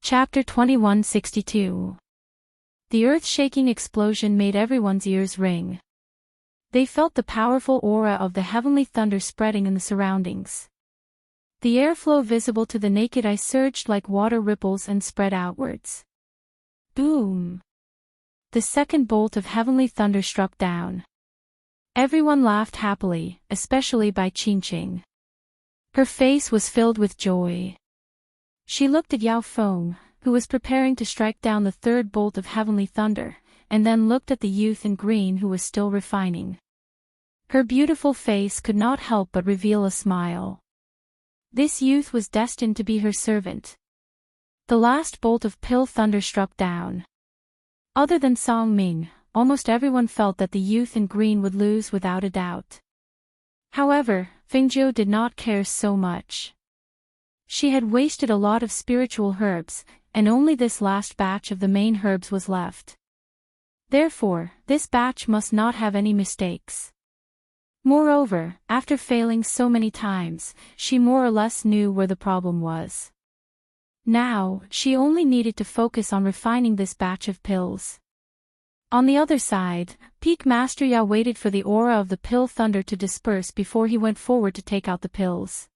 Chapter 2162. The earth-shaking explosion made everyone's ears ring. They felt the powerful aura of the heavenly thunder spreading in the surroundings. The airflow visible to the naked eye surged like water ripples and spread outwards. Boom! The second bolt of heavenly thunder struck down. Everyone laughed happily, especially Bai Qingqing. Her face was filled with joy. She looked at Yao Feng, who was preparing to strike down the third bolt of heavenly thunder, and then looked at the youth in green who was still refining. Her beautiful face could not help but reveal a smile. This youth was destined to be her servant. The last bolt of pill thunder struck down. Other than Song Ming, almost everyone felt that the youth in green would lose without a doubt. However, Fengjiu did not care so much. She had wasted a lot of spiritual herbs, and only this last batch of the main herbs was left. Therefore, this batch must not have any mistakes. Moreover, after failing so many times, she more or less knew where the problem was. Now, she only needed to focus on refining this batch of pills. On the other side, Peak Master Yao waited for the aura of the pill thunder to disperse before he went forward to take out the pills.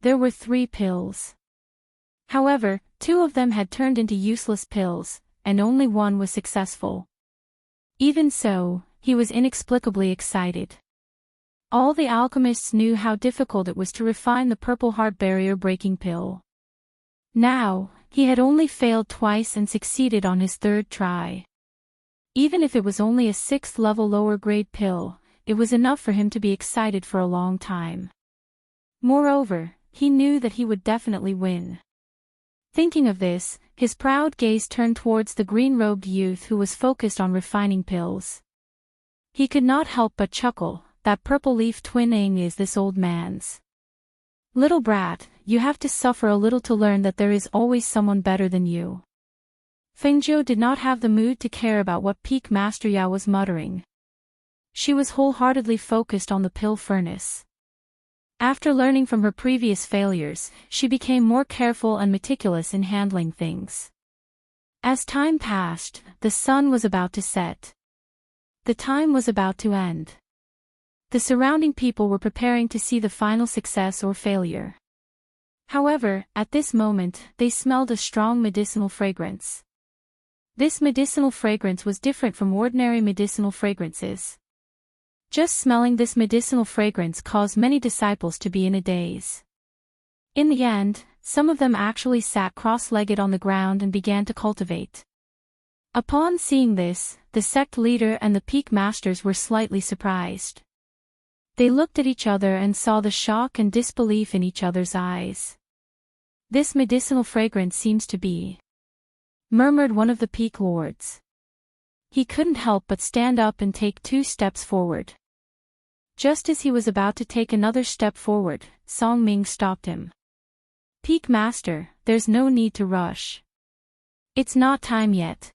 There were 3 pills. However, 2 of them had turned into useless pills, and only one was successful. Even so, he was inexplicably excited. All the alchemists knew how difficult it was to refine the purple heart barrier breaking pill. Now, he had only failed twice and succeeded on his 3rd try. Even if it was only a 6th level lower grade pill, it was enough for him to be excited for a long time. Moreover, he knew that he would definitely win. Thinking of this, his proud gaze turned towards the green-robed youth who was focused on refining pills. He could not help but chuckle. That purple leaf twinning is this old man's. Little brat, you have to suffer a little to learn that there is always someone better than you. Fengjiu did not have the mood to care about what Peak Master Yao was muttering. She was wholeheartedly focused on the pill furnace. After learning from her previous failures, she became more careful and meticulous in handling things. As time passed, the sun was about to set. The time was about to end. The surrounding people were preparing to see the final success or failure. However, at this moment, they smelled a strong medicinal fragrance. This medicinal fragrance was different from ordinary medicinal fragrances. Just smelling this medicinal fragrance caused many disciples to be in a daze. In the end, some of them actually sat cross-legged on the ground and began to cultivate. Upon seeing this, the sect leader and the peak masters were slightly surprised. They looked at each other and saw the shock and disbelief in each other's eyes. This medicinal fragrance seems to be, murmured one of the peak lords. He couldn't help but stand up and take 2 steps forward. Just as he was about to take another step forward, Song Ming stopped him. Peak Master, there's no need to rush. It's not time yet.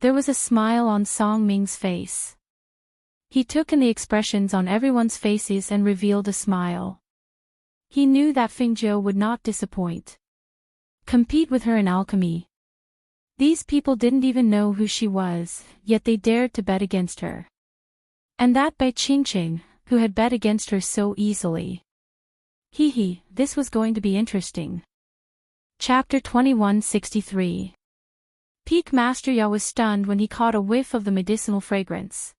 There was a smile on Song Ming's face. He took in the expressions on everyone's faces and revealed a smile. He knew that Fengjiu would not disappoint. Compete with her in alchemy. These people didn't even know who she was, yet they dared to bet against her. And that Bai Qingqing, who had bet against her so easily. This was going to be interesting. Chapter 2163. Peak Master Yao was stunned when he caught a whiff of the medicinal fragrance.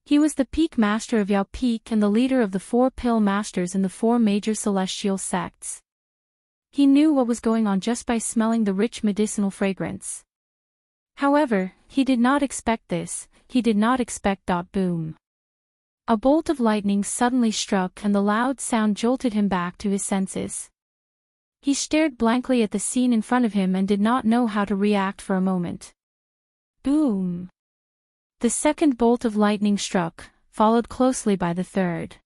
He was the Peak Master of Yao Peak and the leader of the 4 Pill Masters in the 4 major celestial sects. He knew what was going on just by smelling the rich medicinal fragrance. However, he did not expect this, he did not expect. Boom. A bolt of lightning suddenly struck and the loud sound jolted him back to his senses. He stared blankly at the scene in front of him and did not know how to react for a moment. Boom. The second bolt of lightning struck, followed closely by the third.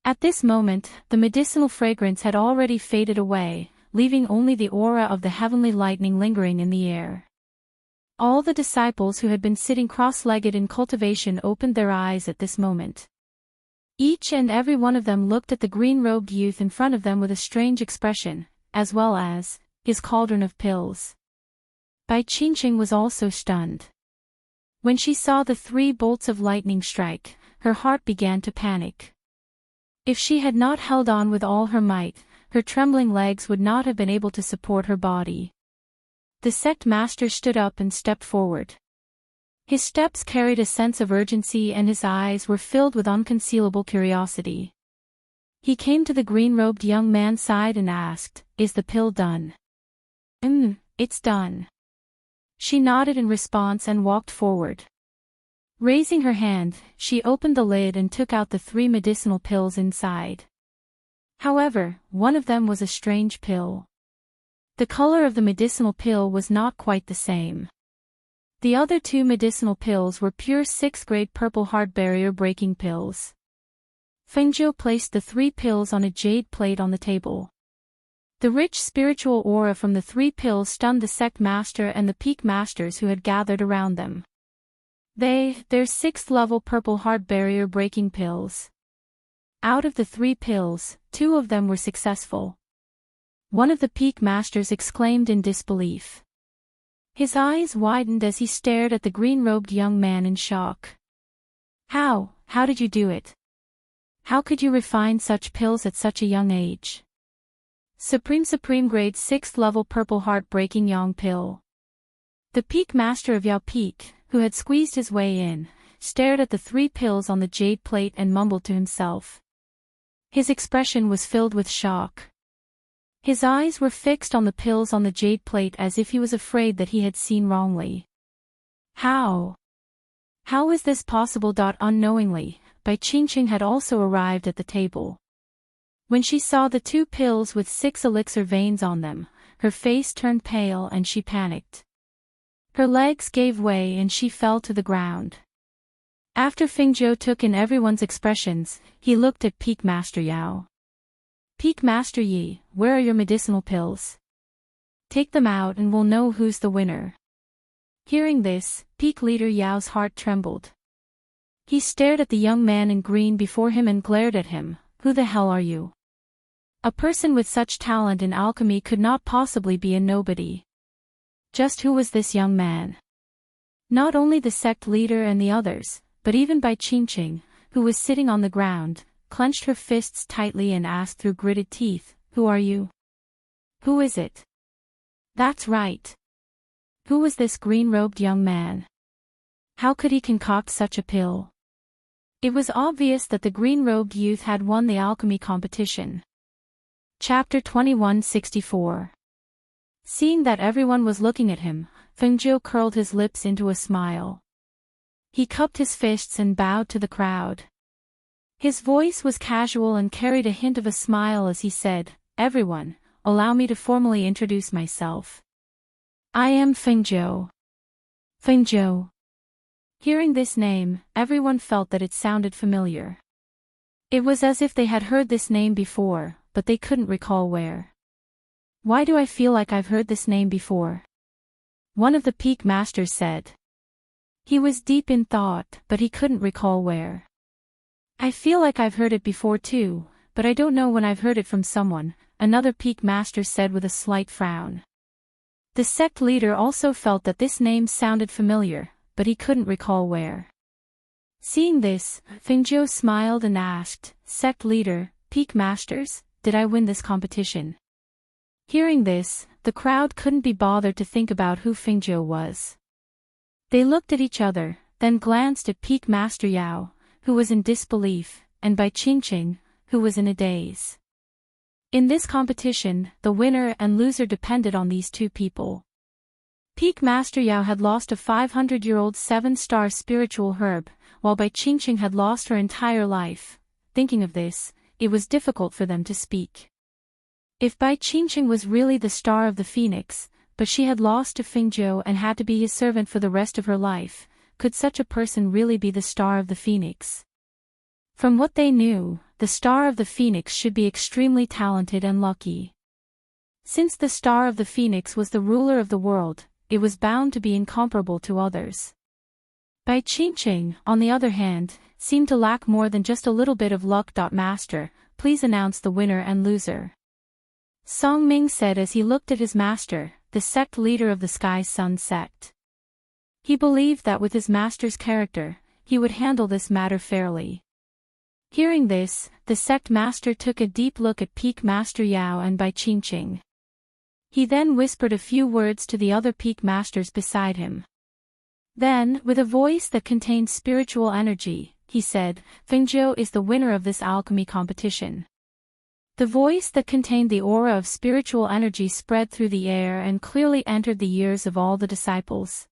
At this moment, the medicinal fragrance had already faded away, leaving only the aura of the heavenly lightning lingering in the air. All the disciples who had been sitting cross-legged in cultivation opened their eyes at this moment. Each and every one of them looked at the green-robed youth in front of them with a strange expression, as well as, his cauldron of pills. Bai Qingqing was also stunned. When she saw the 3 bolts of lightning strike, her heart began to panic. If she had not held on with all her might, her trembling legs would not have been able to support her body. The sect master stood up and stepped forward. His steps carried a sense of urgency and his eyes were filled with unconcealable curiosity. He came to the green-robed young man's side and asked, "Is the pill done?" It's done." She nodded in response and walked forward. Raising her hand, she opened the lid and took out the 3 medicinal pills inside. However, one of them was a strange pill. The color of the medicinal pill was not quite the same. The other 2 medicinal pills were pure 6th-grade purple heart barrier-breaking pills. Feng Zhou placed the 3 pills on a jade plate on the table. The rich spiritual aura from the 3 pills stunned the sect master and the peak masters who had gathered around them. They're 6th-level purple heart barrier-breaking pills. Out of the 3 pills, 2 of them were successful. One of the peak masters exclaimed in disbelief. His eyes widened as he stared at the green-robed young man in shock. How did you do it? How could you refine such pills at such a young age? Supreme grade 6th level purple heart breaking yang pill. The peak master of Yao Peak, who had squeezed his way in, stared at the 3 pills on the jade plate and mumbled to himself. His expression was filled with shock. His eyes were fixed on the pills on the jade plate as if he was afraid that he had seen wrongly. How is this possible? Unknowingly, Bai Qingqing had also arrived at the table. When she saw the 2 pills with 6 elixir veins on them, her face turned pale and she panicked. Her legs gave way and she fell to the ground. After Feng Zhou took in everyone's expressions, he looked at Peak Master Yao. "Peak Master Yi, where are your medicinal pills? Take them out and we'll know who's the winner." Hearing this, Peak Leader Yao's heart trembled. He stared at the young man in green before him and glared at him. "Who the hell are you? A person with such talent in alchemy could not possibly be a nobody." Just who was this young man? Not only the sect leader and the others, but even Bai Qingqing, who was sitting on the ground, clenched her fists tightly and asked through gritted teeth, "Who are you? Who is it?" That's right. Who was this green-robed young man? How could he concoct such a pill? It was obvious that the green-robed youth had won the alchemy competition. Chapter 2164. Seeing that everyone was looking at him, Feng Zhou curled his lips into a smile. He cupped his fists and bowed to the crowd. His voice was casual and carried a hint of a smile as he said, "Everyone, allow me to formally introduce myself. I am Feng Zhou." Feng Zhou. Hearing this name, everyone felt that it sounded familiar. It was as if they had heard this name before, but they couldn't recall where. "Why do I feel like I've heard this name before?" one of the peak masters said. He was deep in thought, but he couldn't recall where. "I feel like I've heard it before too, but I don't know when I've heard it from someone," another peak master said with a slight frown. The sect leader also felt that this name sounded familiar, but he couldn't recall where. Seeing this, Feng Zhou smiled and asked, "Sect leader, peak masters, did I win this competition?" Hearing this, the crowd couldn't be bothered to think about who Feng Zhou was. They looked at each other, then glanced at Peak Master Yao, who was in disbelief, and Bai Qingqing, who was in a daze. In this competition, the winner and loser depended on these 2 people. Peak Master Yao had lost a 500-year-old 7-star spiritual herb, while Bai Qingqing had lost her entire life. Thinking of this, it was difficult for them to speak. If Bai Qingqing was really the star of the phoenix, but she had lost to Feng Zhou and had to be his servant for the rest of her life, could such a person really be the star of the phoenix? From what they knew, the star of the phoenix should be extremely talented and lucky. Since the star of the phoenix was the ruler of the world, it was bound to be incomparable to others. Bai Qingqing, on the other hand, seemed to lack more than just a little bit of luck. Master, please announce the winner and loser. Song Ming said as he looked at his master, the sect leader of the Sky Sun sect. He believed that with his master's character, he would handle this matter fairly. Hearing this, the sect master took a deep look at Peak Master Yao and Bai Qingqing. He then whispered a few words to the other Peak Masters beside him. Then, with a voice that contained spiritual energy, he said, "Fengzhou is the winner of this alchemy competition." The voice that contained the aura of spiritual energy spread through the air and clearly entered the ears of all the disciples.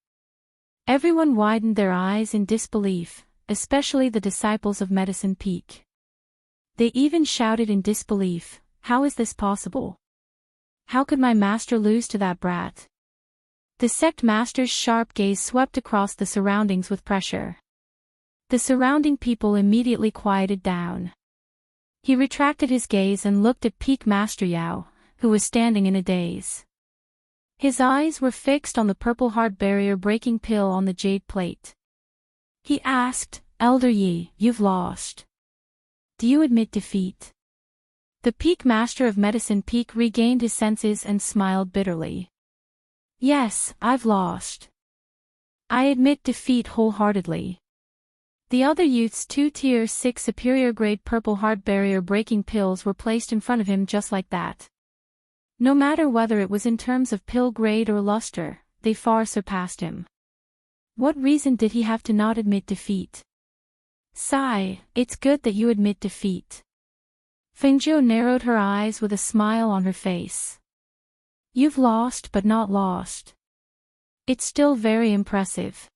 Everyone widened their eyes in disbelief, especially the disciples of Medicine Peak. They even shouted in disbelief, "How is this possible? How could my master lose to that brat?" The sect master's sharp gaze swept across the surroundings with pressure. The surrounding people immediately quieted down. He retracted his gaze and looked at Peak Master Yao, who was standing in a daze. His eyes were fixed on the purple heart barrier breaking pill on the jade plate. He asked, "Elder Yi, you've lost. Do you admit defeat?" The Peak Master of Medicine Peak regained his senses and smiled bitterly. "Yes, I've lost. I admit defeat wholeheartedly." The other youth's 2 Tier 6 superior grade purple heart barrier breaking pills were placed in front of him just like that. No matter whether it was in terms of pill grade or luster, they far surpassed him. What reason did he have to not admit defeat? "Sigh, it's good that you admit defeat." Fengzhou narrowed her eyes with a smile on her face. "You've lost but not lost. It's still very impressive."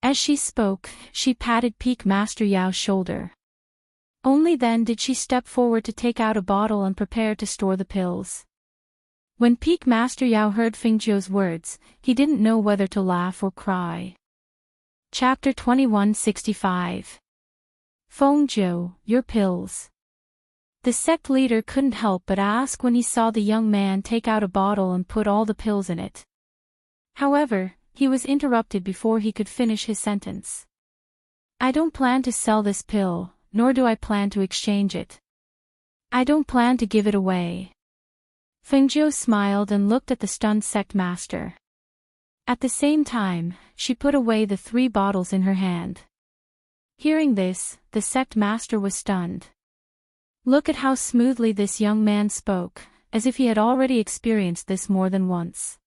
As she spoke, she patted Peak Master Yao's shoulder. Only then did she step forward to take out a bottle and prepare to store the pills. When Peak Master Yao heard Fengzhou's words, he didn't know whether to laugh or cry. Chapter 2165. Fengzhou, your pills. The sect leader couldn't help but ask when he saw the young man take out a bottle and put all the pills in it. However, he was interrupted before he could finish his sentence. "I don't plan to sell this pill, nor do I plan to exchange it. I don't plan to give it away." Fengzhou smiled and looked at the stunned sect master. At the same time, she put away the 3 bottles in her hand. Hearing this, the sect master was stunned. Look at how smoothly this young man spoke, as if he had already experienced this more than once.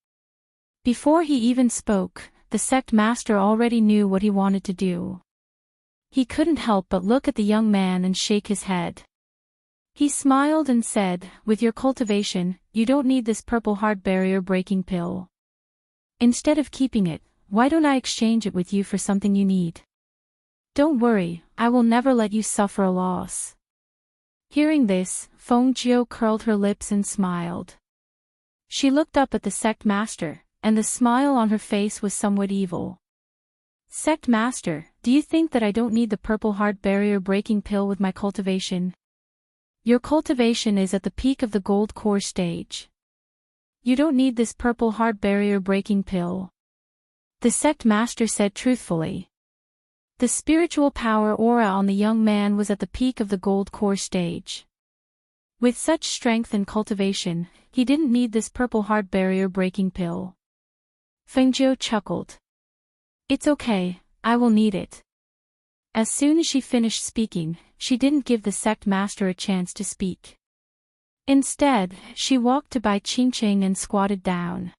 Before he even spoke, the sect master already knew what he wanted to do. He couldn't help but look at the young man and shake his head. He smiled and said, "With your cultivation, you don't need this purple heart barrier breaking pill. Instead of keeping it, why don't I exchange it with you for something you need? Don't worry, I will never let you suffer a loss." Hearing this, Fengzhou curled her lips and smiled. She looked up at the sect master, and the smile on her face was somewhat evil. "Sect master, do you think that I don't need the purple heart barrier breaking pill with my cultivation? Your cultivation is at the peak of the gold core stage. You don't need this purple heart barrier breaking pill." The sect master said truthfully. The spiritual power aura on the young man was at the peak of the gold core stage. With such strength and cultivation, he didn't need this purple heart barrier breaking pill. Fengzhou chuckled. "It's okay, I will need it." As soon as she finished speaking, she didn't give the sect master a chance to speak. Instead, she walked to Bai Qingqing and squatted down.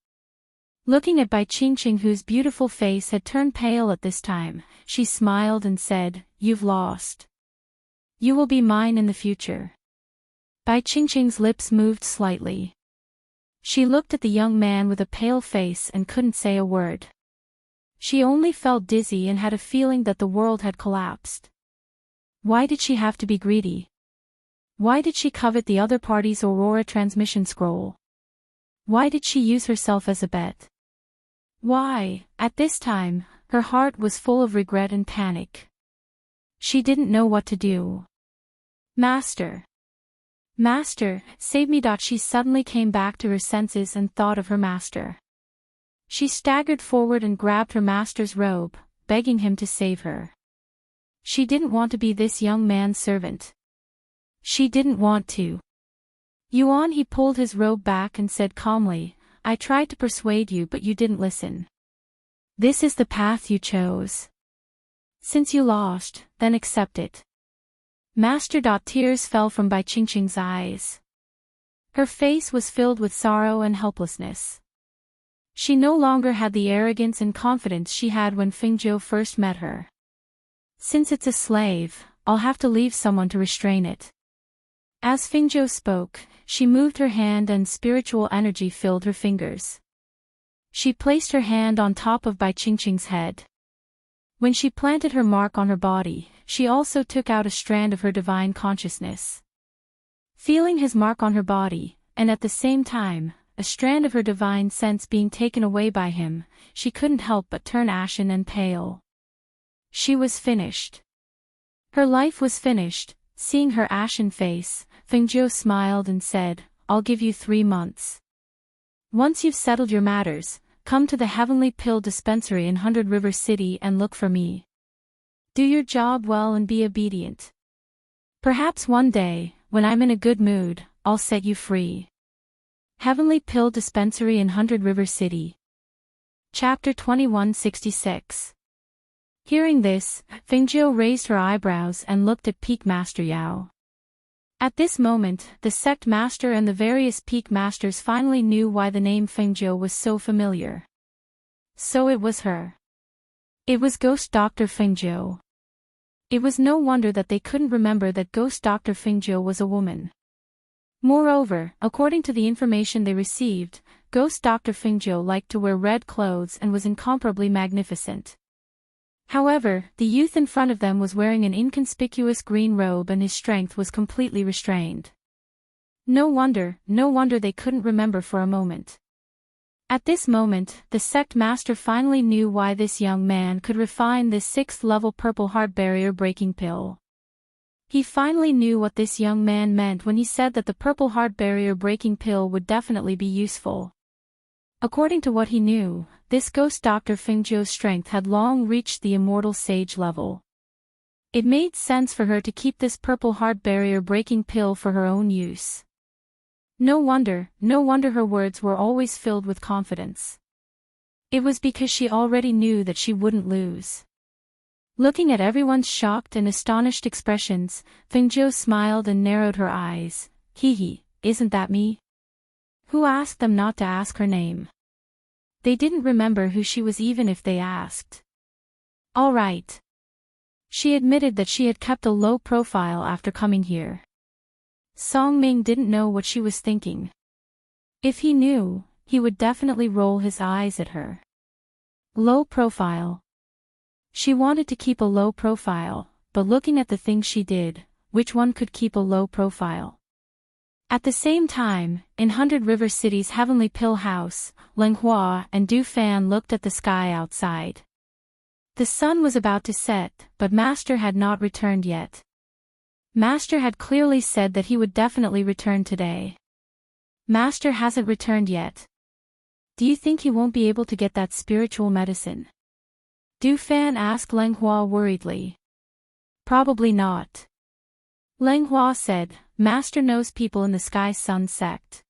Looking at Bai Qingqing, whose beautiful face had turned pale at this time, she smiled and said, "You've lost. You will be mine in the future." Bai Qingqing's lips moved slightly. She looked at the young man with a pale face and couldn't say a word. She only felt dizzy and had a feeling that the world had collapsed. Why did she have to be greedy? Why did she covet the other party's Aurora transmission scroll? Why did she use herself as a bet? Why, at this time, her heart was full of regret and panic. She didn't know what to do. "Master! Master, save me!" She suddenly came back to her senses and thought of her master. She staggered forward and grabbed her master's robe, begging him to save her. She didn't want to be this young man's servant. She didn't want to. Yuan, he pulled his robe back and said calmly, I tried to persuade you but you didn't listen. This is the path you chose. Since you lost, then accept it. Master. Tears fell from Bai Qingqing's eyes. Her face was filled with sorrow and helplessness. She no longer had the arrogance and confidence she had when Fengjiu first met her. Since it's a slave, I'll have to leave someone to restrain it. As Fengjiu spoke, she moved her hand and spiritual energy filled her fingers. She placed her hand on top of Bai Qingqing's head. When she planted her mark on her body, she also took out a strand of her divine consciousness. Feeling his mark on her body, and at the same time, a strand of her divine sense being taken away by him, she couldn't help but turn ashen and pale. She was finished. Her life was finished. Seeing her ashen face, Fengjiu smiled and said, I'll give you 3 months. Once you've settled your matters, come to the Heavenly Pill Dispensary in 100 River City and look for me. Do your job well and be obedient. Perhaps one day, when I'm in a good mood, I'll set you free. Heavenly Pill Dispensary in 100 River City. Chapter 2166. Hearing this, Fengjiu raised her eyebrows and looked at Peak Master Yao. At this moment, the sect master and the various peak masters finally knew why the name Fengjiu was so familiar. So it was her. It was Ghost Dr. Fengjiu. It was no wonder that they couldn't remember that Ghost Dr. Fengjiu was a woman. Moreover, according to the information they received, Ghost Dr. Fengjiu liked to wear red clothes and was incomparably magnificent. However, the youth in front of them was wearing an inconspicuous green robe and his strength was completely restrained. No wonder they couldn't remember for a moment. At this moment, the sect master finally knew why this young man could refine this 6th-level purple heart barrier breaking pill. He finally knew what this young man meant when he said that the purple heart barrier breaking pill would definitely be useful. According to what he knew, this Ghost Dr. Fengjiu's strength had long reached the immortal sage level. It made sense for her to keep this purple heart barrier breaking pill for her own use. No wonder her words were always filled with confidence. It was because she already knew that she wouldn't lose. Looking at everyone's shocked and astonished expressions, Fengjiu smiled and narrowed her eyes. Hee, isn't that me? Who asked them not to ask her name? They didn't remember who she was even if they asked. All right. She admitted that she had kept a low profile after coming here. Song Ming didn't know what she was thinking. If he knew, he would definitely roll his eyes at her. Low profile. She wanted to keep a low profile, but looking at the things she did, which one could keep a low profile? At the same time, in 100 River City's Heavenly Pill House, Leng Hua and Du Fan looked at the sky outside. The sun was about to set, but Master had not returned yet. Master had clearly said that he would definitely return today. Master hasn't returned yet. Do you think he won't be able to get that spiritual medicine? Du Fan asked Leng Hua worriedly. Probably not. Leng Hua said, Master knows people in the Sky Sun sect.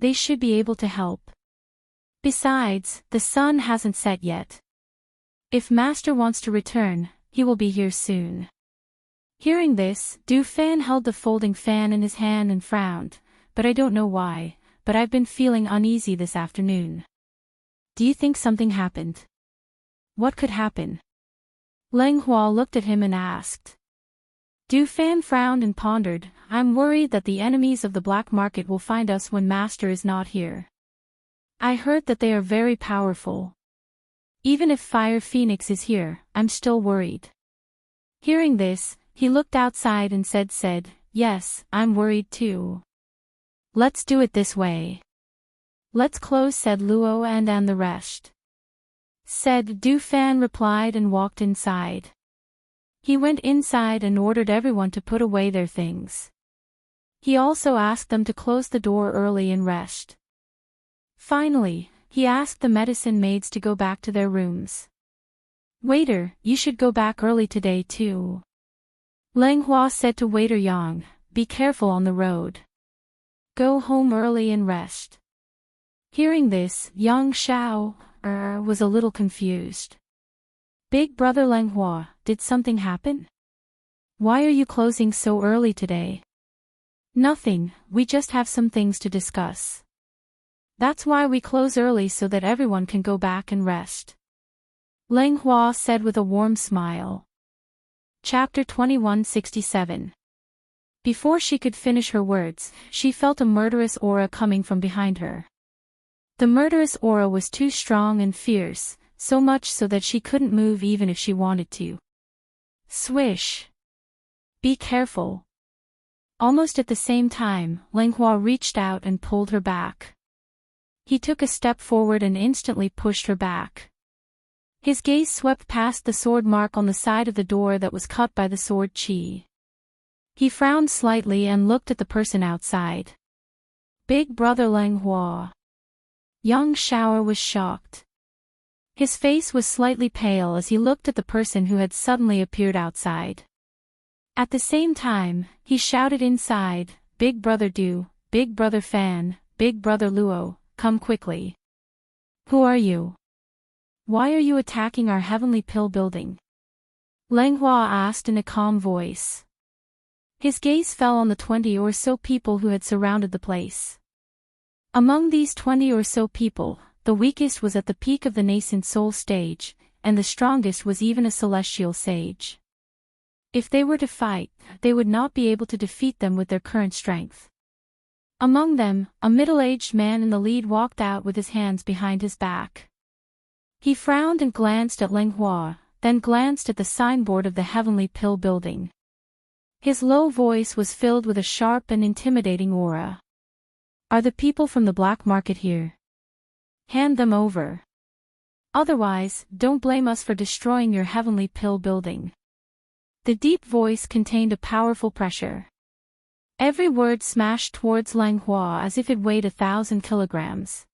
They should be able to help. Besides, the sun hasn't set yet. If Master wants to return, he will be here soon. Hearing this, Du Fan held the folding fan in his hand and frowned, but I don't know why, but I've been feeling uneasy this afternoon. Do you think something happened? What could happen? Leng Hua looked at him and asked. Du Fan frowned and pondered, I'm worried that the enemies of the black market will find us when Master is not here. I heard that they are very powerful. Even if Fire Phoenix is here, I'm still worried. Hearing this, he looked outside and said, yes, I'm worried too. Let's do it this way. Let's close, said Luo and the rest. Said Du Fan replied and walked inside. He went inside and ordered everyone to put away their things. He also asked them to close the door early and rest. Finally, he asked the medicine maids to go back to their rooms. Waiter, you should go back early today too. Leng Hua said to Waiter Yang, be careful on the road. Go home early and rest. Hearing this, young Xiao was a little confused. Big brother Lenghua, did something happen? Why are you closing so early today? Nothing, we just have some things to discuss. That's why we close early so that everyone can go back and rest. Lenghua said with a warm smile. Chapter 2167. Before she could finish her words, she felt a murderous aura coming from behind her. The murderous aura was too strong and fierce, so much so that she couldn't move even if she wanted to. Swish! Be careful. Almost at the same time, Lenghua reached out and pulled her back. He took a step forward and instantly pushed her back. His gaze swept past the sword mark on the side of the door that was cut by the sword chi. He frowned slightly and looked at the person outside. Big brother Lenghua. Young Xiao was shocked. His face was slightly pale as he looked at the person who had suddenly appeared outside. At the same time, he shouted inside, Big brother Du, Big brother Fan, Big brother Luo, come quickly. Who are you? Why are you attacking our heavenly pill building? Lenghua asked in a calm voice. His gaze fell on the 20 or so people who had surrounded the place. Among these 20 or so people, the weakest was at the peak of the nascent soul stage, and the strongest was even a celestial sage. If they were to fight, they would not be able to defeat them with their current strength. Among them, a middle-aged man in the lead walked out with his hands behind his back. He frowned and glanced at Lenghua, then glanced at the signboard of the heavenly pill building. His low voice was filled with a sharp and intimidating aura. Are the people from the black market here? Hand them over. Otherwise, don't blame us for destroying your heavenly pill building. The deep voice contained a powerful pressure. Every word smashed towards Lenghua as if it weighed 1,000 kilograms.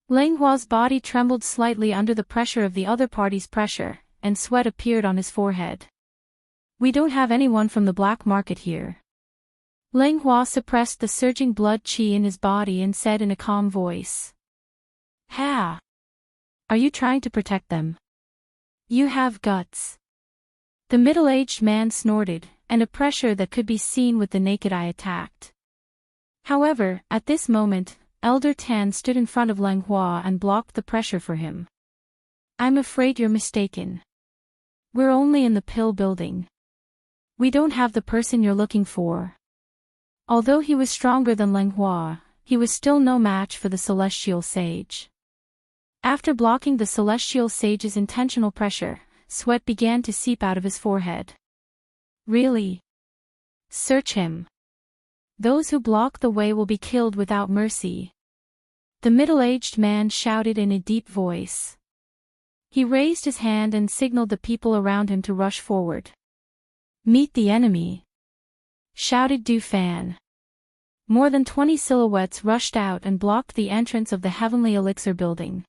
Lenghua's body trembled slightly under the pressure of the other party's pressure, and sweat appeared on his forehead. We don't have anyone from the black market here. Lenghua suppressed the surging blood qi in his body and said in a calm voice. Ha! Are you trying to protect them? You have guts. The middle-aged man snorted, and a pressure that could be seen with the naked eye attacked. However, at this moment, Elder Tan stood in front of Lenghua and blocked the pressure for him. I'm afraid you're mistaken. We're only in the pill building. We don't have the person you're looking for. Although he was stronger than Lenghua, he was still no match for the celestial sage. After blocking the celestial sage's intentional pressure, sweat began to seep out of his forehead. Really? Search him. Those who block the way will be killed without mercy. The middle-aged man shouted in a deep voice. He raised his hand and signaled the people around him to rush forward. Meet the enemy! Shouted Du Fan. More than 20 silhouettes rushed out and blocked the entrance of the heavenly elixir building.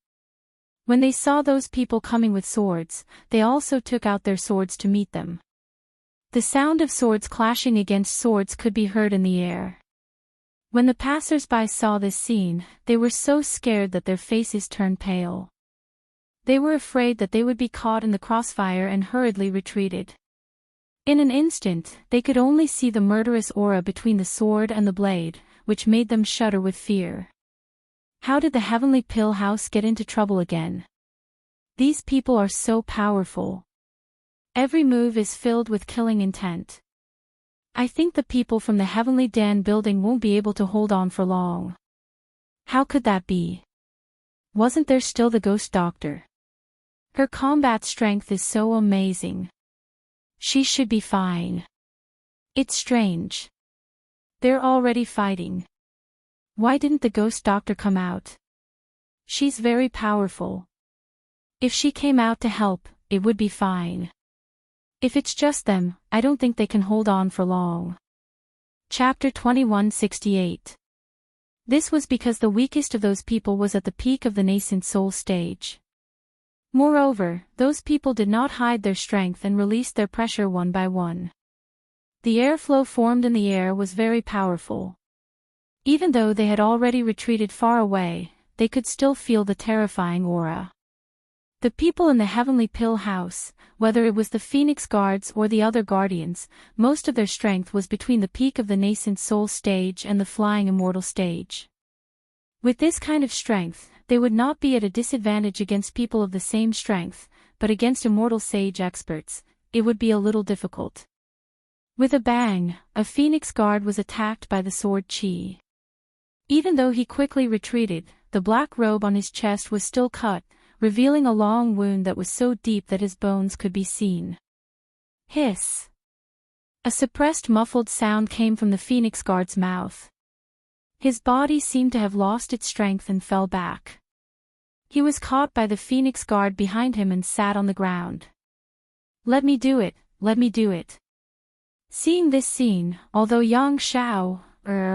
When they saw those people coming with swords, they also took out their swords to meet them. The sound of swords clashing against swords could be heard in the air. When the passers-by saw this scene, they were so scared that their faces turned pale. They were afraid that they would be caught in the crossfire and hurriedly retreated. In an instant, they could only see the murderous aura between the sword and the blade, which made them shudder with fear. How did the heavenly pill house get into trouble again? These people are so powerful. Every move is filled with killing intent. I think the people from the Heavenly Dan building won't be able to hold on for long. How could that be? Wasn't there still the ghost doctor? Her combat strength is so amazing. She should be fine. It's strange. They're already fighting. Why didn't the ghost doctor come out? She's very powerful. If she came out to help, it would be fine. If it's just them, I don't think they can hold on for long. Chapter 2168. This was because the weakest of those people was at the peak of the nascent soul stage. Moreover, those people did not hide their strength and released their pressure one by one. The airflow formed in the air was very powerful. Even though they had already retreated far away, they could still feel the terrifying aura. The people in the Heavenly Pill House, whether it was the Phoenix Guards or the other Guardians, most of their strength was between the peak of the nascent soul stage and the flying immortal stage. With this kind of strength, they would not be at a disadvantage against people of the same strength, but against immortal sage experts, it would be a little difficult. With a bang, a Phoenix Guard was attacked by the sword chi. Even though he quickly retreated, the black robe on his chest was still cut, revealing a long wound that was so deep that his bones could be seen. Hiss! A suppressed muffled sound came from the Phoenix Guard's mouth. His body seemed to have lost its strength and fell back. He was caught by the Phoenix Guard behind him and sat on the ground. "Let me do it, let me do it." Seeing this scene, although Yang Xiao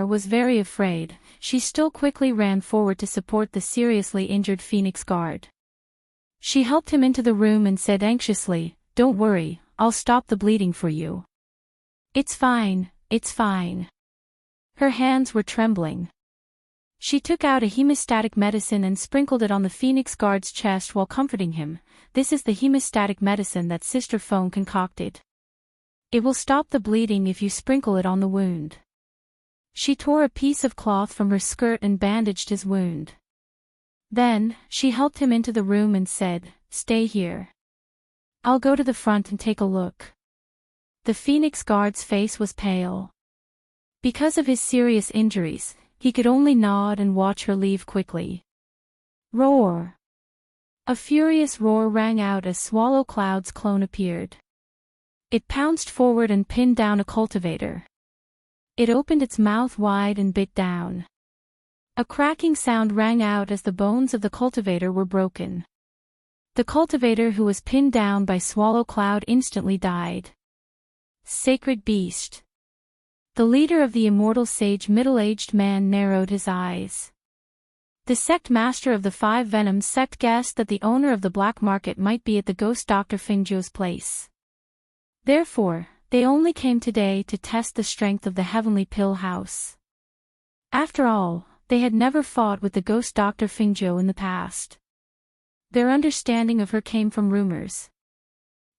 was very afraid, she still quickly ran forward to support the seriously injured Phoenix Guard. She helped him into the room and said anxiously, "Don't worry, I'll stop the bleeding for you." It's fine, it's fine." Her hands were trembling. She took out a hemostatic medicine and sprinkled it on the Phoenix Guard's chest while comforting him. "This is the hemostatic medicine that Sister Phone concocted. It will stop the bleeding if you sprinkle it on the wound." She tore a piece of cloth from her skirt and bandaged his wound. Then, she helped him into the room and said, "Stay here. I'll go to the front and take a look." The Phoenix Guard's face was pale. Because of his serious injuries, he could only nod and watch her leave quickly. Roar! A furious roar rang out as Swallow Cloud's clone appeared. It pounced forward and pinned down a cultivator. It opened its mouth wide and bit down. A cracking sound rang out as the bones of the cultivator were broken. The cultivator who was pinned down by Swallow Cloud instantly died. Sacred beast. The leader of the immortal sage middle-aged man narrowed his eyes. The sect master of the Five Venoms sect guessed that the owner of the black market might be at the ghost Dr. Fingzhou's place. Therefore, they only came today to test the strength of the Heavenly Pill House. After all, they had never fought with the ghost Dr. Fingzhou in the past. Their understanding of her came from rumors.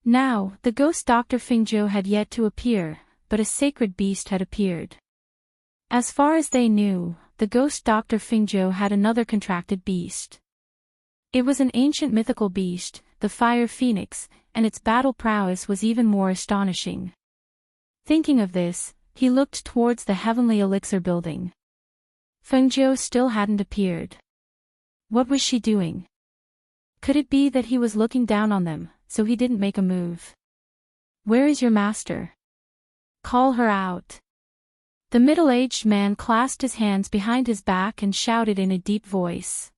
Now, the ghost Dr. Fingzhou had yet to appear, but a sacred beast had appeared. As far as they knew, the ghost Dr. Fingzhou had another contracted beast. It was an ancient mythical beast, the Fire Phoenix, and its battle prowess was even more astonishing. Thinking of this, he looked towards the Heavenly Elixir building. Fengzhou still hadn't appeared. What was she doing? Could it be that he was looking down on them, so he didn't make a move? "Where is your master? Call her out." The middle-aged man clasped his hands behind his back and shouted in a deep voice.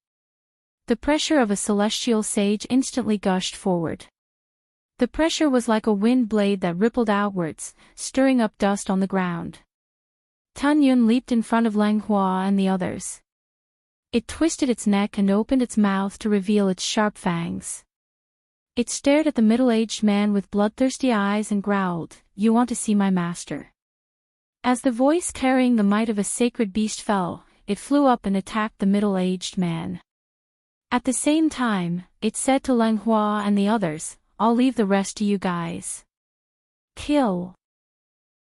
The pressure of a celestial sage instantly gushed forward. The pressure was like a wind blade that rippled outwards, stirring up dust on the ground. Tun Yun leaped in front of Lang Hua and the others. It twisted its neck and opened its mouth to reveal its sharp fangs. It stared at the middle-aged man with bloodthirsty eyes and growled, "You want to see my master?" As the voice carrying the might of a sacred beast fell, it flew up and attacked the middle-aged man. At the same time, it said to Lang Hua and the others, "I'll leave the rest to you guys. Kill."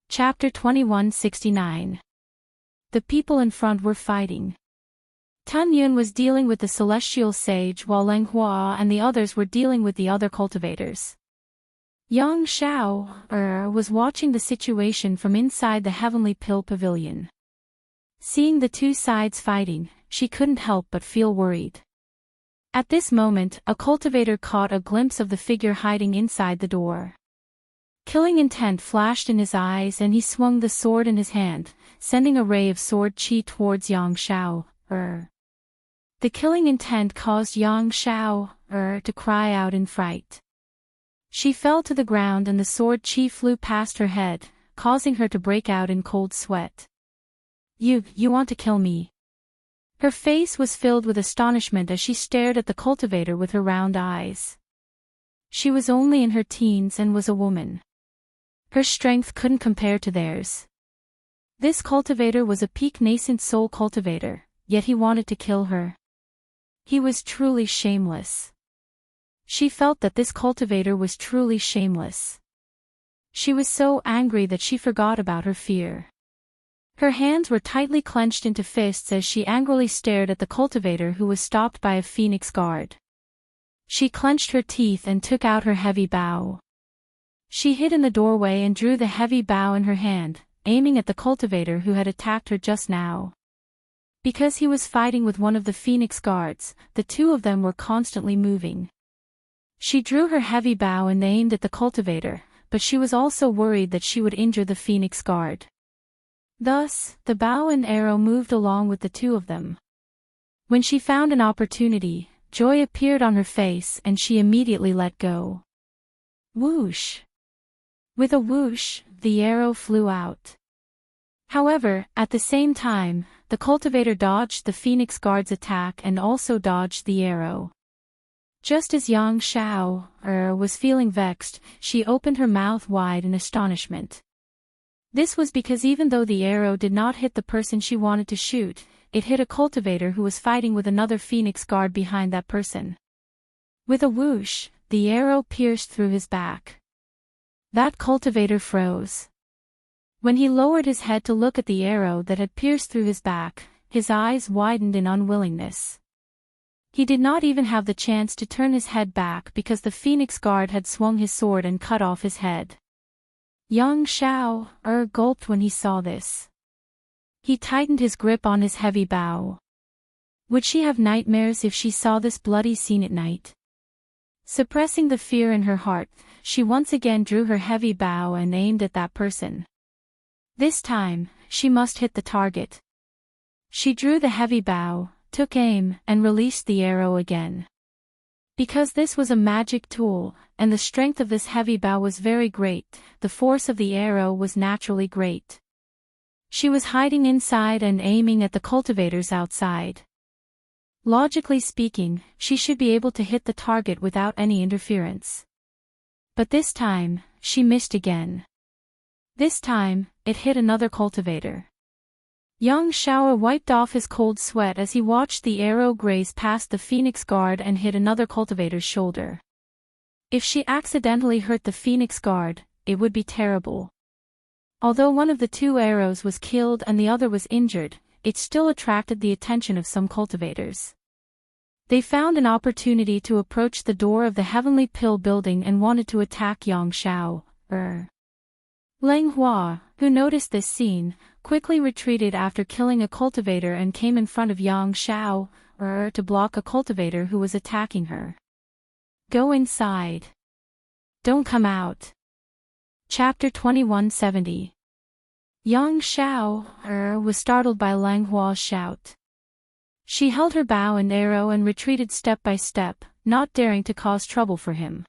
Chapter 2169. The people in front were fighting. Tun Yun was dealing with the celestial sage while Lang Hua and the others were dealing with the other cultivators. Yang Xiao was watching the situation from inside the Heavenly Pill Pavilion. Seeing the two sides fighting, she couldn't help but feel worried. At this moment, a cultivator caught a glimpse of the figure hiding inside the door. Killing intent flashed in his eyes and he swung the sword in his hand, sending a ray of sword chi towards Yang Xiao. The killing intent caused Yang Xiao to cry out in fright. She fell to the ground and the sword chi flew past her head, causing her to break out in cold sweat. You want to kill me?" Her face was filled with astonishment as she stared at the cultivator with her round eyes. She was only in her teens and was a woman. Her strength couldn't compare to theirs. This cultivator was a peak nascent soul cultivator, yet he wanted to kill her. He was truly shameless. She felt that this cultivator was truly shameless. She was so angry that she forgot about her fear. Her hands were tightly clenched into fists as she angrily stared at the cultivator who was stopped by a phoenix guard. She clenched her teeth and took out her heavy bow. She hid in the doorway and drew the heavy bow in her hand, aiming at the cultivator who had attacked her just now. Because he was fighting with one of the phoenix guards, the two of them were constantly moving. She drew her heavy bow and aimed at the cultivator, but she was also worried that she would injure the phoenix guard. Thus, the bow and arrow moved along with the two of them. When she found an opportunity, joy appeared on her face and she immediately let go. Whoosh! With a whoosh, the arrow flew out. However, at the same time, the cultivator dodged the phoenix guard's attack and also dodged the arrow. Just as Yang Xiao was feeling vexed, she opened her mouth wide in astonishment. This was because even though the arrow did not hit the person she wanted to shoot, it hit a cultivator who was fighting with another phoenix guard behind that person. With a whoosh, the arrow pierced through his back. That cultivator froze. When he lowered his head to look at the arrow that had pierced through his back, his eyes widened in unwillingness. He did not even have the chance to turn his head back because the phoenix guard had swung his sword and cut off his head. Yang Xiao gulped when he saw this. He tightened his grip on his heavy bow. Would she have nightmares if she saw this bloody scene at night? Suppressing the fear in her heart, she once again drew her heavy bow and aimed at that person. This time, she must hit the target. She drew the heavy bow, took aim, and released the arrow again. Because this was a magic tool, and the strength of this heavy bow was very great, the force of the arrow was naturally great. She was hiding inside and aiming at the cultivators outside. Logically speaking, she should be able to hit the target without any interference. But this time, she missed again. This time, it hit another cultivator. Yang Xiao wiped off his cold sweat as he watched the arrow graze past the phoenix guard and hit another cultivator's shoulder. If she accidentally hurt the phoenix guard, it would be terrible. Although one of the two arrows was killed and the other was injured, it still attracted the attention of some cultivators. They found an opportunity to approach the door of the Heavenly Pill building and wanted to attack Yang Xiao. Lang Hua, who noticed this scene, quickly retreated after killing a cultivator and came in front of Yang Xiao to block a cultivator who was attacking her. Go inside. Don't come out. Chapter 2170. Yang Xiao was startled by Lang Hua's shout. She held her bow and arrow and retreated step by step, not daring to cause trouble for him.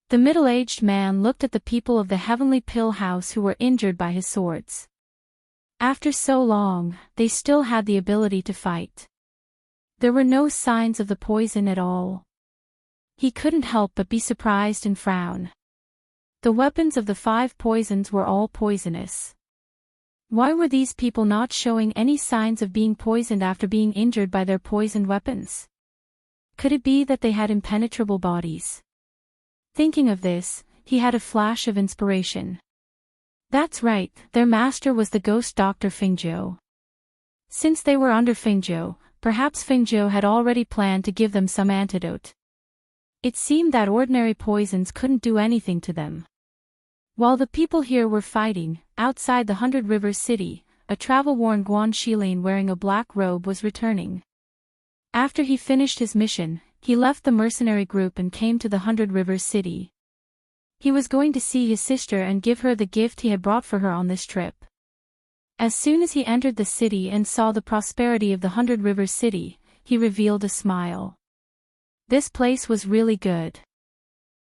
The middle-aged man looked at the people of the Heavenly Pill House who were injured by his swords. After so long, they still had the ability to fight. There were no signs of the poison at all. He couldn't help but be surprised and frown. The weapons of the 5 poisons were all poisonous. Why were these people not showing any signs of being poisoned after being injured by their poisoned weapons? Could it be that they had impenetrable bodies? Thinking of this, he had a flash of inspiration. That's right, their master was the ghost Dr. Fengzhou. Since they were under Fengzhou, perhaps Fengzhou had already planned to give them some antidote. It seemed that ordinary poisons couldn't do anything to them. While the people here were fighting, outside the 100 Rivers City, a travel-worn Guan Shilin wearing a black robe was returning. After he finished his mission, he left the mercenary group and came to the 100 Rivers City. He was going to see his sister and give her the gift he had brought for her on this trip. As soon as he entered the city and saw the prosperity of the 100 Rivers City, he revealed a smile. This place was really good.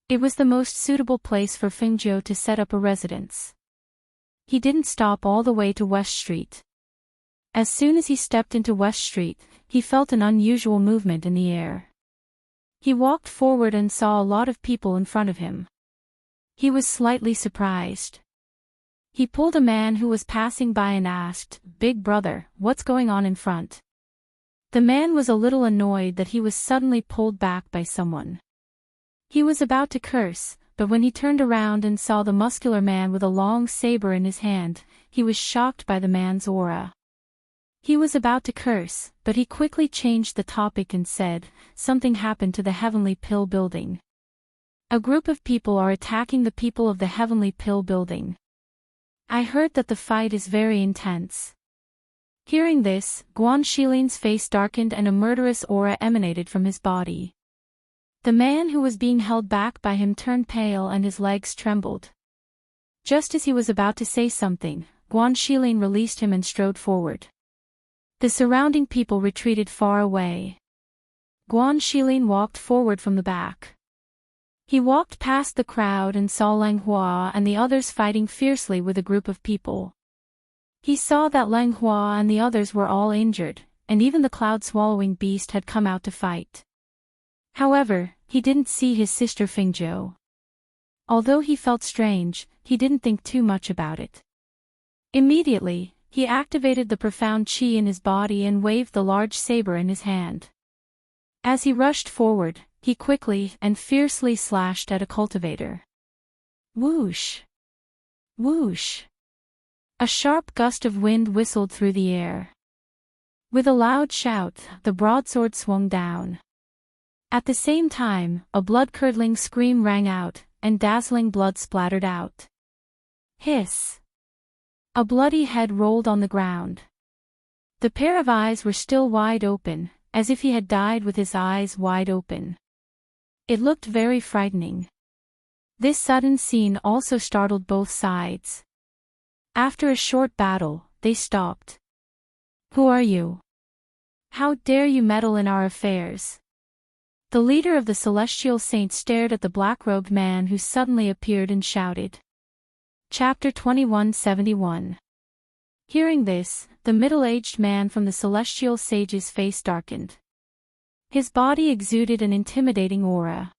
It was the most suitable place for Fengzhou to set up a residence. He didn't stop all the way to West Street. As soon as he stepped into West Street, he felt an unusual movement in the air. He walked forward and saw a lot of people in front of him. He was slightly surprised. He pulled a man who was passing by and asked, "Big brother, what's going on in front?" The man was a little annoyed that he was suddenly pulled back by someone. He was about to curse, but when he turned around and saw the muscular man with a long saber in his hand, he was shocked by the man's aura. He was about to curse, but he quickly changed the topic and said, "Something happened to the Heavenly Pill building. A group of people are attacking the people of the Heavenly Pill building. I heard that the fight is very intense." Hearing this, Guan Shilin's face darkened and a murderous aura emanated from his body. The man who was being held back by him turned pale and his legs trembled. Just as he was about to say something, Guan Shilin released him and strode forward. The surrounding people retreated far away. Guan Shilin walked forward from the back. He walked past the crowd and saw Lang Hua and the others fighting fiercely with a group of people. He saw that Lang Hua and the others were all injured, and even the cloud-swallowing beast had come out to fight. However, he didn't see his sister Fingzhou. Although he felt strange, he didn't think too much about it. Immediately, he activated the profound qi in his body and waved the large saber in his hand. As he rushed forward, he quickly and fiercely slashed at a cultivator. Whoosh! Whoosh! A sharp gust of wind whistled through the air. With a loud shout, the broadsword swung down. At the same time, a blood-curdling scream rang out, and dazzling blood splattered out. Hiss! A bloody head rolled on the ground. The pair of eyes were still wide open, as if he had died with his eyes wide open. It looked very frightening. This sudden scene also startled both sides. After a short battle, they stopped. "Who are you? How dare you meddle in our affairs?" The leader of the celestial saints stared at the black-robed man who suddenly appeared and shouted. Chapter 2171. Hearing this, the middle-aged man from the celestial sage's face darkened. His body exuded an intimidating aura.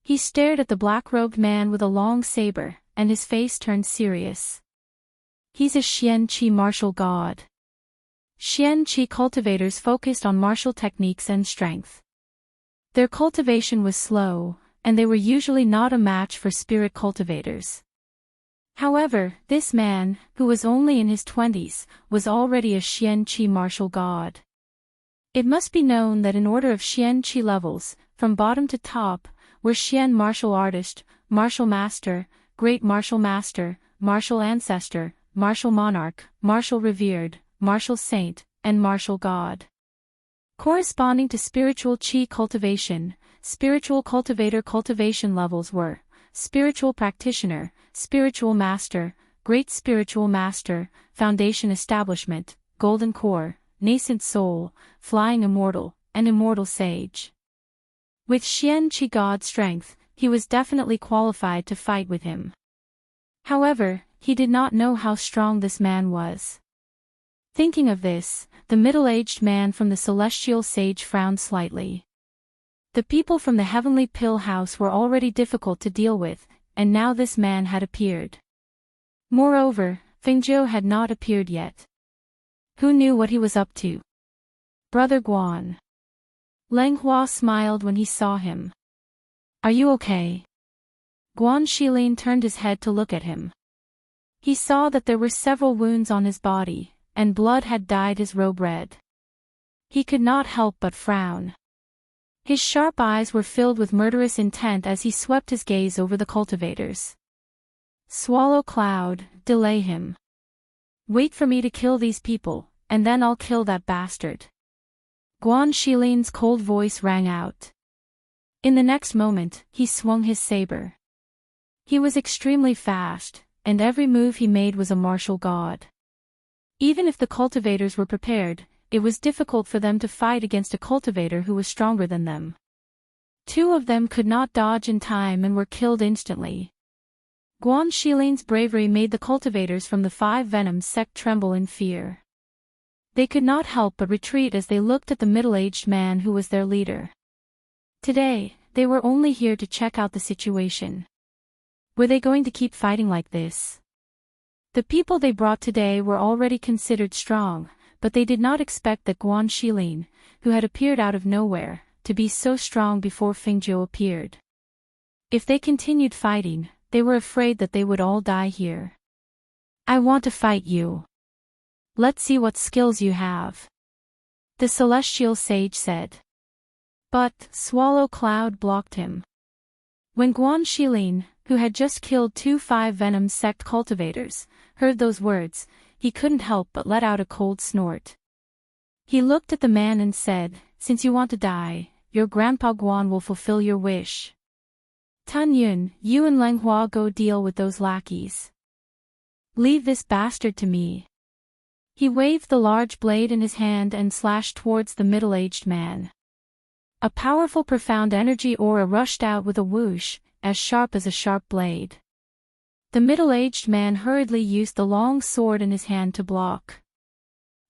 He stared at the black-robed man with a long saber, and his face turned serious. He's a Xian Qi martial god. Xian Qi cultivators focused on martial techniques and strength. Their cultivation was slow, and they were usually not a match for spirit cultivators. However, this man, who was only in his 20s, was already a Xian Qi martial god. It must be known that in order of Xian Qi levels, from bottom to top, were Xian martial artist, martial master, great martial master, martial ancestor, martial monarch, martial revered, martial saint, and martial god. Corresponding to spiritual qi cultivation, spiritual cultivator cultivation levels were spiritual practitioner, spiritual master, great spiritual master, foundation establishment, golden core, nascent soul, flying immortal, and immortal sage. With Xian Qi god strength, he was definitely qualified to fight with him. However, he did not know how strong this man was. Thinking of this, the middle-aged man from the celestial sage frowned slightly. The people from the heavenly pill house were already difficult to deal with, and now this man had appeared. Moreover, Fingzhou had not appeared yet. Who knew what he was up to? Brother Guan. Lang Hua smiled when he saw him. Are you okay? Guan Shilin turned his head to look at him. He saw that there were several wounds on his body, and blood had dyed his robe red. He could not help but frown. His sharp eyes were filled with murderous intent as he swept his gaze over the cultivators. Swallow Cloud, delay him. Wait for me to kill these people, and then I'll kill that bastard. Guan Shilin's cold voice rang out. In the next moment, he swung his saber. He was extremely fast, and every move he made was a martial god. Even if the cultivators were prepared, it was difficult for them to fight against a cultivator who was stronger than them. Two of them could not dodge in time and were killed instantly. Guan Shilin's bravery made the cultivators from the 5 Venoms sect tremble in fear. They could not help but retreat as they looked at the middle-aged man who was their leader. Today, they were only here to check out the situation. Were they going to keep fighting like this? The people they brought today were already considered strong, but they did not expect that Guan Shilin, who had appeared out of nowhere, to be so strong before Fingzhou appeared. If they continued fighting, they were afraid that they would all die here. I want to fight you. Let's see what skills you have, the celestial sage said. But Swallow Cloud blocked him. When Guan Shilin, who had just killed 2 5-venom sect cultivators, heard those words, he couldn't help but let out a cold snort. He looked at the man and said, "Since you want to die, your grandpa Guan will fulfill your wish. Tun Yun, you and Leng Hua go deal with those lackeys. Leave this bastard to me." He waved the large blade in his hand and slashed towards the middle-aged man. A powerful profound energy aura rushed out with a whoosh, as sharp as a sharp blade. The middle-aged man hurriedly used the long sword in his hand to block.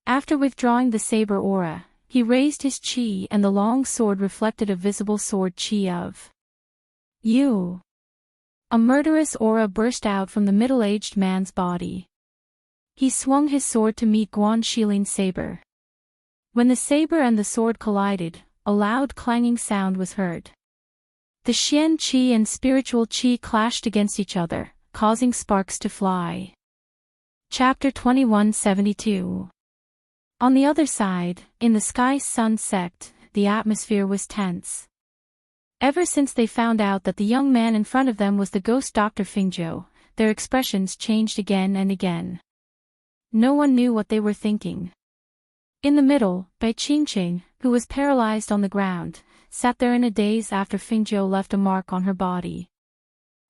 After withdrawing the saber aura, he raised his chi and the long sword reflected a visible sword chi of you. A murderous aura burst out from the middle-aged man's body. He swung his sword to meet Guan Shilin's saber. When the saber and the sword collided, a loud clanging sound was heard. The Xian Qi and spiritual Qi clashed against each other, causing sparks to fly. Chapter 2172. On the other side, in the Sky Sun sect, the atmosphere was tense. Ever since they found out that the young man in front of them was the ghost Dr. Fingzhou, their expressions changed again and again. No one knew what they were thinking. In the middle, Bai Qingqing, who was paralyzed on the ground, sat there in a daze after Fingzhou left a mark on her body.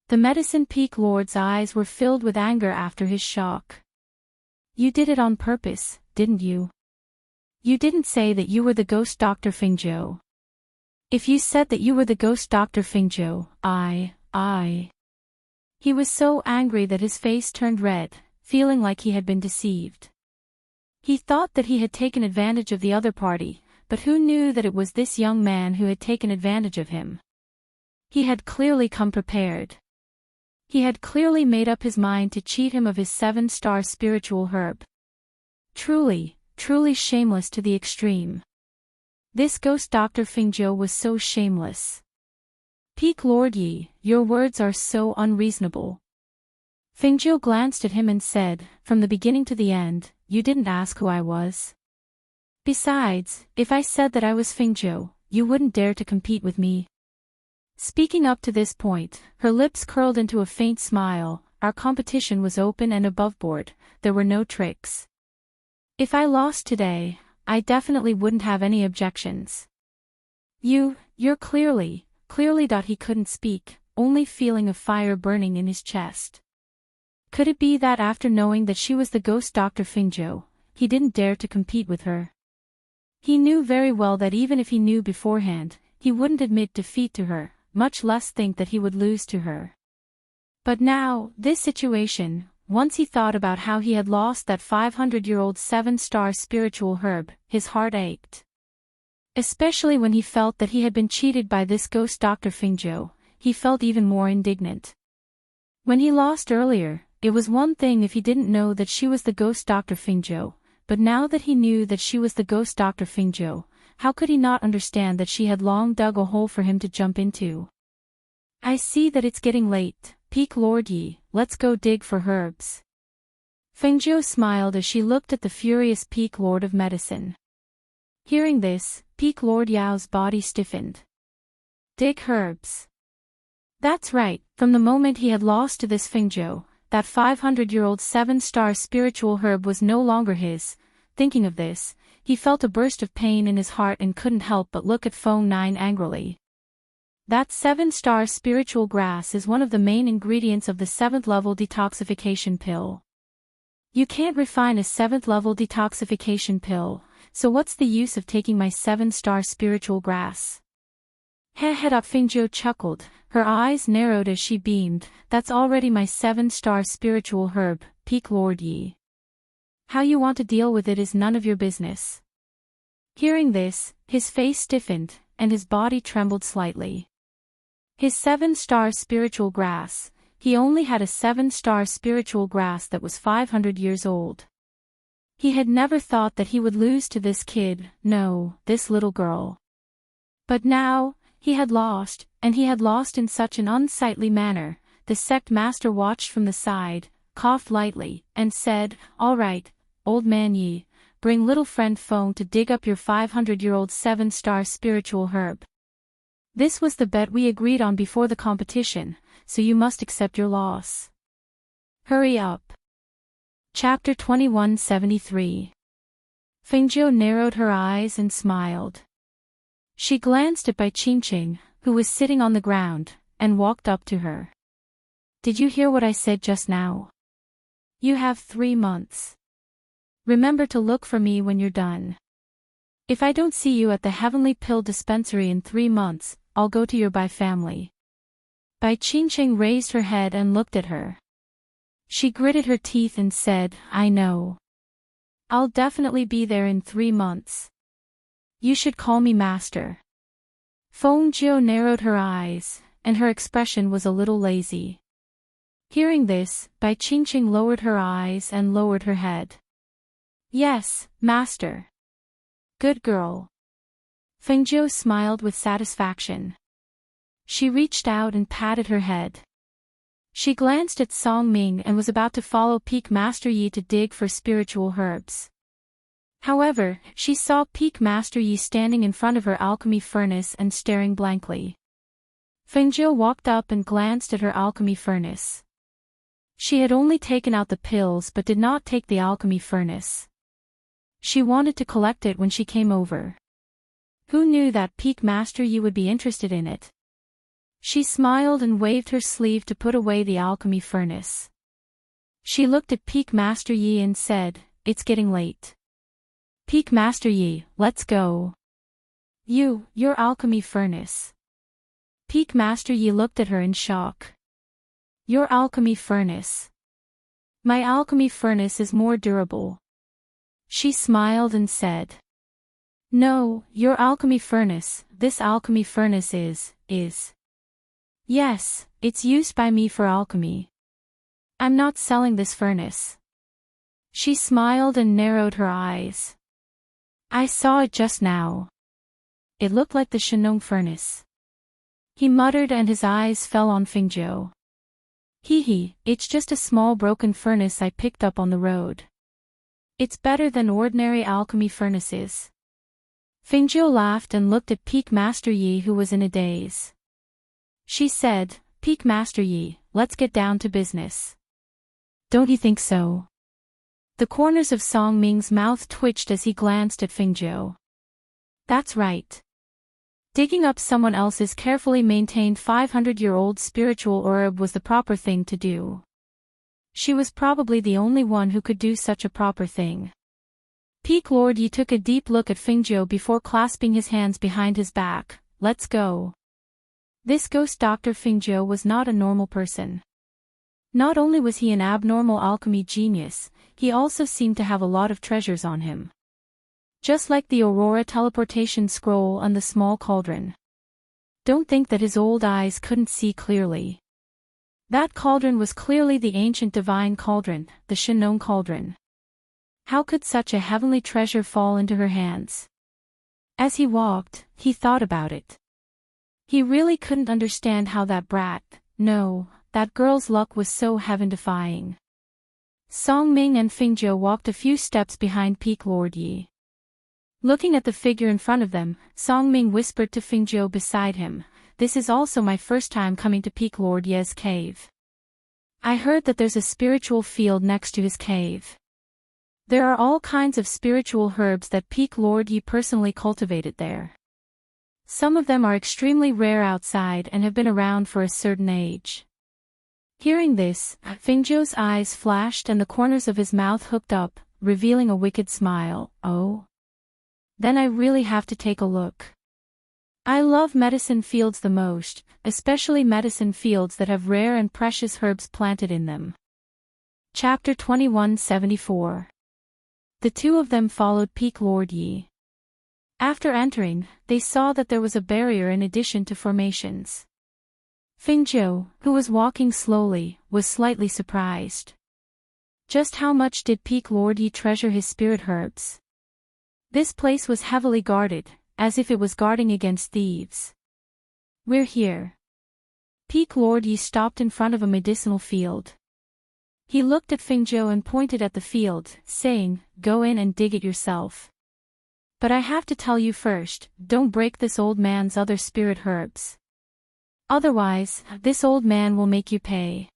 The Medicine Peak Lord's eyes were filled with anger after his shock. You did it on purpose, didn't you? You didn't say that you were the ghost Dr. Fingzhou. If you said that you were the ghost Dr. Fingzhou, He was so angry that his face turned red, feeling like he had been deceived. He thought that he had taken advantage of the other party, but who knew that it was this young man who had taken advantage of him? He had clearly come prepared. He had clearly made up his mind to cheat him of his 7-star spiritual herb. Truly, truly shameless to the extreme. This ghost Dr. Fingzhou was so shameless. Peak Lord Yi, your words are so unreasonable. Fingzhou glanced at him and said, from the beginning to the end, you didn't ask who I was. Besides, if I said that I was Fingzhou, you wouldn't dare to compete with me. Speaking up to this point, her lips curled into a faint smile. Our competition was open and aboveboard, there were no tricks. If I lost today, I definitely wouldn't have any objections. You're clearly. He couldn't speak, only feeling a fire burning in his chest. Could it be that after knowing that she was the ghost Dr. Fingzhou, he didn't dare to compete with her? He knew very well that even if he knew beforehand, he wouldn't admit defeat to her, much less think that he would lose to her. But now, this situation, once he thought about how he had lost that 500-year-old 7-star spiritual herb, his heart ached. Especially when he felt that he had been cheated by this ghost Dr. Fingzhou, he felt even more indignant. When he lost earlier, it was one thing if he didn't know that she was the ghost Dr. Fingzhou, but now that he knew that she was the ghost Dr. Fingzhou, how could he not understand that she had long dug a hole for him to jump into? I see that it's getting late, Peak Lord Yi, let's go dig for herbs. Fingzhou smiled as she looked at the furious Peak Lord of Medicine. Hearing this, Peak Lord Yao's body stiffened. Dig herbs. That's right, from the moment he had lost to this Fingzhou, that 500-year-old 7-star spiritual herb was no longer his. Thinking of this, he felt a burst of pain in his heart and couldn't help but look at Feng Nine angrily. That 7-star spiritual grass is one of the main ingredients of the 7th-level detoxification pill. You can't refine a 7th-level detoxification pill, so what's the use of taking my 7-star spiritual grass? Head up, Fingzhou chuckled, her eyes narrowed as she beamed, that's already my 7-star spiritual herb, Peak Lord Yi. How you want to deal with it is none of your business. Hearing this, his face stiffened, and his body trembled slightly. His 7-star spiritual grass, He only had a 7-star spiritual grass that was 500 years old. He had never thought that he would lose to this kid, no, this little girl. But now, he had lost, and he had lost in such an unsightly manner. The sect master watched from the side, coughed lightly, and said, "All right, old man Yi, bring little friend Feng to dig up your 500-year-old 7-star spiritual herb. This was the bet we agreed on before the competition, so you must accept your loss. Hurry up." Chapter 2173. Fengjiu narrowed her eyes and smiled. She glanced at Bai Qingqing, who was sitting on the ground, and walked up to her. "Did you hear what I said just now? You have 3 months. Remember to look for me when you're done. If I don't see you at the Heavenly Pill Dispensary in 3 months, I'll go to your Bai family." Bai Qingqing raised her head and looked at her. She gritted her teeth and said, "I know. I'll definitely be there in 3 months. You should call me master." Fengjiu narrowed her eyes, and her expression was a little lazy. Hearing this, Bai Qingqing lowered her eyes and lowered her head. "Yes, master." "Good girl." Fengjiu smiled with satisfaction. She reached out and patted her head. She glanced at Song Ming and was about to follow Peak Master Yi to dig for spiritual herbs. However, she saw Peak Master Yi standing in front of her alchemy furnace and staring blankly. Fengjiu walked up and glanced at her alchemy furnace. She had only taken out the pills but did not take the alchemy furnace. She wanted to collect it when she came over. Who knew that Peak Master Yi would be interested in it? She smiled and waved her sleeve to put away the alchemy furnace. She looked at Peak Master Yi and said, "It's getting late. Peak Master Yi, let's go." Your alchemy furnace." Peak Master Yi looked at her in shock. "Your alchemy furnace. My alchemy furnace is more durable." She smiled and said, "No, your alchemy furnace, this alchemy furnace is. Yes, it's used by me for alchemy. I'm not selling this furnace." She smiled and narrowed her eyes. "I saw it just now. It looked like the Shenong furnace." He muttered and his eyes fell on Fengjiu. Hee, it's just a small broken furnace I picked up on the road. It's better than ordinary alchemy furnaces." Fengjiu laughed and looked at Peak Master Yi, who was in a daze. She said, "Peak Master Yi, let's get down to business." "Don't you think so?" The corners of Song Ming's mouth twitched as he glanced at Fengjiu. "That's right. Digging up someone else's carefully maintained 500-year-old spiritual herb was the proper thing to do." She was probably the only one who could do such a proper thing. Peak Lord Yi took a deep look at Fengjiu before clasping his hands behind his back. "Let's go." This ghost Dr. Fengjiu was not a normal person. Not only was he an abnormal alchemy genius, he also seemed to have a lot of treasures on him. Just like the Aurora teleportation scroll and the small cauldron. Don't think that his old eyes couldn't see clearly. That cauldron was clearly the ancient divine cauldron, the Shenong cauldron. How could such a heavenly treasure fall into her hands? As he walked, he thought about it. He really couldn't understand how that brat, no, that girl's luck was so heaven-defying. Song Ming and Fengjiu walked a few steps behind Peak Lord Yi. Looking at the figure in front of them, Song Ming whispered to Fengjiu beside him, "This is also my first time coming to Peak Lord Ye's cave. I heard that there's a spiritual field next to his cave. There are all kinds of spiritual herbs that Peak Lord Yi personally cultivated there. Some of them are extremely rare outside and have been around for a certain age." Hearing this, Fengjiu's eyes flashed and the corners of his mouth hooked up, revealing a wicked smile. "Oh? Then I really have to take a look. I love medicine fields the most, especially medicine fields that have rare and precious herbs planted in them." Chapter 2174. The two of them followed Peak Lord Yi. After entering, they saw that there was a barrier in addition to formations. Fengzhou, who was walking slowly, was slightly surprised. Just how much did Peak Lord Yi treasure his spirit herbs? This place was heavily guarded, as if it was guarding against thieves. We're here. Peak Lord Yi stopped in front of a medicinal field. He looked at Fengzhou and pointed at the field, saying, "Go in and dig it yourself. But I have to tell you first, don't break this old man's other spirit herbs. Otherwise, this old man will make you pay."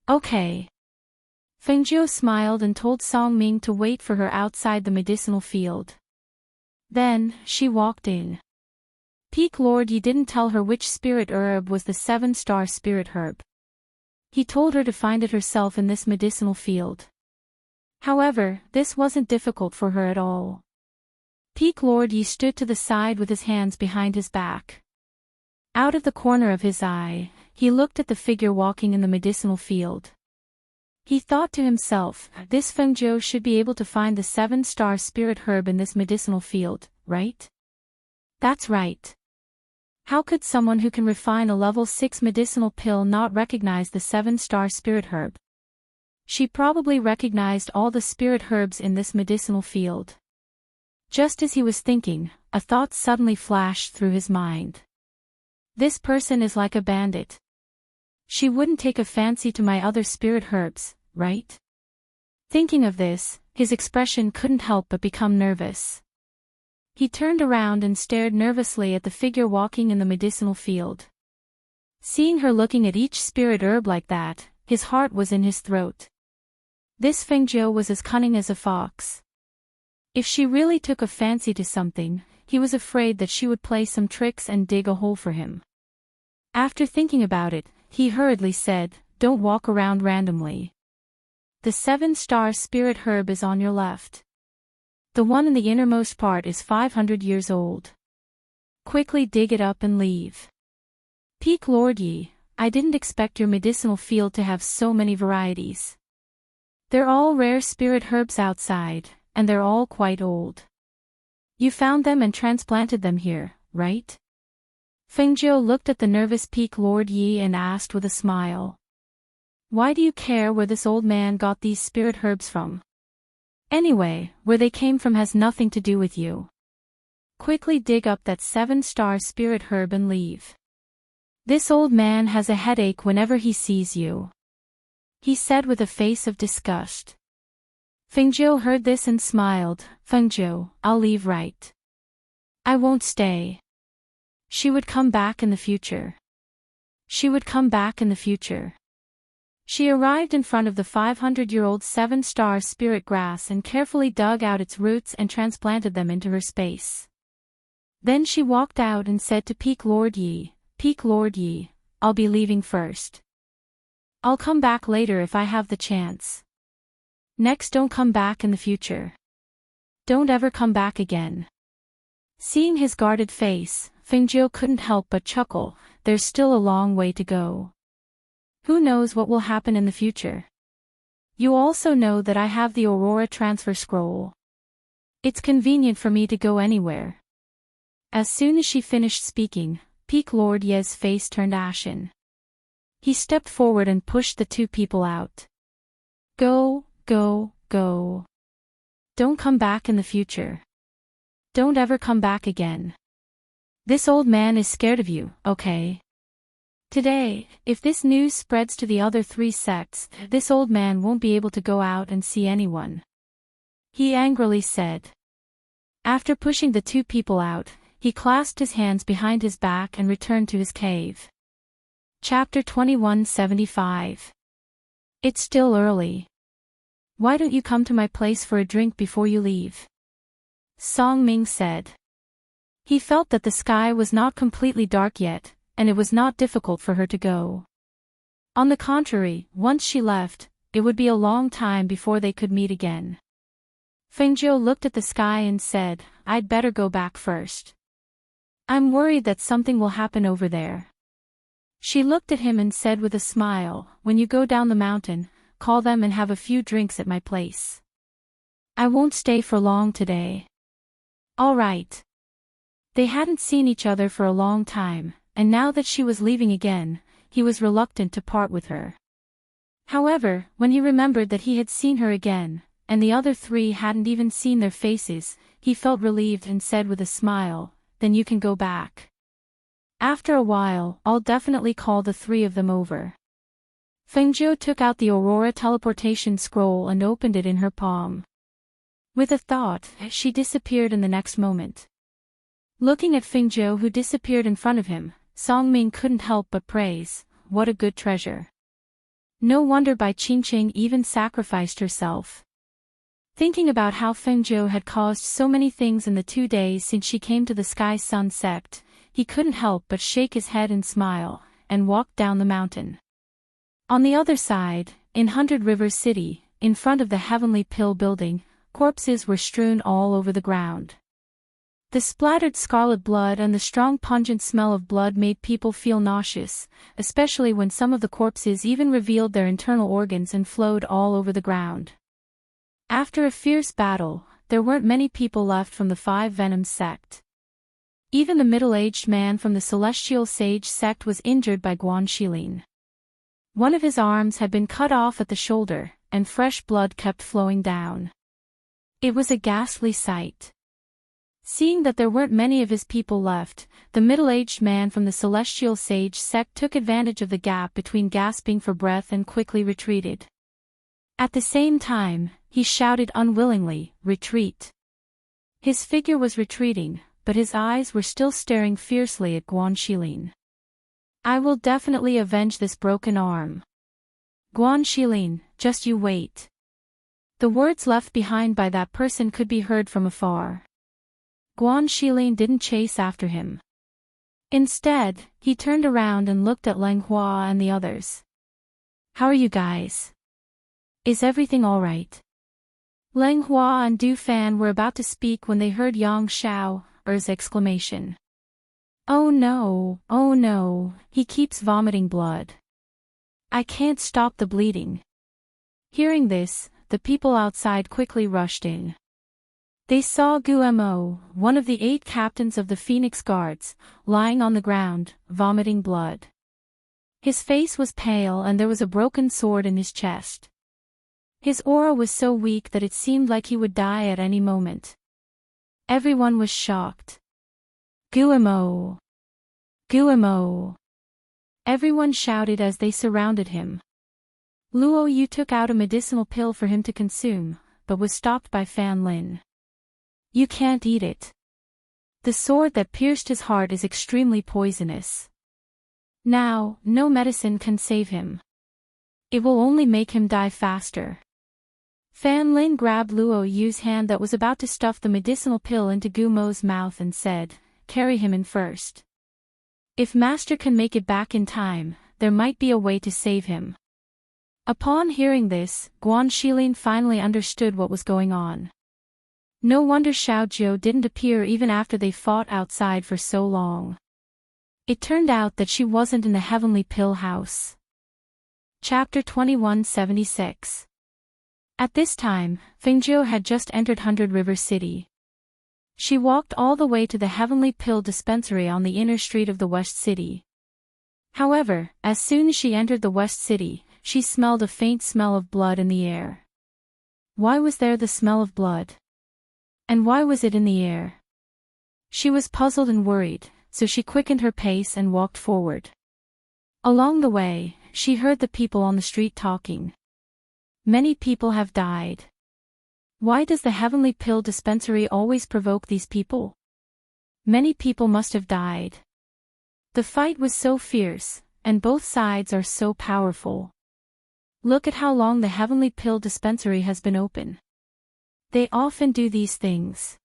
"Okay." Fengzhou smiled and told Song Ming to wait for her outside the medicinal field. Then, she walked in. Peak Lord Yi didn't tell her which spirit herb was the 7-star spirit herb. He told her to find it herself in this medicinal field. However, this wasn't difficult for her at all. Peak Lord Yi stood to the side with his hands behind his back. Out of the corner of his eye, he looked at the figure walking in the medicinal field. He thought to himself, this Fengzhou should be able to find the 7-star spirit herb in this medicinal field, right? That's right. How could someone who can refine a level 6 medicinal pill not recognize the 7-star spirit herb? She probably recognized all the spirit herbs in this medicinal field. Just as he was thinking, a thought suddenly flashed through his mind. This person is like a bandit. She wouldn't take a fancy to my other spirit herbs, right? Thinking of this, his expression couldn't help but become nervous. He turned around and stared nervously at the figure walking in the medicinal field. Seeing her looking at each spirit herb like that, his heart was in his throat. This Fengzhou was as cunning as a fox. If she really took a fancy to something, he was afraid that she would play some tricks and dig a hole for him. After thinking about it, he hurriedly said, "Don't walk around randomly. The 7-star spirit herb is on your left. The one in the innermost part is 500 years old. Quickly dig it up and leave." "Peak Lord Yi, I didn't expect your medicinal field to have so many varieties. They're all rare spirit herbs outside, and they're all quite old. You found them and transplanted them here, right?" Fengzhou looked at the nervous Peak Lord Yi and asked with a smile. "Why do you care where this old man got these spirit herbs from? Anyway, where they came from has nothing to do with you. Quickly dig up that 7-star spirit herb and leave. This old man has a headache whenever he sees you," he said with a face of disgust. Fengzhou heard this and smiled. "Fengzhou, I'll leave right. I won't stay." She would come back in the future. She would come back in the future. She arrived in front of the 500-year-old 7-star spirit grass and carefully dug out its roots and transplanted them into her space. Then she walked out and said to Peak Lord Yi, "Peak Lord Yi, I'll be leaving first. I'll come back later if I have the chance. Next, don't come back in the future. Don't ever come back again." Seeing his guarded face, Fengzhou couldn't help but chuckle. There's still a long way to go. Who knows what will happen in the future? You also know that I have the Aurora transfer scroll. It's convenient for me to go anywhere. As soon as she finished speaking, Peak Lord Ye's face turned ashen. He stepped forward and pushed the two people out. "Go, go, go. Don't come back in the future. Don't ever come back again. This old man is scared of you, okay? Today, if this news spreads to the other 3 sects, this old man won't be able to go out and see anyone," he angrily said. After pushing the 2 people out, he clasped his hands behind his back and returned to his cave. Chapter 2175. It's still early. Why don't you come to my place for a drink before you leave? Song Ming said. He felt that the sky was not completely dark yet, and it was not difficult for her to go. On the contrary, once she left, it would be a long time before they could meet again. Fengzhou looked at the sky and said, "I'd better go back first. I'm worried that something will happen over there." She looked at him and said with a smile, "When you go down the mountain, call them and have a few drinks at my place. I won't stay for long today." "All right." They hadn't seen each other for a long time, and now that she was leaving again, he was reluctant to part with her. However, when he remembered that he had seen her again, and the other three hadn't even seen their faces, he felt relieved and said with a smile, "Then you can go back. After a while, I'll definitely call the three of them over." Fengzhou took out the Aurora teleportation scroll and opened it in her palm. With a thought, she disappeared in the next moment. Looking at Fengzhou who disappeared in front of him, Songming couldn't help but praise, "What a good treasure. No wonder Bai Qingqing even sacrificed herself." Thinking about how Fengzhou had caused so many things in the 2 days since she came to the Sky Sun sect, he couldn't help but shake his head and smile, and walked down the mountain. On the other side, in Hundred Rivers City, in front of the Heavenly Pill building, corpses were strewn all over the ground. The splattered scarlet blood and the strong pungent smell of blood made people feel nauseous, especially when some of the corpses even revealed their internal organs and flowed all over the ground. After a fierce battle, there weren't many people left from the Five Venoms sect. Even the middle-aged man from the Celestial Sage sect was injured by Guan Shilin. One of his arms had been cut off at the shoulder, and fresh blood kept flowing down. It was a ghastly sight. Seeing that there weren't many of his people left, the middle-aged man from the Celestial Sage sect took advantage of the gap between gasping for breath and quickly retreated. At the same time, he shouted unwillingly, "Retreat!" His figure was retreating, but his eyes were still staring fiercely at Guan Shilin. "I will definitely avenge this broken arm. Guan Shilin, just you wait." The words left behind by that person could be heard from afar. Guan Shilin didn't chase after him. Instead, he turned around and looked at Leng Hua and the others. "How are you guys? Is everything alright?" Leng Hua and Du Fan were about to speak when they heard Yang Xiao's exclamation. Oh no, he keeps vomiting blood. I can't stop the bleeding." Hearing this, the people outside quickly rushed in. They saw Guo, one of the 8 captains of the Phoenix Guards, lying on the ground, vomiting blood. His face was pale and there was a broken sword in his chest. His aura was so weak that it seemed like he would die at any moment. Everyone was shocked. Guo! Everyone shouted as they surrounded him. Luo Yu took out a medicinal pill for him to consume, but was stopped by Fan Lin. "You can't eat it. The sword that pierced his heart is extremely poisonous. Now, no medicine can save him. It will only make him die faster." Fan Lin grabbed Luo Yu's hand that was about to stuff the medicinal pill into Gumo's mouth and said, "Carry him in first. If Master can make it back in time, there might be a way to save him." Upon hearing this, Guan Shilin finally understood what was going on. No wonder Xiaojiu didn't appear even after they fought outside for so long. It turned out that she wasn't in the Heavenly Pill House. Chapter 2176. At this time, Fengzhou had just entered Hundred River City. She walked all the way to the Heavenly Pill Dispensary on the inner street of the West City. However, as soon as she entered the West City, she smelled a faint smell of blood in the air. Why was there the smell of blood? And why was it in the air? She was puzzled and worried, so she quickened her pace and walked forward. Along the way, she heard the people on the street talking. Many people have died. Why does the Heavenly Pill Dispensary always provoke these people? Many people must have died. The fight was so fierce, and both sides are so powerful. Look at how long the Heavenly Pill Dispensary has been open. They often do these things.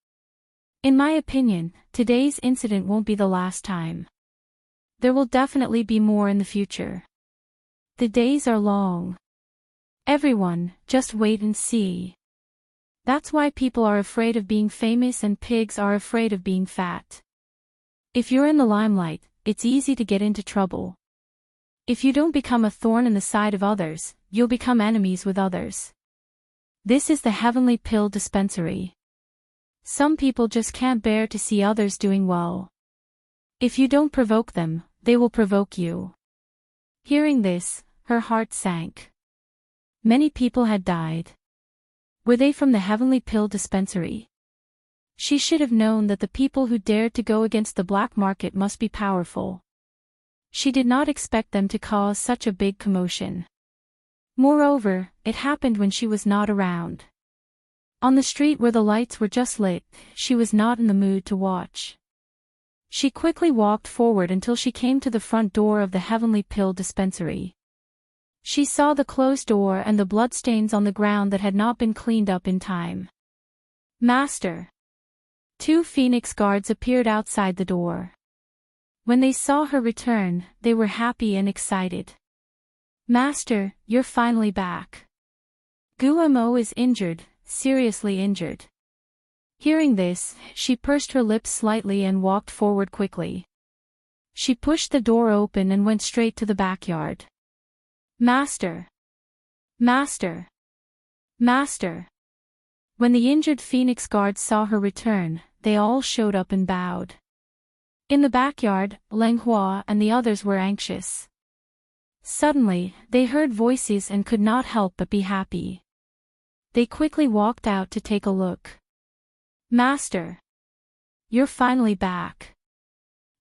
In my opinion, today's incident won't be the last time. There will definitely be more in the future. The days are long. Everyone, just wait and see. That's why people are afraid of being famous and pigs are afraid of being fat. If you're in the limelight, it's easy to get into trouble. If you don't become a thorn in the side of others, you'll become enemies with others. This is the Heavenly Pill Dispensary. Some people just can't bear to see others doing well. If you don't provoke them, they will provoke you. Hearing this, her heart sank. Many people had died. Were they from the heavenly pill dispensary? She should have known that the people who dared to go against the black market must be powerful. She did not expect them to cause such a big commotion. Moreover, it happened when she was not around. On the street where the lights were just lit, she was not in the mood to watch. She quickly walked forward until she came to the front door of the heavenly pill dispensary. She saw the closed door and the bloodstains on the ground that had not been cleaned up in time. Master! 2 Phoenix guards appeared outside the door. When they saw her return, they were happy and excited. Master, you're finally back. Guillermo is injured, seriously injured. Hearing this, she pursed her lips slightly and walked forward quickly. She pushed the door open and went straight to the backyard. Master! Master! Master! When the injured Phoenix guards saw her return, they all showed up and bowed. In the backyard, Lang Hua and the others were anxious. Suddenly, they heard voices and could not help but be happy. They quickly walked out to take a look. Master! You're finally back.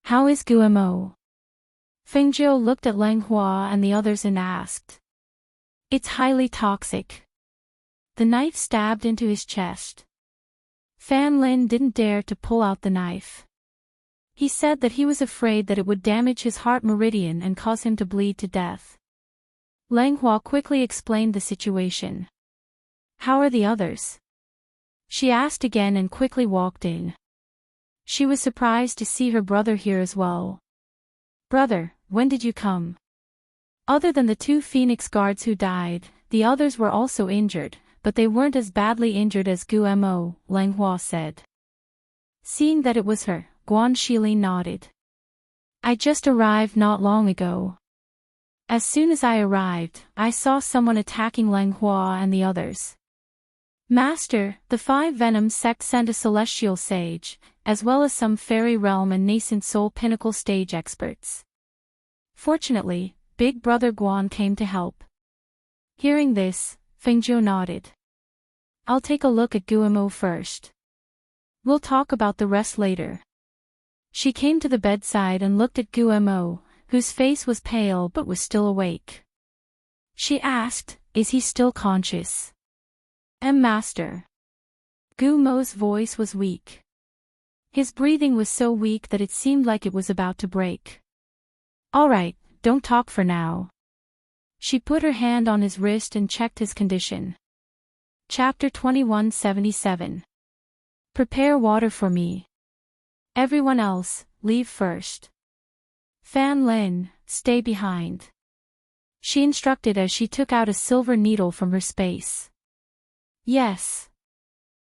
How is Guillermo? Fengjiu looked at Lang Hua and the others and asked. It's highly toxic. The knife stabbed into his chest. Fan Lin didn't dare to pull out the knife. He said that he was afraid that it would damage his heart meridian and cause him to bleed to death. Lang Hua quickly explained the situation. How are the others? She asked again and quickly walked in. She was surprised to see her brother here as well. Brother, when did you come? Other than the 2 Phoenix guards who died, the others were also injured, but they weren't as badly injured as Guillermo, Lang Hua said. Seeing that it was her, Guan Shili nodded. I just arrived not long ago. As soon as I arrived, I saw someone attacking Lang Hua and the others. Master, the 5 Venom sect sent a celestial sage, as well as some fairy realm and nascent soul pinnacle stage experts. Fortunately, Big Brother Guan came to help. Hearing this, Fengjiu nodded. I'll take a look at Guillermo first. We'll talk about the rest later. She came to the bedside and looked at Guillermo, whose face was pale but was still awake. She asked, is he still conscious? Master. Guillermo's voice was weak. His breathing was so weak that it seemed like it was about to break. All right, don't talk for now. She put her hand on his wrist and checked his condition. Chapter 2177. Prepare water for me. Everyone else, leave first. Fan Lin, stay behind. She instructed as she took out a silver needle from her space. Yes.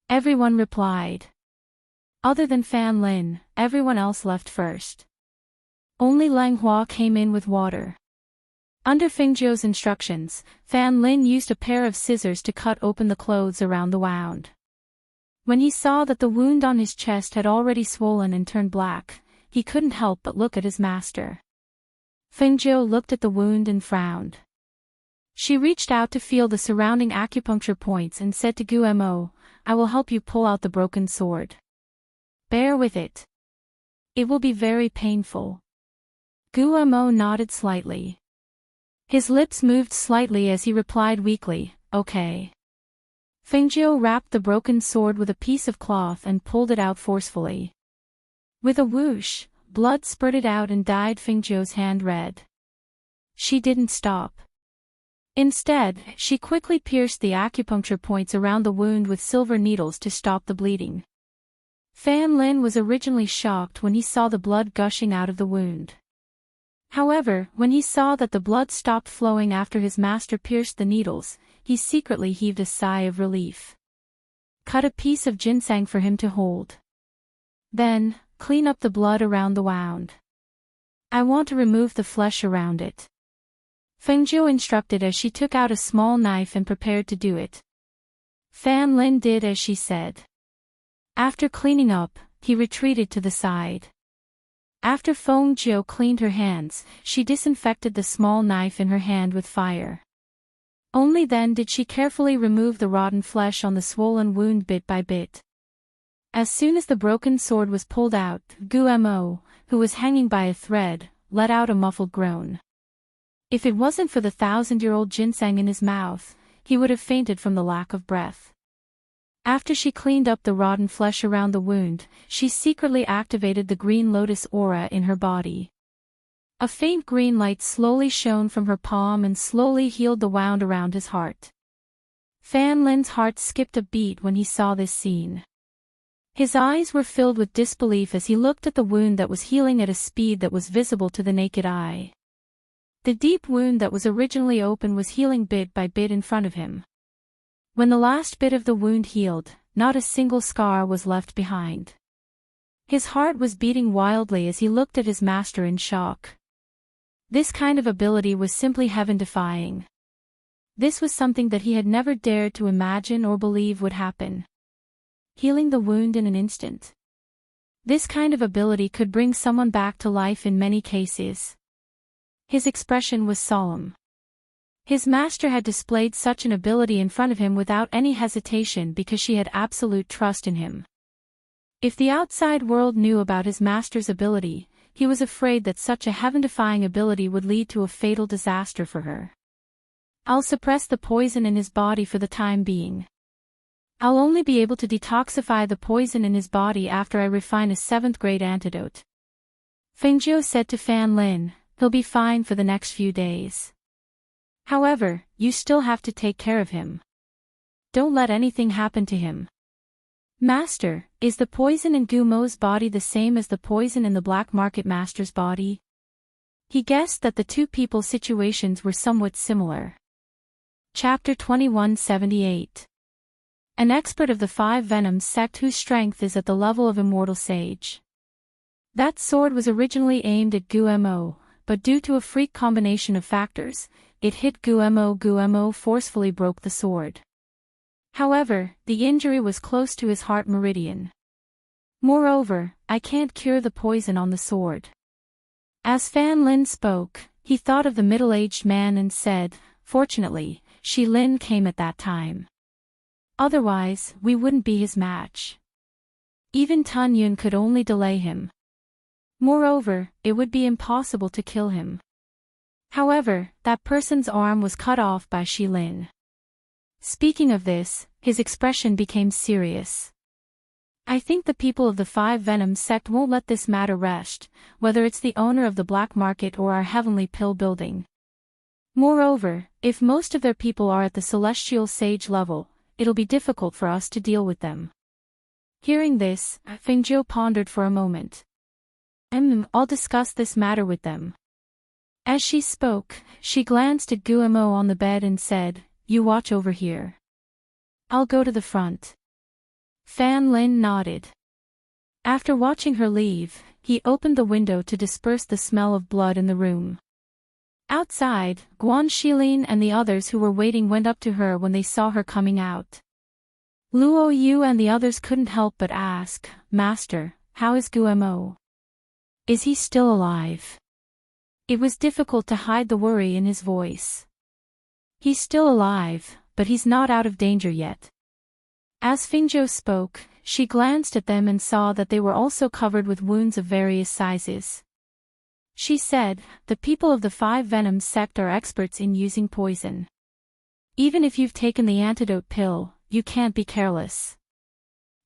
Everyone replied. Other than Fan Lin, everyone else left first. Only Lang Hua came in with water. Under Fengjiu's instructions, Fan Lin used a pair of scissors to cut open the clothes around the wound. When he saw that the wound on his chest had already swollen and turned black, he couldn't help but look at his master. Fengjiu looked at the wound and frowned. She reached out to feel the surrounding acupuncture points and said to Guillermo, I will help you pull out the broken sword. Bear with it. It will be very painful. Guillermo nodded slightly. His lips moved slightly as he replied weakly, okay. Fengjiu wrapped the broken sword with a piece of cloth and pulled it out forcefully. With a whoosh, blood spurted out and dyed Fengjiu's hand red. She didn't stop. Instead, she quickly pierced the acupuncture points around the wound with silver needles to stop the bleeding. Fan Lin was originally shocked when he saw the blood gushing out of the wound. However, when he saw that the blood stopped flowing after his master pierced the needles, he secretly heaved a sigh of relief. Cut a piece of ginseng for him to hold. Then, clean up the blood around the wound. I want to remove the flesh around it. Fengjiu instructed as she took out a small knife and prepared to do it. Fan Lin did as she said. After cleaning up, he retreated to the side. After Feng Jiu cleaned her hands, she disinfected the small knife in her hand with fire. Only then did she carefully remove the rotten flesh on the swollen wound bit by bit. As soon as the broken sword was pulled out, Guo, who was hanging by a thread, let out a muffled groan. If it wasn't for the 1,000-year-old ginseng in his mouth, he would have fainted from the lack of breath. After she cleaned up the rotten flesh around the wound, she secretly activated the green lotus aura in her body. A faint green light slowly shone from her palm and slowly healed the wound around his heart. Fan Lin's heart skipped a beat when he saw this scene. His eyes were filled with disbelief as he looked at the wound that was healing at a speed that was visible to the naked eye. The deep wound that was originally open was healing bit by bit in front of him. When the last bit of the wound healed, not a single scar was left behind. His heart was beating wildly as he looked at his master in shock. This kind of ability was simply heaven-defying. This was something that he had never dared to imagine or believe would happen. Healing the wound in an instant. This kind of ability could bring someone back to life in many cases. His expression was solemn. His master had displayed such an ability in front of him without any hesitation because she had absolute trust in him. If the outside world knew about his master's ability, he was afraid that such a heaven-defying ability would lead to a fatal disaster for her. I'll suppress the poison in his body for the time being. I'll only be able to detoxify the poison in his body after I refine a 7th-grade antidote. Feng Jiu said to Fan Lin, he'll be fine for the next few days. However, you still have to take care of him. Don't let anything happen to him. Master, is the poison in Gumo's body the same as the poison in the black market master's body? He guessed that the two people's situations were somewhat similar. Chapter 2178. An expert of the 5 Venoms sect whose strength is at the level of Immortal Sage. That sword was originally aimed at Gumo, but due to a freak combination of factors, it hit Gumo. Gumo forcefully broke the sword. However, the injury was close to his heart meridian. Moreover, I can't cure the poison on the sword. As Fan Lin spoke, he thought of the middle-aged man and said, fortunately, Shi Lin came at that time. Otherwise, we wouldn't be his match. Even Tun Yun could only delay him. Moreover, it would be impossible to kill him. However, that person's arm was cut off by Shi Lin. Speaking of this, his expression became serious. I think the people of the 5 Venoms sect won't let this matter rest, whether it's the owner of the black market or our heavenly pill building. Moreover, if most of their people are at the celestial sage level, it'll be difficult for us to deal with them. Hearing this, Feng Jiu pondered for a moment. I'll discuss this matter with them. As she spoke, she glanced at Gumo on the bed and said, you watch over here. I'll go to the front. Fan Lin nodded. After watching her leave, he opened the window to disperse the smell of blood in the room. Outside, Guan Shilin and the others who were waiting went up to her when they saw her coming out. Luo Yu and the others couldn't help but ask, Master, how is Gumo? Is he still alive? It was difficult to hide the worry in his voice. He's still alive, but he's not out of danger yet. As Feng Jiu spoke, she glanced at them and saw that they were also covered with wounds of various sizes. She said, the people of the 5 Venoms sect are experts in using poison. Even if you've taken the antidote pill, you can't be careless.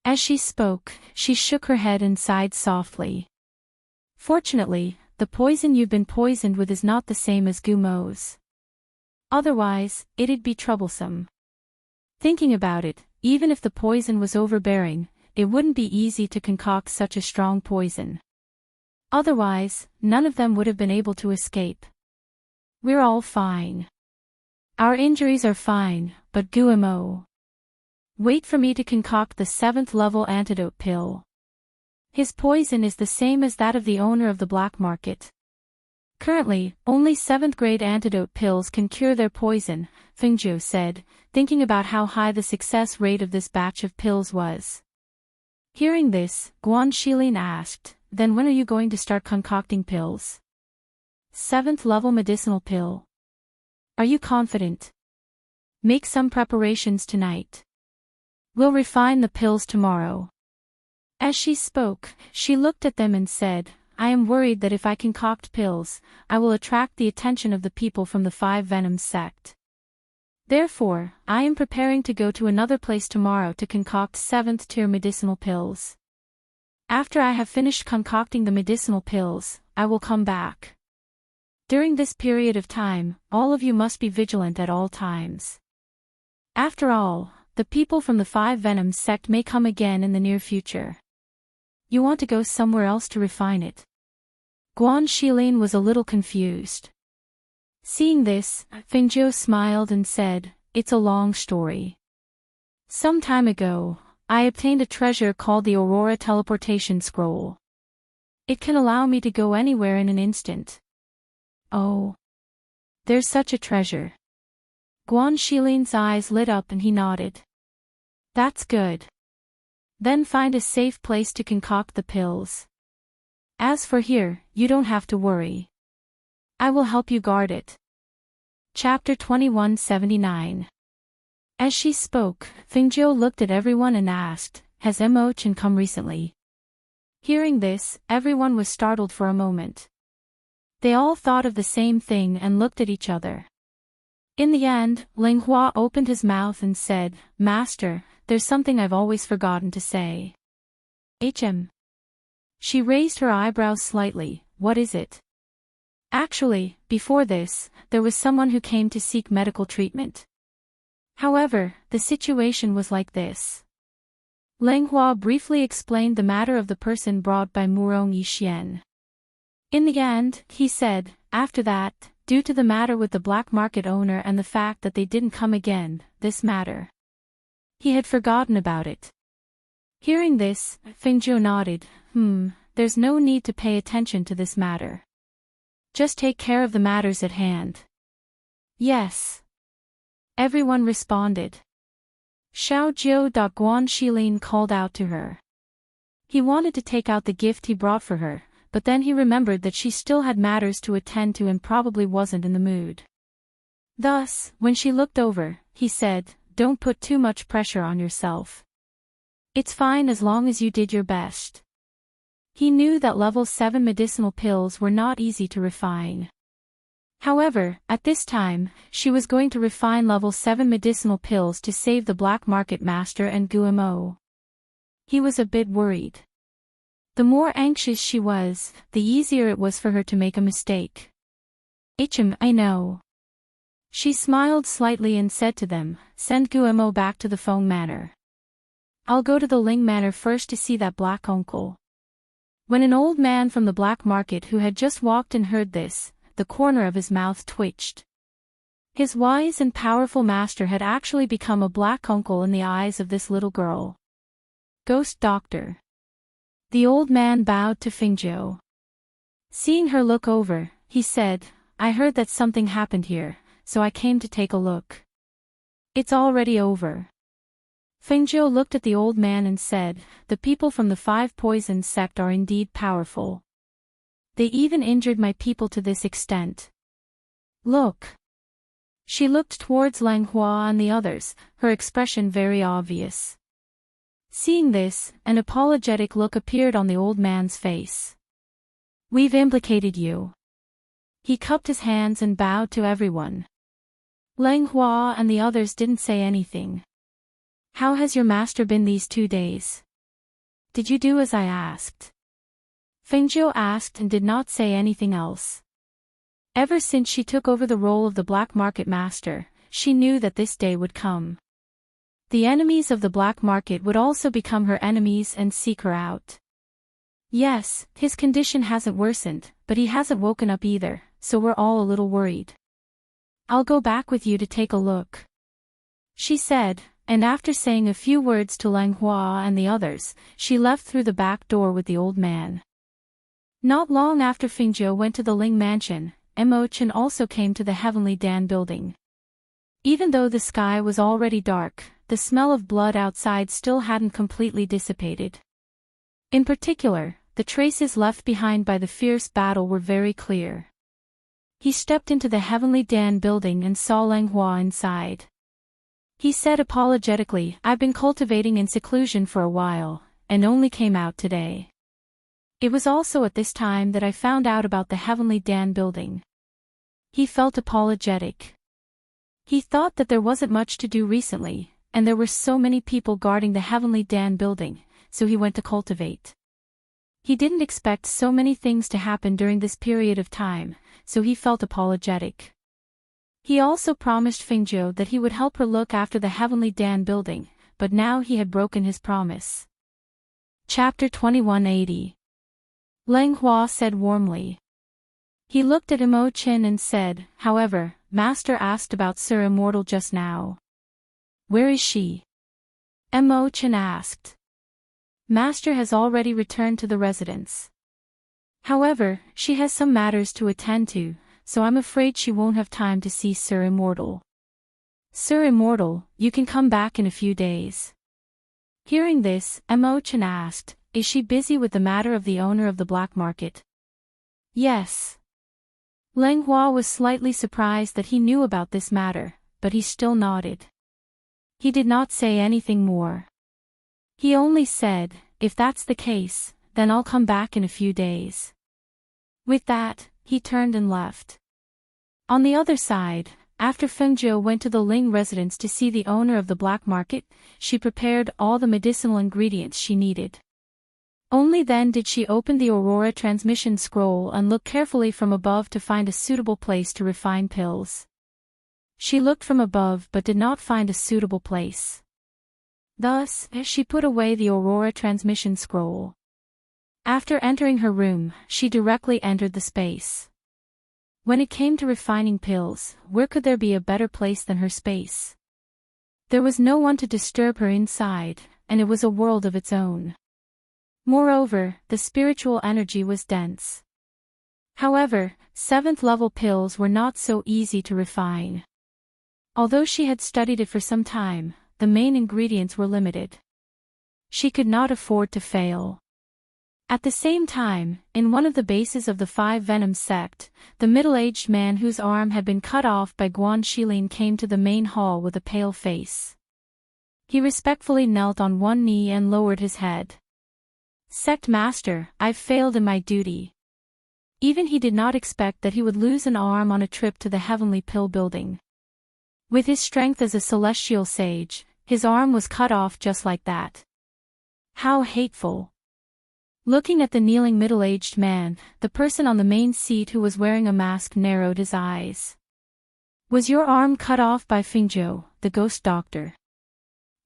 As she spoke, she shook her head and sighed softly. Fortunately, the poison you've been poisoned with is not the same as Gumo's. Otherwise, it'd be troublesome. Thinking about it, even if the poison was overbearing, it wouldn't be easy to concoct such a strong poison. Otherwise, none of them would have been able to escape. We're all fine. Our injuries are fine, but Gumo. Wait for me to concoct the 7th-level antidote pill. His poison is the same as that of the owner of the black market. Currently, only 7th-grade antidote pills can cure their poison, Feng Jiu said, thinking about how high the success rate of this batch of pills was. Hearing this, Guan Shilin asked, then when are you going to start concocting pills? 7th level medicinal pill. Are you confident? Make some preparations tonight. We'll refine the pills tomorrow. As she spoke, she looked at them and said, I am worried that if I concoct pills, I will attract the attention of the people from the 5 Venoms sect. Therefore, I am preparing to go to another place tomorrow to concoct 7th tier medicinal pills. After I have finished concocting the medicinal pills, I will come back. During this period of time, all of you must be vigilant at all times. After all, the people from the 5 Venoms sect may come again in the near future. You want to go somewhere else to refine it. Guan Shilin was a little confused. Seeing this, Fengjiu smiled and said, It's a long story. Some time ago, I obtained a treasure called the Aurora Teleportation Scroll. It can allow me to go anywhere in an instant. Oh. There's such a treasure. Guan Shilin's eyes lit up and he nodded. That's good. Then find a safe place to concoct the pills. As for here, you don't have to worry. I will help you guard it. Chapter 2179. As she spoke, Fengjiu looked at everyone and asked, Has Emochan come recently? Hearing this, everyone was startled for a moment. They all thought of the same thing and looked at each other. In the end, Ling Hua opened his mouth and said, Master, there's something I've always forgotten to say. She raised her eyebrows slightly, what is it? Actually, before this, there was someone who came to seek medical treatment. However, the situation was like this. Ling Hua briefly explained the matter of the person brought by Murong Yixian. In the end, he said, after that, due to the matter with the black market owner and the fact that they didn't come again, this matter. He had forgotten about it. Hearing this, Fengjiu nodded, there's no need to pay attention to this matter. Just take care of the matters at hand. Yes. Everyone responded. Xiao Jiu Guan Shilin called out to her. He wanted to take out the gift he brought for her, but then he remembered that she still had matters to attend to and probably wasn't in the mood. Thus, when she looked over, he said, Don't put too much pressure on yourself. It's fine as long as you did your best. He knew that level 7 medicinal pills were not easy to refine. However, at this time, she was going to refine level 7 medicinal pills to save the black market master and Guimo. He was a bit worried. The more anxious she was, the easier it was for her to make a mistake. I know. She smiled slightly and said to them, Send Guimo back to the Feng Manor. I'll go to the Ling Manor first to see that black uncle. When an old man from the black market who had just walked in heard this, the corner of his mouth twitched. His wise and powerful master had actually become a black uncle in the eyes of this little girl. Ghost Doctor. The old man bowed to Fengjiu. Seeing her look over, he said, I heard that something happened here, so I came to take a look. It's already over. Fengjiu looked at the old man and said, The people from the 5 Poisons sect are indeed powerful. They even injured my people to this extent. Look. She looked towards Lang Hua and the others, her expression very obvious. Seeing this, an apologetic look appeared on the old man's face. We've implicated you. He cupped his hands and bowed to everyone. Lang Hua and the others didn't say anything. How has your master been these 2 days? Did you do as I asked? Fengjiu asked and did not say anything else. Ever since she took over the role of the black market master, she knew that this day would come. The enemies of the black market would also become her enemies and seek her out. Yes, his condition hasn't worsened, but he hasn't woken up either, so we're all a little worried. I'll go back with you to take a look. She said, and after saying a few words to Lang Hua and the others, she left through the back door with the old man. Not long after Fengjiu went to the Ling mansion, Emochan also came to the Heavenly Dan building. Even though the sky was already dark, the smell of blood outside still hadn't completely dissipated. In particular, the traces left behind by the fierce battle were very clear. He stepped into the Heavenly Dan building and saw Langhua inside. He said apologetically, "I've been cultivating in seclusion for a while, and only came out today. It was also at this time that I found out about the Heavenly Dan building." He felt apologetic. He thought that there wasn't much to do recently, and there were so many people guarding the Heavenly Dan building, so he went to cultivate. He didn't expect so many things to happen during this period of time, so he felt apologetic. He also promised Fingzhou that he would help her look after the Heavenly Dan building, but now he had broken his promise. Chapter 2180. Langhua said warmly. He looked at Imo Qin and said, "However, Master asked about Sir Immortal just now. Where is she?" Imo Qin asked. "Master has already returned to the residence. However, she has some matters to attend to, so I'm afraid she won't have time to see Sir Immortal." "Sir Immortal, you can come back in a few days." Hearing this, Imo Qin asked, "Is she busy with the matter of the owner of the black market?" "Yes." Langhua was slightly surprised that he knew about this matter, but he still nodded. He did not say anything more. He only said, "If that's the case, then I'll come back in a few days." With that, he turned and left. On the other side, after Fengzhou went to the Ling residence to see the owner of the black market, she prepared all the medicinal ingredients she needed. Only then did she open the Aurora transmission scroll and look carefully from above to find a suitable place to refine pills. She looked from above but did not find a suitable place. Thus, she put away the Aurora transmission scroll. After entering her room, she directly entered the space. When it came to refining pills, where could there be a better place than her space? There was no one to disturb her inside, and it was a world of its own. Moreover, the spiritual energy was dense. However, 7th-level pills were not so easy to refine. Although she had studied it for some time, the main ingredients were limited. She could not afford to fail. At the same time, in one of the bases of the Five Venoms sect, the middle-aged man whose arm had been cut off by Guan Shilin came to the main hall with a pale face. He respectfully knelt on one knee and lowered his head. "Sect Master, I've failed in my duty." Even he did not expect that he would lose an arm on a trip to the Heavenly Pill building. With his strength as a celestial sage, his arm was cut off just like that. How hateful. Looking at the kneeling middle-aged man, the person on the main seat who was wearing a mask narrowed his eyes. "Was your arm cut off by Fingzhou, the ghost doctor?"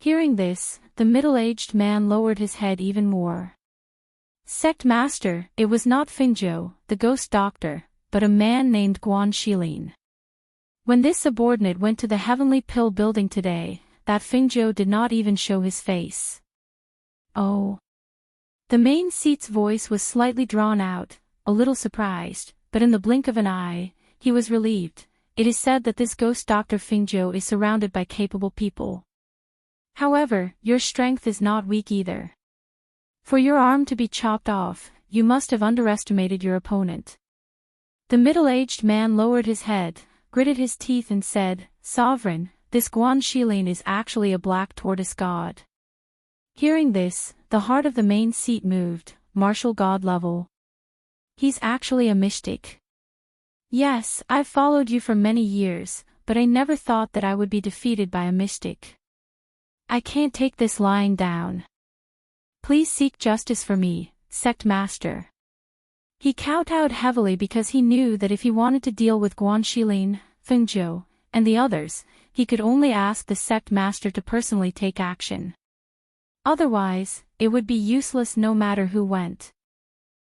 Hearing this, the middle-aged man lowered his head even more. "Sect Master, it was not Fingzhou, the ghost doctor, but a man named Guan Shilin. When this subordinate went to the Heavenly Pill building today, that Fingzhou did not even show his face." "Oh." The main seat's voice was slightly drawn out, a little surprised, but in the blink of an eye, he was relieved. "It is said that this ghost Dr. Fingzhou is surrounded by capable people. However, your strength is not weak either. For your arm to be chopped off, you must have underestimated your opponent." The middle-aged man lowered his head, gritted his teeth and said, "Sovereign, this Guan Shilin is actually a black tortoise god." Hearing this, the heart of the main seat moved, martial god level. "He's actually a mystic." "Yes, I've followed you for many years, but I never thought that I would be defeated by a mystic. I can't take this lying down. Please seek justice for me, Sect Master." He kowtowed heavily because he knew that if he wanted to deal with Guan Shilin, Fengzhou, and the others, he could only ask the Sect Master to personally take action. Otherwise, it would be useless no matter who went.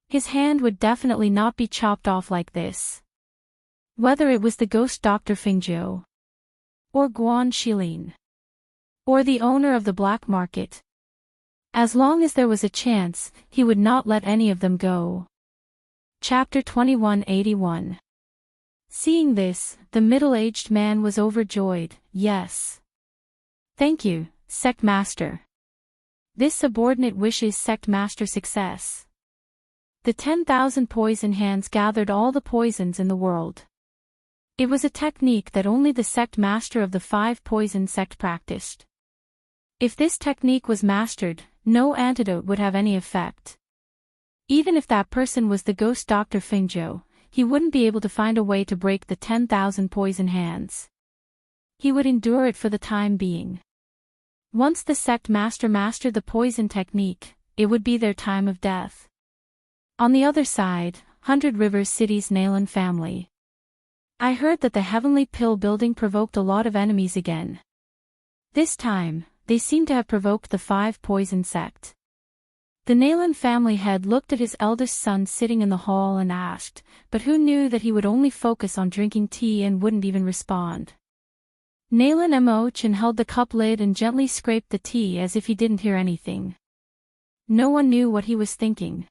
His hand would definitely not be chopped off like this. Whether it was the ghost Dr. Fengzhou, or Guan Shilin, or the owner of the black market. As long as there was a chance, he would not let any of them go. Chapter 2181. Seeing this, the middle-aged man was overjoyed. "Yes. Thank you, Sect Master. This subordinate wishes Sect Master success." The 10,000 poison hands gathered all the poisons in the world. It was a technique that only the sect master of the 5 poison sect practiced. If this technique was mastered, no antidote would have any effect. Even if that person was the ghost Dr. Fingzhou, he wouldn't be able to find a way to break the 10,000 poison hands. He would endure it for the time being. Once the sect master mastered the poison technique, it would be their time of death. On the other side, 100 Rivers City's Nalan family. I heard that the Heavenly Pill building provoked a lot of enemies again. This time, they seem to have provoked the 5 poison sect. The Nalan family head looked at his eldest son sitting in the hall and asked, but who knew that he would only focus on drinking tea and wouldn't even respond. Nalan Emochin held the cup lid and gently scraped the tea as if he didn't hear anything. No one knew what he was thinking.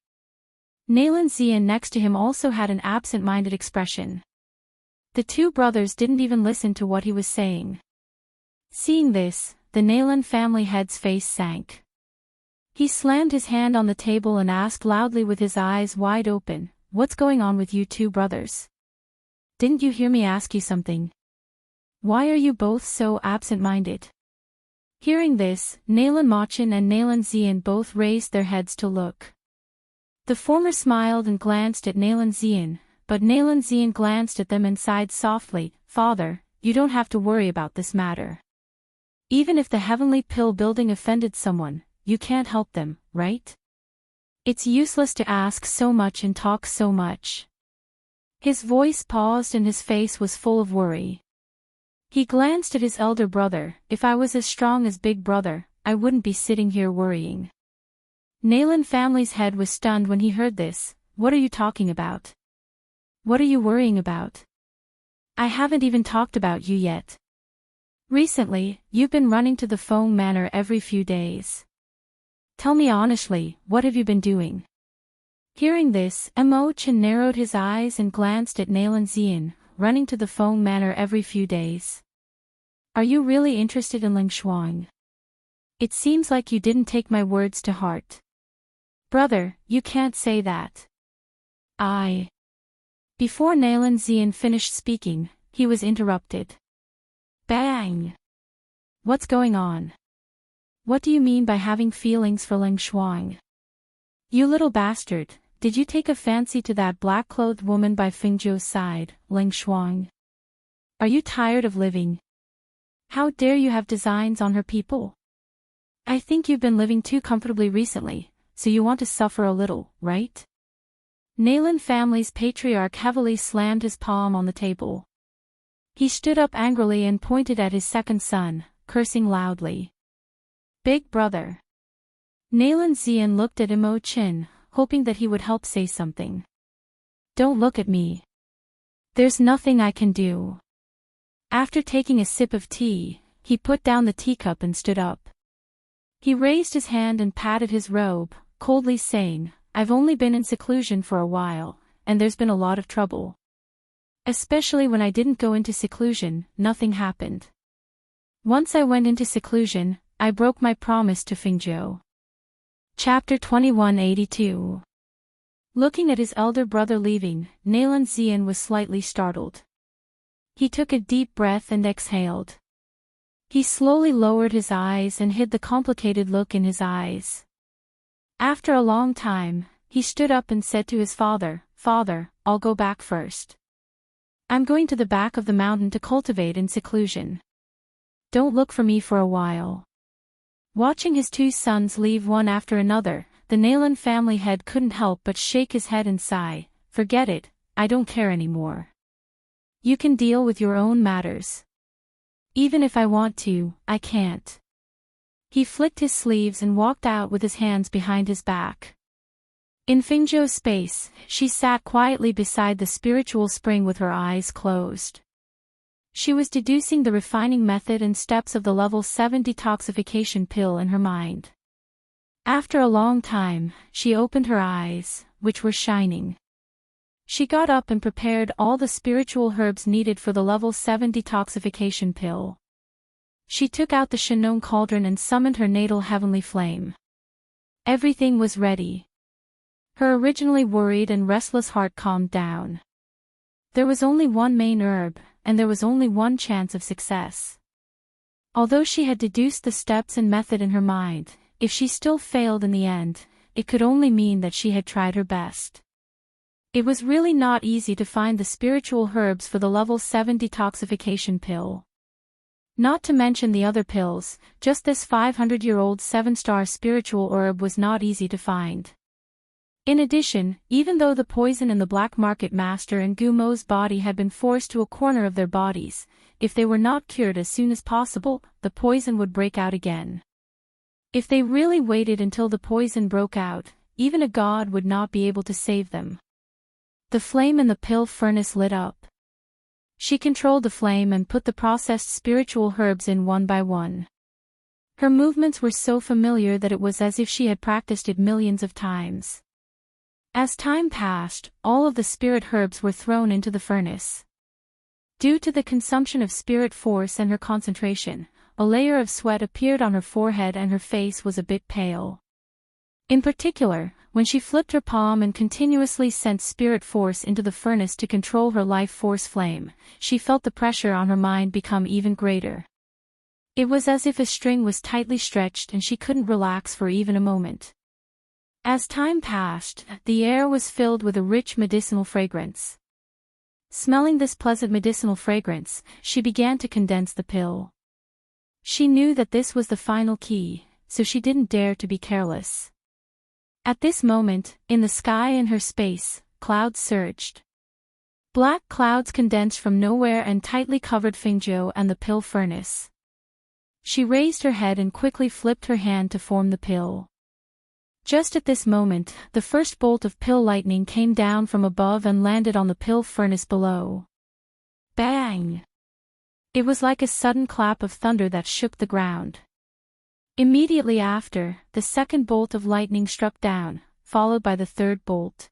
Nalan Xian next to him also had an absent-minded expression. The 2 brothers didn't even listen to what he was saying. Seeing this, the Nalan family head's face sank. He slammed his hand on the table and asked loudly with his eyes wide open, "What's going on with you 2 brothers? Didn't you hear me ask you something? Why are you both so absent-minded?" Hearing this, Nalan Machin and Nalan Xian both raised their heads to look. The former smiled and glanced at Nalan Xian, but Nalan Xian glanced at them and sighed softly, "Father, you don't have to worry about this matter. Even if the Heavenly Pill building offended someone, you can't help them, right? It's useless to ask so much and talk so much." His voice paused and his face was full of worry. He glanced at his elder brother. "If I was as strong as Big Brother, I wouldn't be sitting here worrying." Nalan family's head was stunned when he heard this. "What are you talking about? What are you worrying about? I haven't even talked about you yet. Recently, you've been running to the Feng Manor every few days. Tell me honestly, what have you been doing?" Hearing this, Emochin narrowed his eyes and glanced at Nalan Xian, "Running to the Feng Manor every few days. Are you really interested in Ling Shuang? It seems like you didn't take my words to heart." "Brother, you can't say that. Before Nalan Xian finished speaking, he was interrupted. Bang! "What's going on? What do you mean by having feelings for Ling Shuang? You little bastard, did you take a fancy to that black-clothed woman by Fingzhou's side, Ling Shuang? Are you tired of living? How dare you have designs on her people? I think you've been living too comfortably recently, so you want to suffer a little, right?" Nalan family's patriarch heavily slammed his palm on the table. He stood up angrily and pointed at his second son, cursing loudly. "Big Brother." Nalan Xian looked at Emochin, hoping that he would help say something. "Don't look at me. There's nothing I can do." After taking a sip of tea, he put down the teacup and stood up. He raised his hand and patted his robe, coldly saying, "I've only been in seclusion for a while, and there's been a lot of trouble. Especially when I didn't go into seclusion, nothing happened. Once I went into seclusion, I broke my promise to Fingzhou." Chapter 2182. Looking at his elder brother leaving, Nalan Xian was slightly startled. He took a deep breath and exhaled. He slowly lowered his eyes and hid the complicated look in his eyes. After a long time, he stood up and said to his father, "Father, I'll go back first. I'm going to the back of the mountain to cultivate in seclusion. Don't look for me for a while." Watching his 2 sons leave one after another, the Nalan family head couldn't help but shake his head and sigh, "Forget it, I don't care anymore. You can deal with your own matters. Even if I want to, I can't." He flicked his sleeves and walked out with his hands behind his back. In Fingzhou's space, she sat quietly beside the spiritual spring with her eyes closed. She was deducing the refining method and steps of the level 7 detoxification pill in her mind. After a long time, she opened her eyes, which were shining. She got up and prepared all the spiritual herbs needed for the level 7 detoxification pill. She took out the Shannon cauldron and summoned her natal heavenly flame. Everything was ready. Her originally worried and restless heart calmed down. There was only one main herb, and there was only one chance of success. Although she had deduced the steps and method in her mind, if she still failed in the end, it could only mean that she had tried her best. It was really not easy to find the spiritual herbs for the level 7 detoxification pill. Not to mention the other pills, just this 500-year-old 7-star spiritual herb was not easy to find. In addition, even though the poison in the black market master and Gumo's body had been forced to a corner of their bodies, if they were not cured as soon as possible, the poison would break out again. If they really waited until the poison broke out, even a god would not be able to save them. The flame in the pill furnace lit up. She controlled the flame and put the processed spiritual herbs in one by one. Her movements were so familiar that it was as if she had practiced it millions of times. As time passed, all of the spirit herbs were thrown into the furnace. Due to the consumption of spirit force and her concentration, a layer of sweat appeared on her forehead and her face was a bit pale. In particular, when she flipped her palm and continuously sent spirit force into the furnace to control her life force flame, she felt the pressure on her mind become even greater. It was as if a string was tightly stretched and she couldn't relax for even a moment. As time passed, the air was filled with a rich medicinal fragrance. Smelling this pleasant medicinal fragrance, she began to condense the pill. She knew that this was the final key, so she didn't dare to be careless. At this moment, in the sky and her space, clouds surged. Black clouds condensed from nowhere and tightly covered Fingzhou and the pill furnace. She raised her head and quickly flipped her hand to form the pill. Just at this moment, the first bolt of pill lightning came down from above and landed on the pill furnace below. Bang! It was like a sudden clap of thunder that shook the ground. Immediately after, the second bolt of lightning struck down, followed by the third bolt.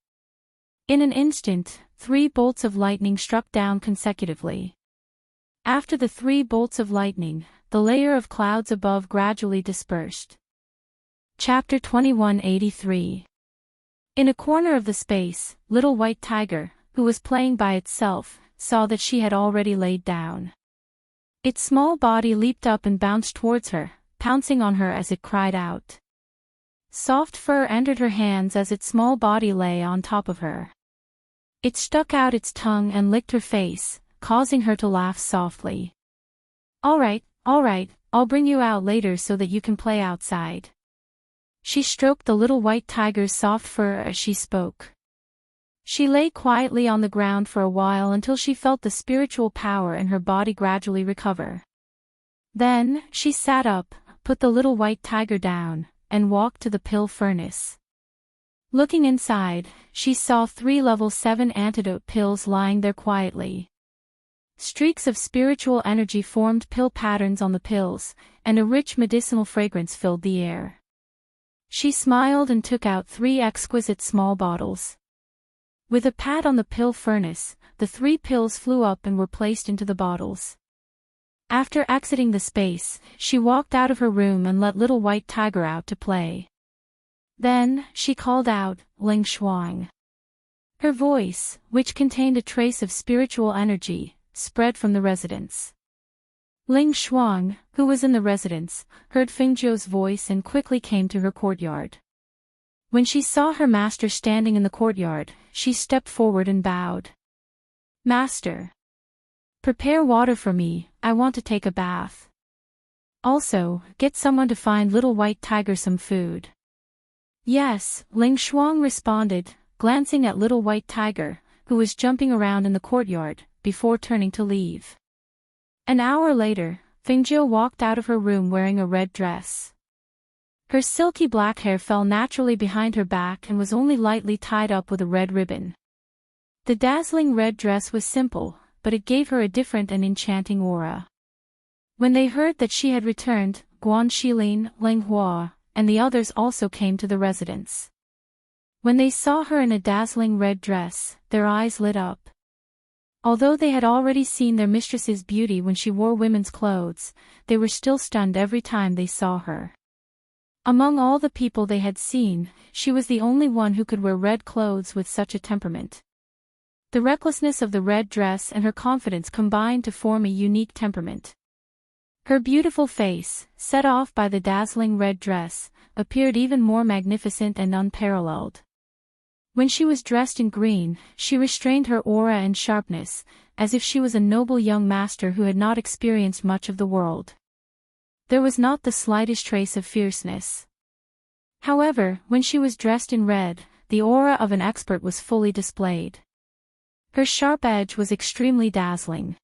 In an instant, 3 bolts of lightning struck down consecutively. After the 3 bolts of lightning, the layer of clouds above gradually dispersed. Chapter 2183. In a corner of the space, Little White Tiger, who was playing by itself, saw that she had already laid down. Its small body leaped up and bounced towards her, pouncing on her as it cried out. Soft fur entered her hands as its small body lay on top of her. It stuck out its tongue and licked her face, causing her to laugh softly. All right, I'll bring you out later so that you can play outside. She stroked the little white tiger's soft fur as she spoke. She lay quietly on the ground for a while until she felt the spiritual power in her body gradually recover. Then, she sat up, put the little white tiger down, and walked to the pill furnace. Looking inside, she saw 3 level 7 antidote pills lying there quietly. Streaks of spiritual energy formed pill patterns on the pills, and a rich medicinal fragrance filled the air. She smiled and took out 3 exquisite small bottles. With a pat on the pill furnace, the 3 pills flew up and were placed into the bottles. After exiting the space, she walked out of her room and let Little White Tiger out to play. Then, she called out, Ling Shuang. Her voice, which contained a trace of spiritual energy, spread from the residence. Ling Shuang, who was in the residence, heard Fingzhou's voice and quickly came to her courtyard. When she saw her master standing in the courtyard, she stepped forward and bowed. Master. Prepare water for me, I want to take a bath. Also, get someone to find Little White Tiger some food. Yes, Ling Shuang responded, glancing at Little White Tiger, who was jumping around in the courtyard, before turning to leave. An hour later, Fingzhou walked out of her room wearing a red dress. Her silky black hair fell naturally behind her back and was only lightly tied up with a red ribbon. The dazzling red dress was simple, but it gave her a different and enchanting aura. When they heard that she had returned, Guan Shilin, Ling Hua, and the others also came to the residence. When they saw her in a dazzling red dress, their eyes lit up. Although they had already seen their mistress's beauty when she wore women's clothes, they were still stunned every time they saw her. Among all the people they had seen, she was the only one who could wear red clothes with such a temperament. The recklessness of the red dress and her confidence combined to form a unique temperament. Her beautiful face, set off by the dazzling red dress, appeared even more magnificent and unparalleled. When she was dressed in green, she restrained her aura and sharpness, as if she was a noble young master who had not experienced much of the world. There was not the slightest trace of fierceness. However, when she was dressed in red, the aura of an expert was fully displayed. Her sharp edge was extremely dazzling.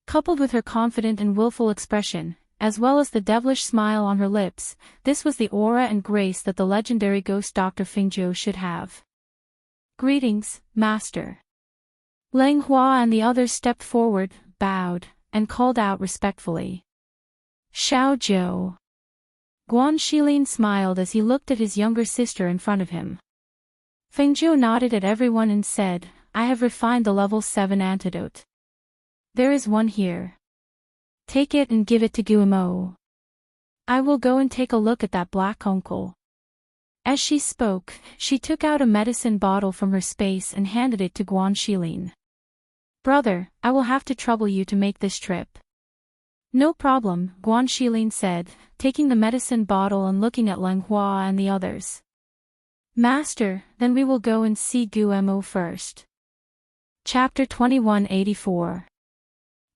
Coupled with her confident and willful expression, as well as the devilish smile on her lips, this was the aura and grace that the legendary ghost Dr. Fengjiu should have. "Greetings, Master." Lang Hua and the others stepped forward, bowed, and called out respectfully, "Xiao Zhou." Guan Shilin smiled as he looked at his younger sister in front of him. Fengjiu nodded at everyone and said, "I have refined the level 7 antidote. There is one here. Take it and give it to Guimo. I will go and take a look at that black uncle." As she spoke, she took out a medicine bottle from her space and handed it to Guan Shilin. "Brother, I will have to trouble you to make this trip." "No problem," Guan Shilin said, taking the medicine bottle and looking at Lang Hua and the others. "Master, then we will go and see Guimo first." Chapter 2184.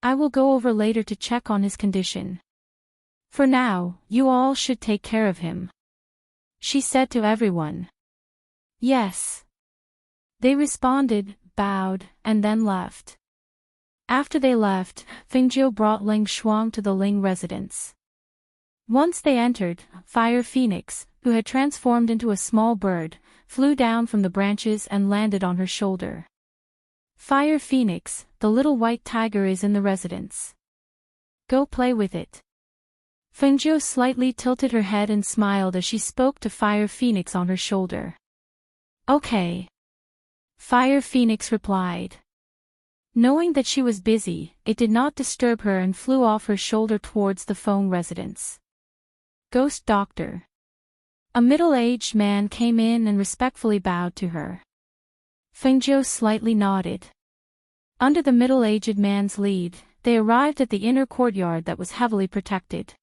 I will go over later to check on his condition. For now, you all should take care of him," she said to everyone. "Yes." They responded, bowed, and then left. After they left, Fengjiu brought Ling Shuang to the Ling residence. Once they entered, Fire Phoenix, who had transformed into a small bird, flew down from the branches and landed on her shoulder. "Fire Phoenix, the little white tiger is in the residence. Go play with it." Fengjiu slightly tilted her head and smiled as she spoke to Fire Phoenix on her shoulder. "Okay." Fire Phoenix replied. Knowing that she was busy, it did not disturb her and flew off her shoulder towards the Feng residence. "Ghost Doctor." A middle-aged man came in and respectfully bowed to her. Fengjiu slightly nodded. Under the middle-aged man's lead, they arrived at the inner courtyard that was heavily protected.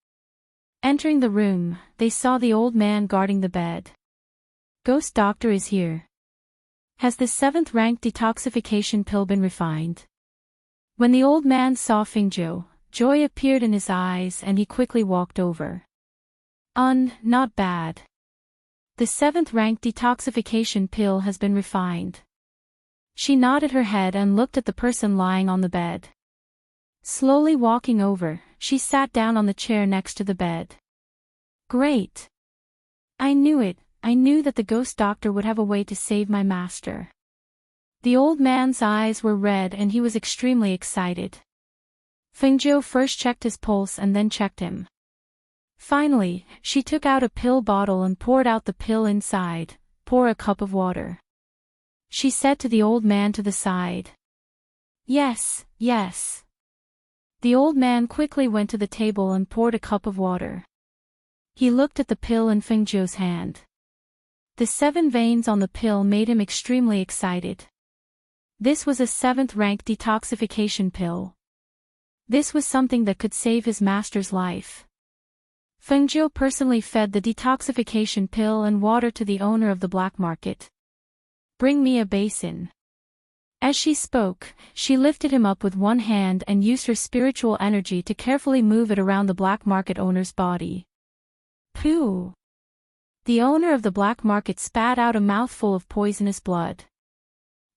Entering the room, they saw the old man guarding the bed. "Ghost Doctor is here. Has the 7th rank detoxification pill been refined?" When the old man saw Fengjiu, joy appeared in his eyes and he quickly walked over. Not bad. The 7th rank detoxification pill has been refined." She nodded her head and looked at the person lying on the bed. Slowly walking over, she sat down on the chair next to the bed. "Great. I knew it, I knew that the ghost doctor would have a way to save my master." The old man's eyes were red and he was extremely excited. Fengjiu first checked his pulse and then checked him. Finally, she took out a pill bottle and poured out the pill inside. "Pour a cup of water," she said to the old man to the side. "Yes, yes." The old man quickly went to the table and poured a cup of water. He looked at the pill in Fengjiu's hand. The 7 veins on the pill made him extremely excited. This was a 7th rank detoxification pill. This was something that could save his master's life. Fengjiu personally fed the detoxification pill and water to the owner of the black market. "Bring me a basin." As she spoke, she lifted him up with one hand and used her spiritual energy to carefully move it around the black market owner's body. Pooh! The owner of the black market spat out a mouthful of poisonous blood.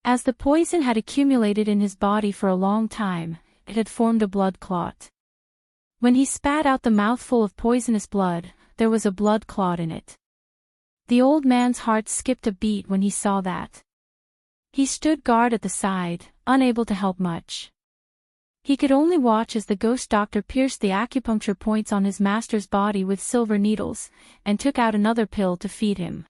As the poison had accumulated in his body for a long time, it had formed a blood clot. When he spat out the mouthful of poisonous blood, there was a blood clot in it. The old man's heart skipped a beat when he saw that. He stood guard at the side, unable to help much. He could only watch as the ghost doctor pierced the acupuncture points on his master's body with silver needles, and took out another pill to feed him.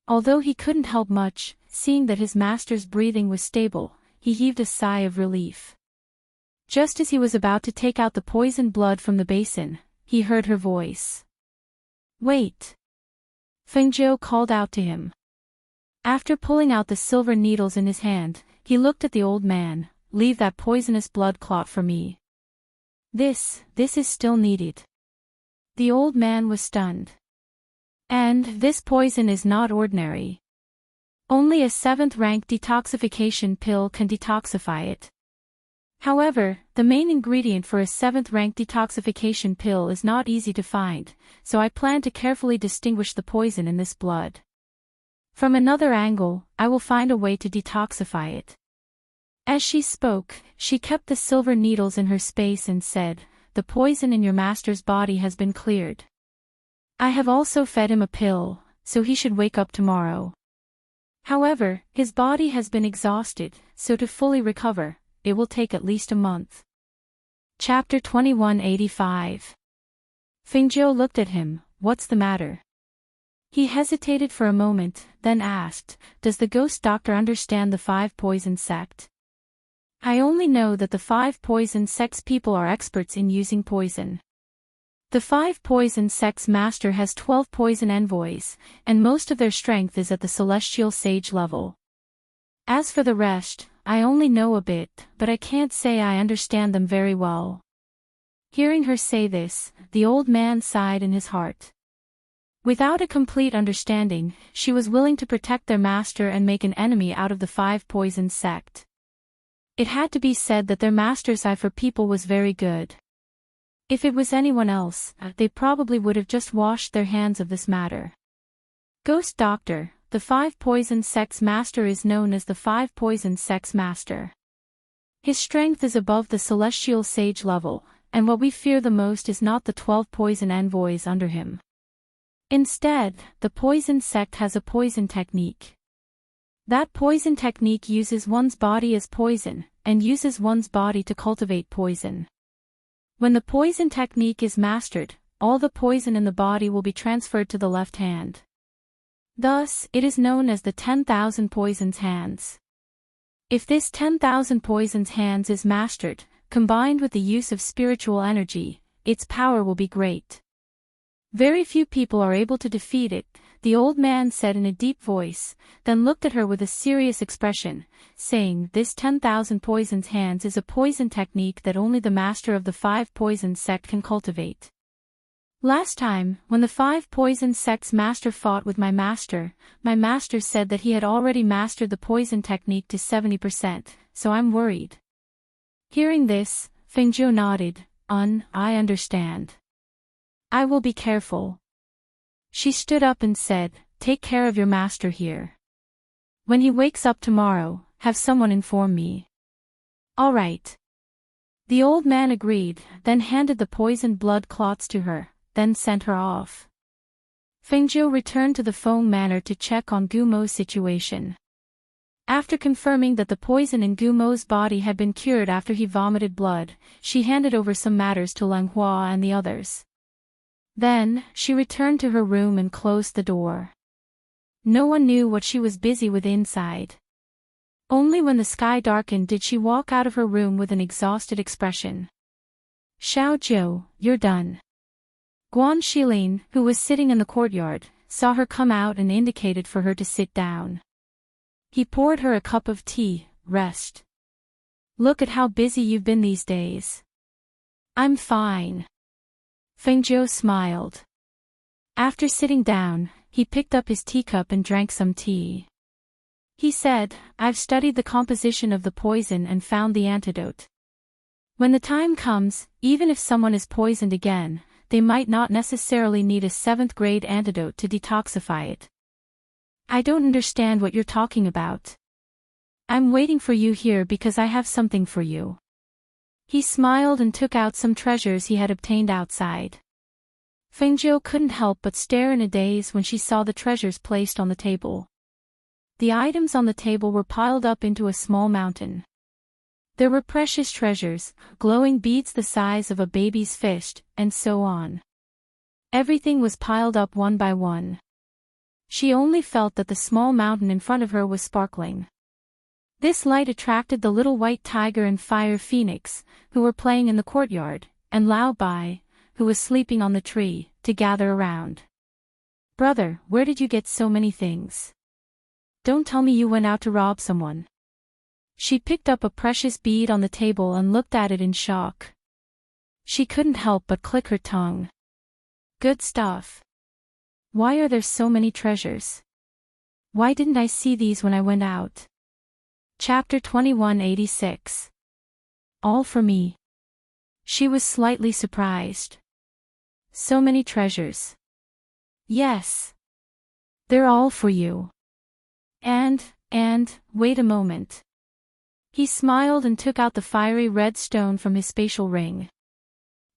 Although he couldn't help much, seeing that his master's breathing was stable, he heaved a sigh of relief. Just as he was about to take out the poisoned blood from the basin, he heard her voice. Wait! Fengzhou called out to him. After pulling out the silver needles in his hand, he looked at the old man. Leave that poisonous blood clot for me. This is still needed. The old man was stunned. And this poison is not ordinary. Only a 7th rank detoxification pill can detoxify it. However, the main ingredient for a 7th rank detoxification pill is not easy to find, so I plan to carefully distinguish the poison in this blood. From another angle, I will find a way to detoxify it. As she spoke, she kept the silver needles in her space and said, "The poison in your master's body has been cleared. I have also fed him a pill, so he should wake up tomorrow. However, his body has been exhausted, so to fully recover, it will take at least a month." Chapter 2185. Fengzhou looked at him. "What's the matter?" He hesitated for a moment, then asked, "Does the ghost doctor understand the 5 poison sect?" "I only know that the 5 poison sects people are experts in using poison. The 5 poison sects master has 12 poison envoys, and most of their strength is at the celestial sage level. As for the rest, I only know a bit, but I can't say I understand them very well." Hearing her say this, the old man sighed in his heart. Without a complete understanding, she was willing to protect their master and make an enemy out of the 5 poison sect. It had to be said that their master's eye for people was very good. If it was anyone else, they probably would have just washed their hands of this matter. "Ghost Doctor, the 5 poison sects master is known as the 5 poison sects master. His strength is above the celestial sage level, and what we fear the most is not the 12 poison envoys under him. Instead, the poison sect has a poison technique. That poison technique uses one's body as poison, and uses one's body to cultivate poison. When the poison technique is mastered, all the poison in the body will be transferred to the left hand. Thus, it is known as the 10,000 poisons hands. If this 10,000 poisons hands is mastered, combined with the use of spiritual energy, its power will be great. Very few people are able to defeat it," the old man said in a deep voice, then looked at her with a serious expression, saying, "This 10,000 poisons hands is a poison technique that only the master of the 5 poison sect can cultivate. Last time, when the 5 poison sect's master fought with my master said that he had already mastered the poison technique to 70%, so I'm worried." Hearing this, Fengzhou nodded. I understand. I will be careful." She stood up and said, "Take care of your master here. When he wakes up tomorrow, have someone inform me." "All right." The old man agreed, then handed the poisoned blood clots to her, then sent her off. Fengzhou returned to the Feng Manor to check on Gumo's situation. After confirming that the poison in Gumo's body had been cured after he vomited blood, she handed over some matters to Lang Hua and the others. Then, she returned to her room and closed the door. No one knew what she was busy with inside. Only when the sky darkened did she walk out of her room with an exhausted expression. "Xiao Zhou, you're done." Guan Shilin, who was sitting in the courtyard, saw her come out and indicated for her to sit down. He poured her a cup of tea. "Rest. Look at how busy you've been these days." "I'm fine." Fengzhou smiled. After sitting down, he picked up his teacup and drank some tea. He said, "I've studied the composition of the poison and found the antidote. When the time comes, even if someone is poisoned again, they might not necessarily need a 7th grade antidote to detoxify it." "I don't understand what you're talking about." "I'm waiting for you here because I have something for you." He smiled and took out some treasures he had obtained outside. Fengzhou couldn't help but stare in a daze when she saw the treasures placed on the table. The items on the table were piled up into a small mountain. There were precious treasures, glowing beads the size of a baby's fist, and so on. Everything was piled up one by one. She only felt that the small mountain in front of her was sparkling. This light attracted the little white tiger and fire phoenix, who were playing in the courtyard, and Lao Bai, who was sleeping on the tree, to gather around. Brother, where did you get so many things? Don't tell me you went out to rob someone. She picked up a precious bead on the table and looked at it in shock. She couldn't help but click her tongue. Good stuff. Why are there so many treasures? Why didn't I see these when I went out? Chapter 2186. All for me. She was slightly surprised. So many treasures. Yes. They're all for you. And, wait a moment. He smiled and took out the fiery red stone from his spatial ring.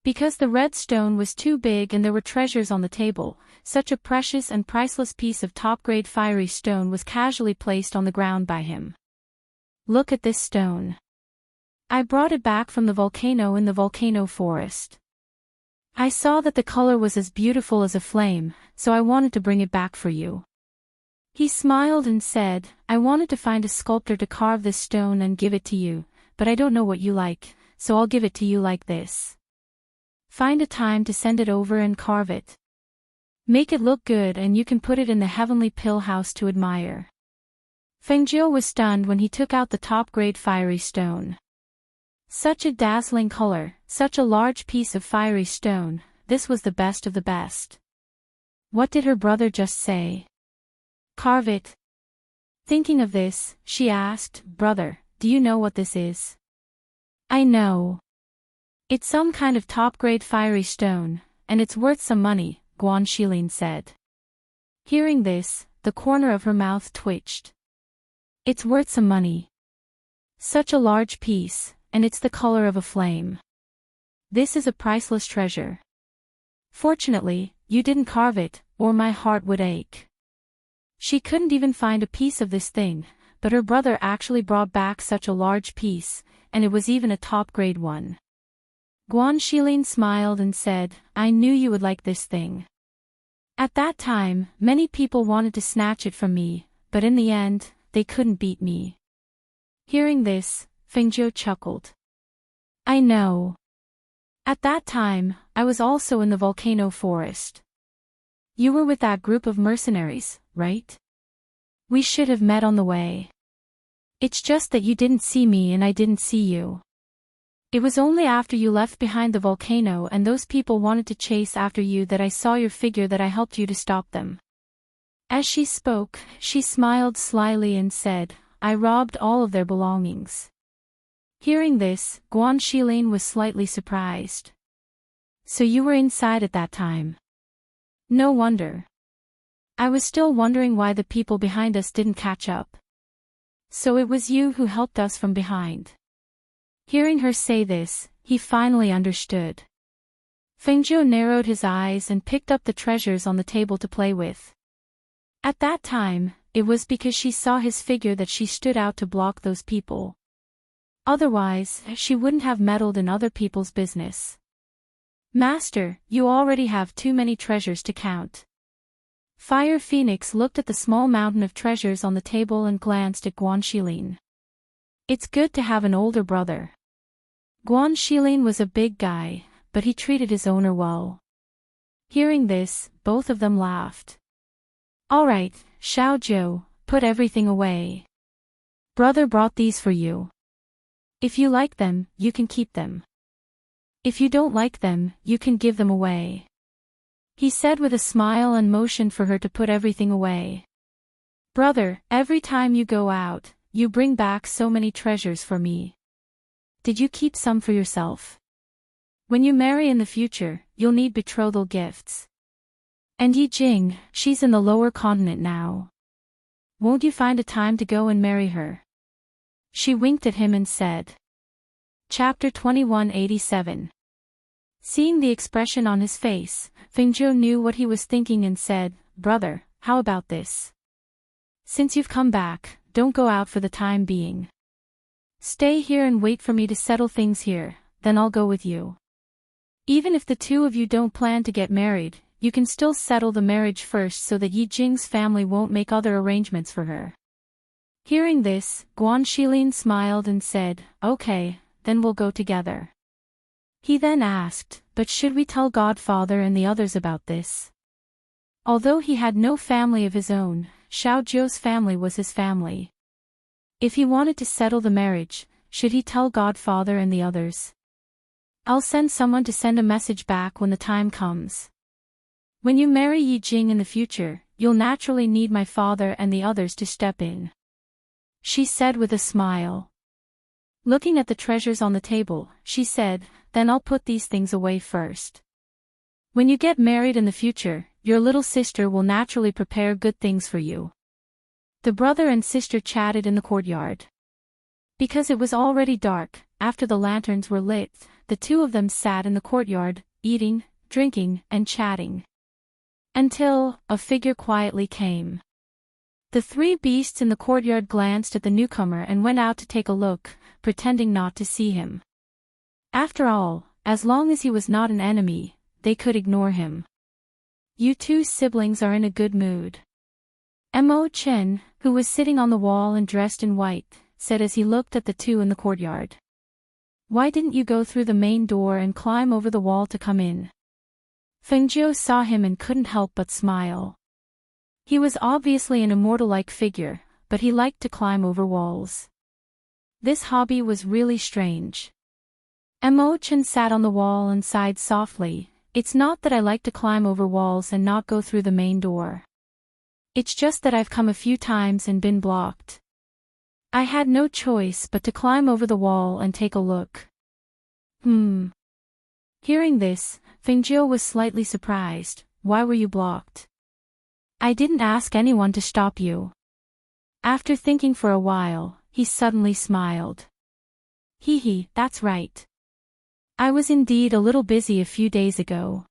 Because the red stone was too big and there were treasures on the table, such a precious and priceless piece of top-grade fiery stone was casually placed on the ground by him. Look at this stone. I brought it back from the volcano in the volcano forest. I saw that the color was as beautiful as a flame, so I wanted to bring it back for you. He smiled and said, I wanted to find a sculptor to carve this stone and give it to you, but I don't know what you like, so I'll give it to you like this. Find a time to send it over and carve it. Make it look good and you can put it in the heavenly pill house to admire. Fengjiu was stunned when he took out the top-grade fiery stone. Such a dazzling color, such a large piece of fiery stone, this was the best of the best. What did her brother just say? Carve it. Thinking of this, she asked, Brother, do you know what this is? I know. It's some kind of top-grade fiery stone, and it's worth some money, Guan Shilin said. Hearing this, the corner of her mouth twitched. It's worth some money. Such a large piece, and it's the color of a flame. This is a priceless treasure. Fortunately, you didn't carve it, or my heart would ache. She couldn't even find a piece of this thing, but her brother actually brought back such a large piece, and it was even a top-grade one. Guan Shilin smiled and said, I knew you would like this thing. At that time, many people wanted to snatch it from me, but in the end, they couldn't beat me. Hearing this, Fengjiu chuckled. I know. At that time, I was also in the volcano forest. You were with that group of mercenaries, right? We should have met on the way. It's just that you didn't see me and I didn't see you. It was only after you left behind the volcano and those people wanted to chase after you that I saw your figure that I helped you to stop them. As she spoke, she smiled slyly and said, I robbed all of their belongings. Hearing this, Guan Shilin was slightly surprised. So you were inside at that time. No wonder. I was still wondering why the people behind us didn't catch up. So it was you who helped us from behind. Hearing her say this, he finally understood. Fengjiu narrowed his eyes and picked up the treasures on the table to play with. At that time, it was because she saw his figure that she stood out to block those people. Otherwise, she wouldn't have meddled in other people's business. Master, you already have too many treasures to count. Fire Phoenix looked at the small mountain of treasures on the table and glanced at Guan Shilin. It's good to have an older brother. Guan Shilin was a big guy, but he treated his owner well. Hearing this, both of them laughed. All right, Xiao Zhou, put everything away. Brother brought these for you. If you like them, you can keep them. If you don't like them, you can give them away. He said with a smile and motioned for her to put everything away. Brother, every time you go out, you bring back so many treasures for me. Did you keep some for yourself? When you marry in the future, you'll need betrothal gifts. And Yi Jing, she's in the lower continent now. Won't you find a time to go and marry her? She winked at him and said. Chapter 2187. Seeing the expression on his face, Fengjiu knew what he was thinking and said, Brother, how about this? Since you've come back, don't go out for the time being. Stay here and wait for me to settle things here, then I'll go with you. Even if the two of you don't plan to get married, you can still settle the marriage first so that Yi Jing's family won't make other arrangements for her. Hearing this, Guan Shilin smiled and said, Okay, then we'll go together. He then asked, But should we tell Godfather and the others about this? Although he had no family of his own, Xiao Zhou's family was his family. If he wanted to settle the marriage, should he tell Godfather and the others? I'll send someone to send a message back when the time comes. When you marry Yi Jing in the future, you'll naturally need my father and the others to step in. She said with a smile. Looking at the treasures on the table, she said, then I'll put these things away first. When you get married in the future, your little sister will naturally prepare good things for you. The brother and sister chatted in the courtyard. Because it was already dark, after the lanterns were lit, the two of them sat in the courtyard, eating, drinking, and chatting. Until a figure quietly came. The three beasts in the courtyard glanced at the newcomer and went out to take a look, pretending not to see him. After all, as long as he was not an enemy, they could ignore him. You two siblings are in a good mood. Mo Chen, who was sitting on the wall and dressed in white, said as he looked at the two in the courtyard. Why didn't you go through the main door and climb over the wall to come in? Fengjiu saw him and couldn't help but smile. He was obviously an immortal-like figure, but he liked to climb over walls. This hobby was really strange. Mo Chen sat on the wall and sighed softly. It's not that I like to climb over walls and not go through the main door. It's just that I've come a few times and been blocked. I had no choice but to climb over the wall and take a look. Hearing this, Fengjiu was slightly surprised. Why were you blocked? I didn't ask anyone to stop you. After thinking for a while, he suddenly smiled. Hee, that's right. I was indeed a little busy a few days ago.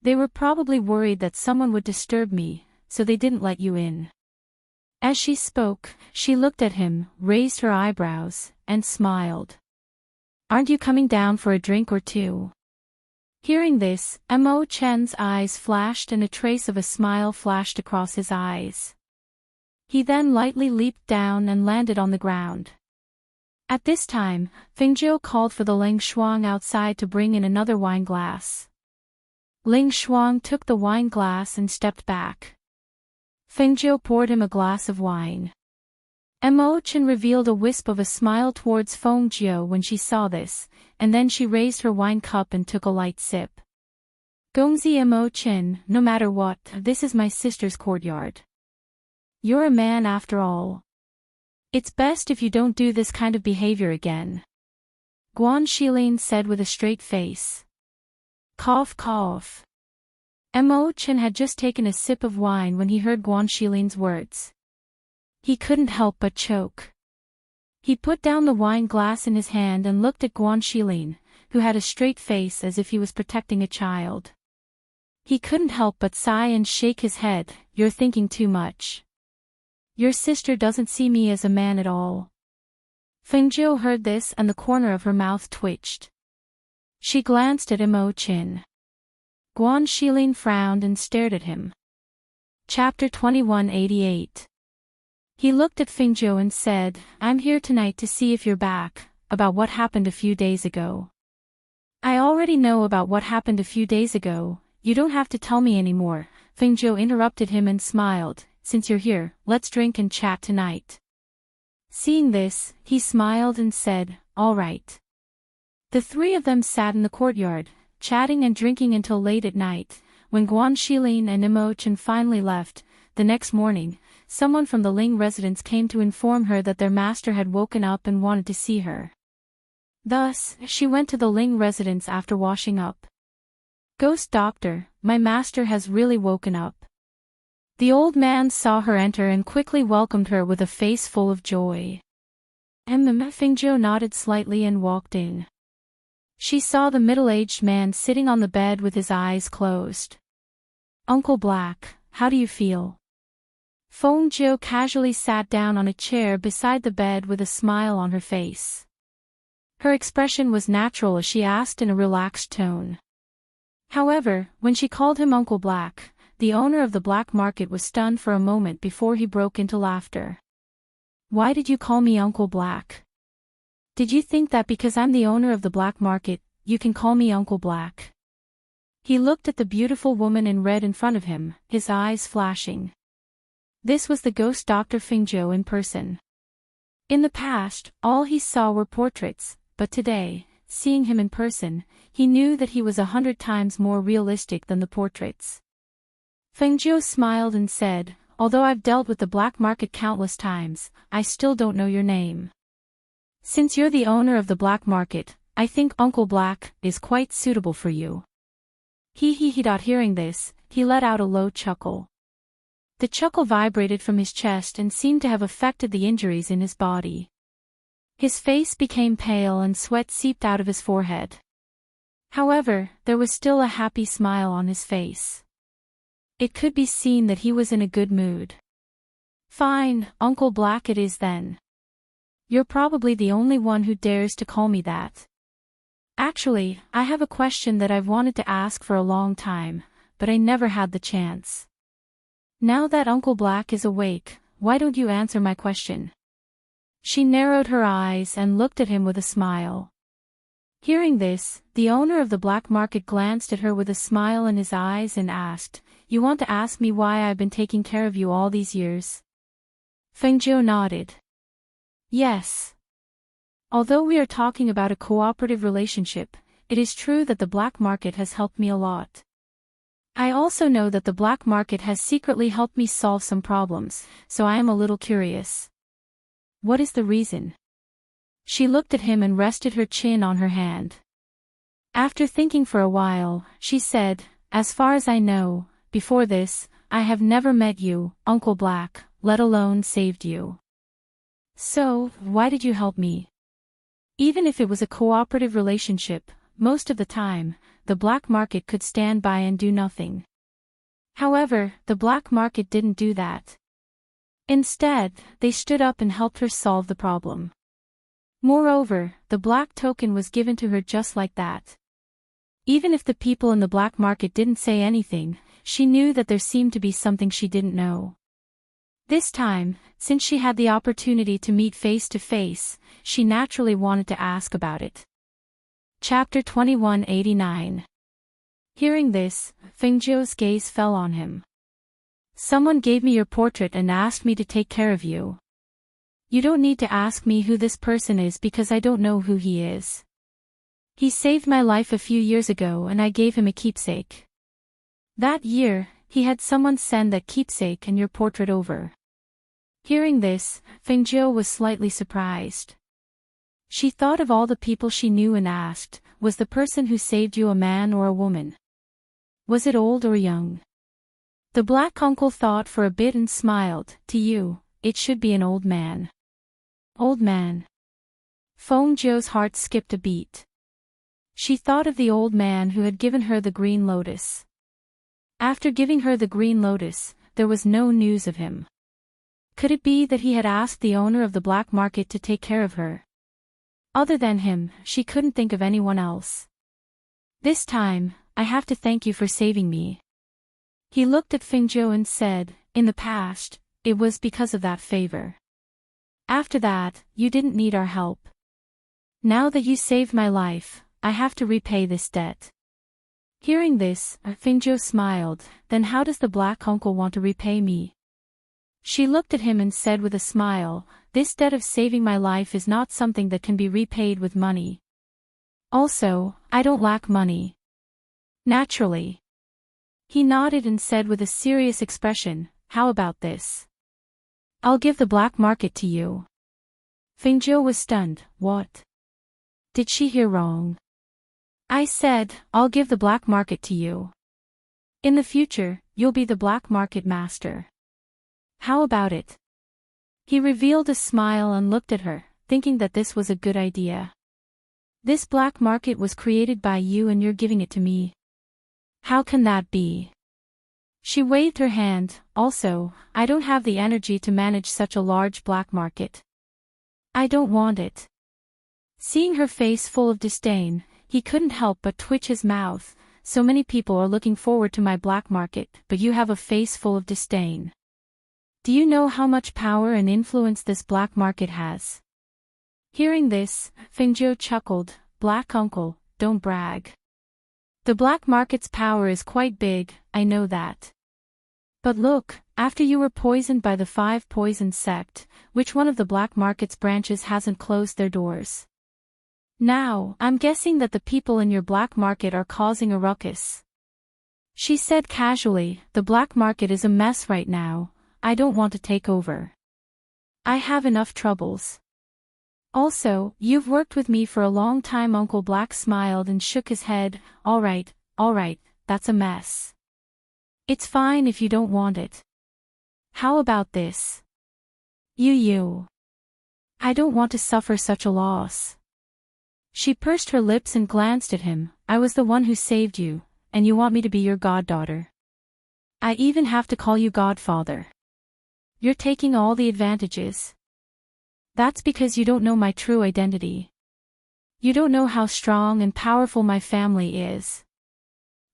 They were probably worried that someone would disturb me, so they didn't let you in. As she spoke, she looked at him, raised her eyebrows, and smiled. Aren't you coming down for a drink or two? Hearing this, Mo Chen's eyes flashed and a trace of a smile flashed across his eyes. He then lightly leaped down and landed on the ground. At this time, Fengjiu called for the Ling Shuang outside to bring in another wine glass. Ling Shuang took the wine glass and stepped back. Fengjiu poured him a glass of wine. Mo Chen revealed a wisp of a smile towards Fengjiu when she saw this, and then she raised her wine cup and took a light sip. Gongzi Mo Chen, no matter what, this is my sister's courtyard. You're a man after all. It's best if you don't do this kind of behavior again. Guan Shilin said with a straight face. Cough cough. Mo Chen had just taken a sip of wine when he heard Guan Shilin's words. He couldn't help but choke. He put down the wine glass in his hand and looked at Guan Shilin, who had a straight face as if he was protecting a child. He couldn't help but sigh and shake his head. You're thinking too much. Your sister doesn't see me as a man at all. Fengjiu heard this and the corner of her mouth twitched. She glanced at Mo Chen. Guan Shilin frowned and stared at him. Chapter 2188. He looked at Fengjiu and said, I'm here tonight to see if you're back, about what happened a few days ago. I already know about what happened a few days ago, you don't have to tell me anymore. Fengjiu interrupted him and smiled. Since you're here, let's drink and chat tonight. Seeing this, he smiled and said, all right. The three of them sat in the courtyard, chatting and drinking until late at night. When Guan Shilin and Mo Chen finally left, the next morning, someone from the Ling residence came to inform her that their master had woken up and wanted to see her. Thus, she went to the Ling residence after washing up. Ghost doctor, my master has really woken up. The old man saw her enter and quickly welcomed her with a face full of joy. Fengjiu nodded slightly and walked in. She saw the middle-aged man sitting on the bed with his eyes closed. Uncle Black, how do you feel? Fengjiu casually sat down on a chair beside the bed with a smile on her face. Her expression was natural as she asked in a relaxed tone. However, when she called him Uncle Black, the owner of the black market was stunned for a moment before he broke into laughter. Why did you call me Uncle Black? Did you think that because I'm the owner of the black market, you can call me Uncle Black? He looked at the beautiful woman in red in front of him, his eyes flashing. This was the ghost Dr. Fengjiu in person. In the past, all he saw were portraits, but today, seeing him in person, he knew that he was 100 times more realistic than the portraits. Fengjiu smiled and said, "Although I've dealt with the black market countless times, I still don't know your name. Since you're the owner of the black market, I think Uncle Black is quite suitable for you." Hearing this, he let out a low chuckle. The chuckle vibrated from his chest and seemed to have affected the injuries in his body. His face became pale and sweat seeped out of his forehead. However, there was still a happy smile on his face. It could be seen that he was in a good mood. "Fine, Uncle Black it is then. You're probably the only one who dares to call me that. Actually, I have a question that I've wanted to ask for a long time, but I never had the chance. Now that Uncle Black is awake, why don't you answer my question?" She narrowed her eyes and looked at him with a smile. Hearing this, the owner of the black market glanced at her with a smile in his eyes and asked, "You want to ask me why I've been taking care of you all these years?" Fengjiu nodded. "Yes. Although we are talking about a cooperative relationship, it is true that the black market has helped me a lot. I also know that the black market has secretly helped me solve some problems, so I am a little curious. What is the reason?" She looked at him and rested her chin on her hand. After thinking for a while, she said, "As far as I know, before this, I have never met you, Uncle Black, let alone saved you. So, why did you help me?" Even if it was a cooperative relationship, most of the time, the black market could stand by and do nothing. However, the black market didn't do that. Instead, they stood up and helped her solve the problem. Moreover, the black token was given to her just like that. Even if the people in the black market didn't say anything, she knew that there seemed to be something she didn't know. This time, since she had the opportunity to meet face to face, she naturally wanted to ask about it. Chapter 2189. Hearing this, Fengjiu's gaze fell on him. "Someone gave me your portrait and asked me to take care of you. You don't need to ask me who this person is because I don't know who he is. He saved my life a few years ago and I gave him a keepsake. That year, he had someone send that keepsake and your portrait over." Hearing this, Fengjiu was slightly surprised. She thought of all the people she knew and asked, "Was the person who saved you a man or a woman? Was it old or young?" The black uncle thought for a bit and smiled. "To you, it should be an old man." "Old man?" Fengjiu's heart skipped a beat. She thought of the old man who had given her the green lotus. After giving her the green lotus, there was no news of him. Could it be that he had asked the owner of the black market to take care of her? Other than him, she couldn't think of anyone else. "This time, I have to thank you for saving me." He looked at Fengjiu and said, "In the past, it was because of that favor. After that, you didn't need our help. Now that you saved my life, I have to repay this debt." Hearing this, Fengjiu smiled. "Then how does the black uncle want to repay me?" She looked at him and said with a smile, "This debt of saving my life is not something that can be repaid with money. Also, I don't lack money. Naturally." He nodded and said with a serious expression, "How about this? I'll give the black market to you." Fengjiu was stunned. What? Did she hear wrong? "I said, I'll give the black market to you. In the future, you'll be the black market master. How about it?" He revealed a smile and looked at her, thinking that this was a good idea. "This black market was created by you and you're giving it to me. How can that be?" She waved her hand. "Also, I don't have the energy to manage such a large black market. I don't want it." Seeing her face full of disdain, he couldn't help but twitch his mouth. "So many people are looking forward to my black market, but you have a face full of disdain. Do you know how much power and influence this black market has?" Hearing this, Fengjiu chuckled. "Black uncle, don't brag. The black market's power is quite big, I know that. But look, after you were poisoned by the 5 poison sect, which one of the black market's branches hasn't closed their doors? Now, I'm guessing that the people in your black market are causing a ruckus. She said casually, the black market is a mess right now, I don't want to take over. I have enough troubles. Also, you've worked with me for a long time. Uncle Black smiled and shook his head. All right, that's a mess. It's fine if you don't want it. How about this? You. I don't want to suffer such a loss. She pursed her lips and glanced at him. I was the one who saved you, and you want me to be your goddaughter. I even have to call you godfather. You're taking all the advantages. That's because you don't know my true identity. You don't know how strong and powerful my family is.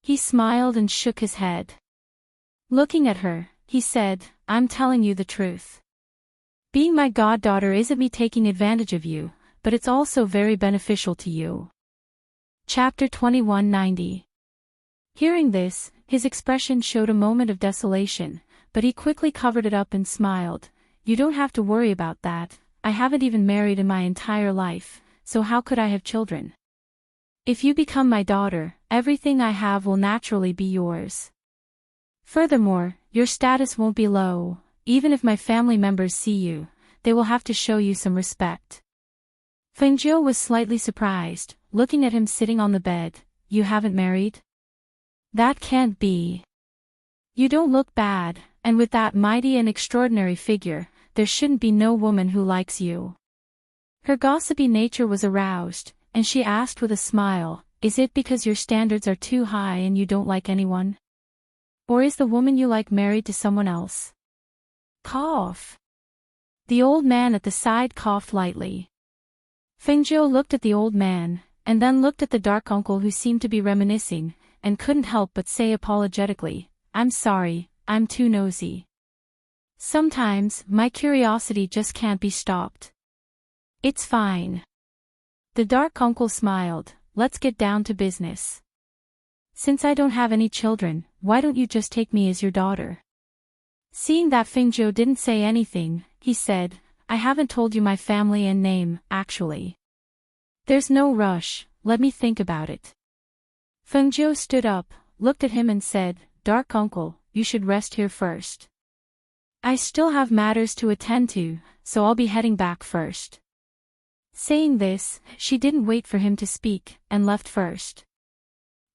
He smiled and shook his head. Looking at her, he said, I'm telling you the truth. Being my goddaughter isn't me taking advantage of you, but it's also very beneficial to you. Chapter 2190. Hearing this, his expression showed a moment of desolation, but he quickly covered it up and smiled. You don't have to worry about that. I haven't even married in my entire life, so how could I have children? If you become my daughter, everything I have will naturally be yours. Furthermore, your status won't be low. Even if my family members see you, they will have to show you some respect. Fengjiu was slightly surprised, looking at him sitting on the bed. You haven't married? That can't be. You don't look bad, and with that mighty and extraordinary figure, there shouldn't be no woman who likes you. Her gossipy nature was aroused, and she asked with a smile, is it because your standards are too high and you don't like anyone? Or is the woman you like married to someone else? Cough. The old man at the side coughed lightly. Fengjiu looked at the old man, and then looked at the dark uncle who seemed to be reminiscing, and couldn't help but say apologetically, I'm sorry, I'm too nosy. Sometimes, my curiosity just can't be stopped. It's fine. The dark uncle smiled, let's get down to business. Since I don't have any children, why don't you just take me as your daughter? Seeing that Fengjiu didn't say anything, he said, I haven't told you my family and name, actually. There's no rush, let me think about it. Fengjiu stood up, looked at him and said, Dark uncle, you should rest here first. I still have matters to attend to, so I'll be heading back first. Saying this, she didn't wait for him to speak, and left first.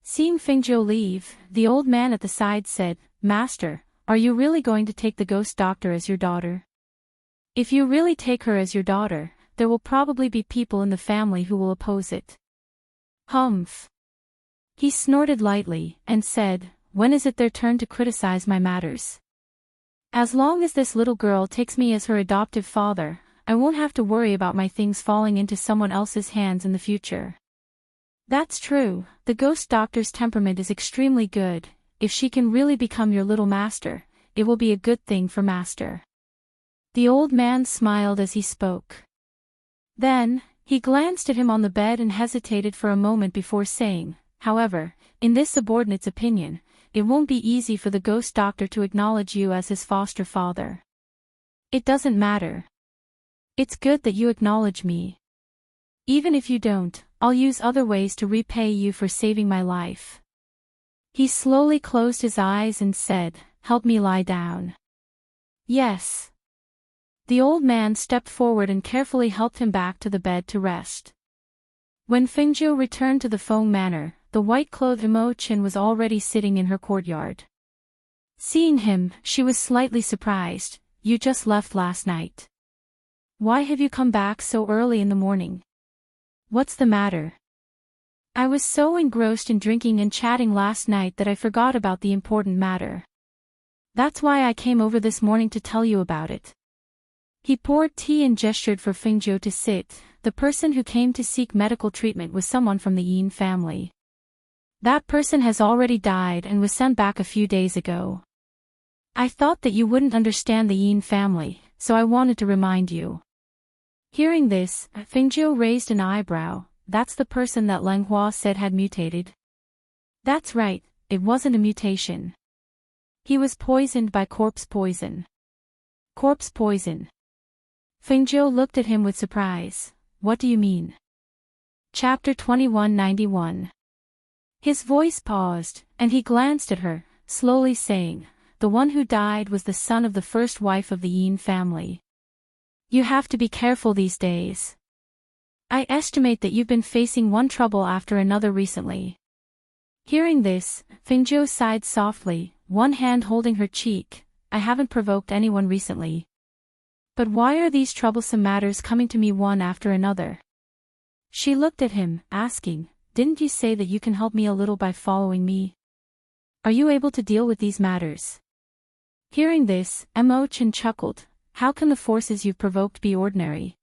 Seeing Fengjiu leave, the old man at the side said, Master, are you really going to take the ghost doctor as your daughter? If you really take her as your daughter, there will probably be people in the family who will oppose it. Humph. He snorted lightly, and said, when is it their turn to criticize my matters? As long as this little girl takes me as her adoptive father, I won't have to worry about my things falling into someone else's hands in the future. That's true, the ghost doctor's temperament is extremely good. If she can really become your little master, it will be a good thing for master. The old man smiled as he spoke. Then, he glanced at him on the bed and hesitated for a moment before saying, however, in this subordinate's opinion, it won't be easy for the ghost doctor to acknowledge you as his foster father. It doesn't matter. It's good that you acknowledge me. Even if you don't, I'll use other ways to repay you for saving my life. He slowly closed his eyes and said, help me lie down. Yes. The old man stepped forward and carefully helped him back to the bed to rest. When Fengjiu returned to the Feng Manor, the white-clothed Imo-chin was already sitting in her courtyard. Seeing him, she was slightly surprised. You just left last night. Why have you come back so early in the morning? What's the matter? I was so engrossed in drinking and chatting last night that I forgot about the important matter. That's why I came over this morning to tell you about it. He poured tea and gestured for Fengjiu to sit. The person who came to seek medical treatment was someone from the Yin family. That person has already died and was sent back a few days ago. I thought that you wouldn't understand the Yin family, so I wanted to remind you. Hearing this, Fengjiu raised an eyebrow. That's the person that Leng Hua said had mutated. That's right, it wasn't a mutation. He was poisoned by corpse poison. Corpse poison. Fengjiu looked at him with surprise. What do you mean? Chapter 2191. His voice paused, and he glanced at her, slowly saying, the one who died was the son of the first wife of the Yin family. You have to be careful these days. I estimate that you've been facing one trouble after another recently. Hearing this, Fengjiu sighed softly, one hand holding her cheek. I haven't provoked anyone recently. But why are these troublesome matters coming to me one after another? She looked at him, asking, didn't you say that you can help me a little by following me? Are you able to deal with these matters? Hearing this, Emo-chan chuckled. How can the forces you've provoked be ordinary?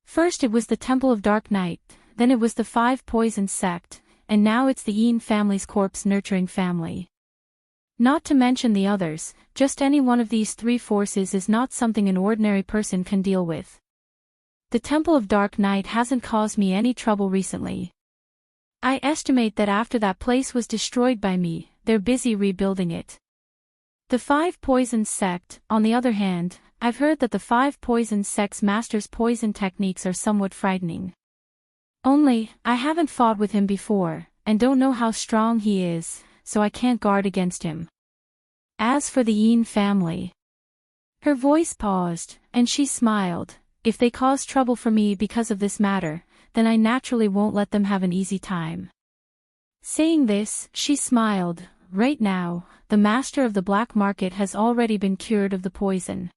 First it was the Temple of Dark Night, then it was the Five Poison Sect, and now it's the Yin family's corpse-nurturing family. Not to mention the others, just any one of these three forces is not something an ordinary person can deal with. The Temple of Dark Night hasn't caused me any trouble recently. I estimate that after that place was destroyed by me, they're busy rebuilding it. The Five Poison Sect, on the other hand, I've heard that the Five Poison Sect's master's poison techniques are somewhat frightening. Only, I haven't fought with him before, and don't know how strong he is, so I can't guard against him. As for the Yin family. Her voice paused, and she smiled. If they cause trouble for me because of this matter, then I naturally won't let them have an easy time. Saying this, she smiled. Right now, the master of the black market has already been cured of the poison.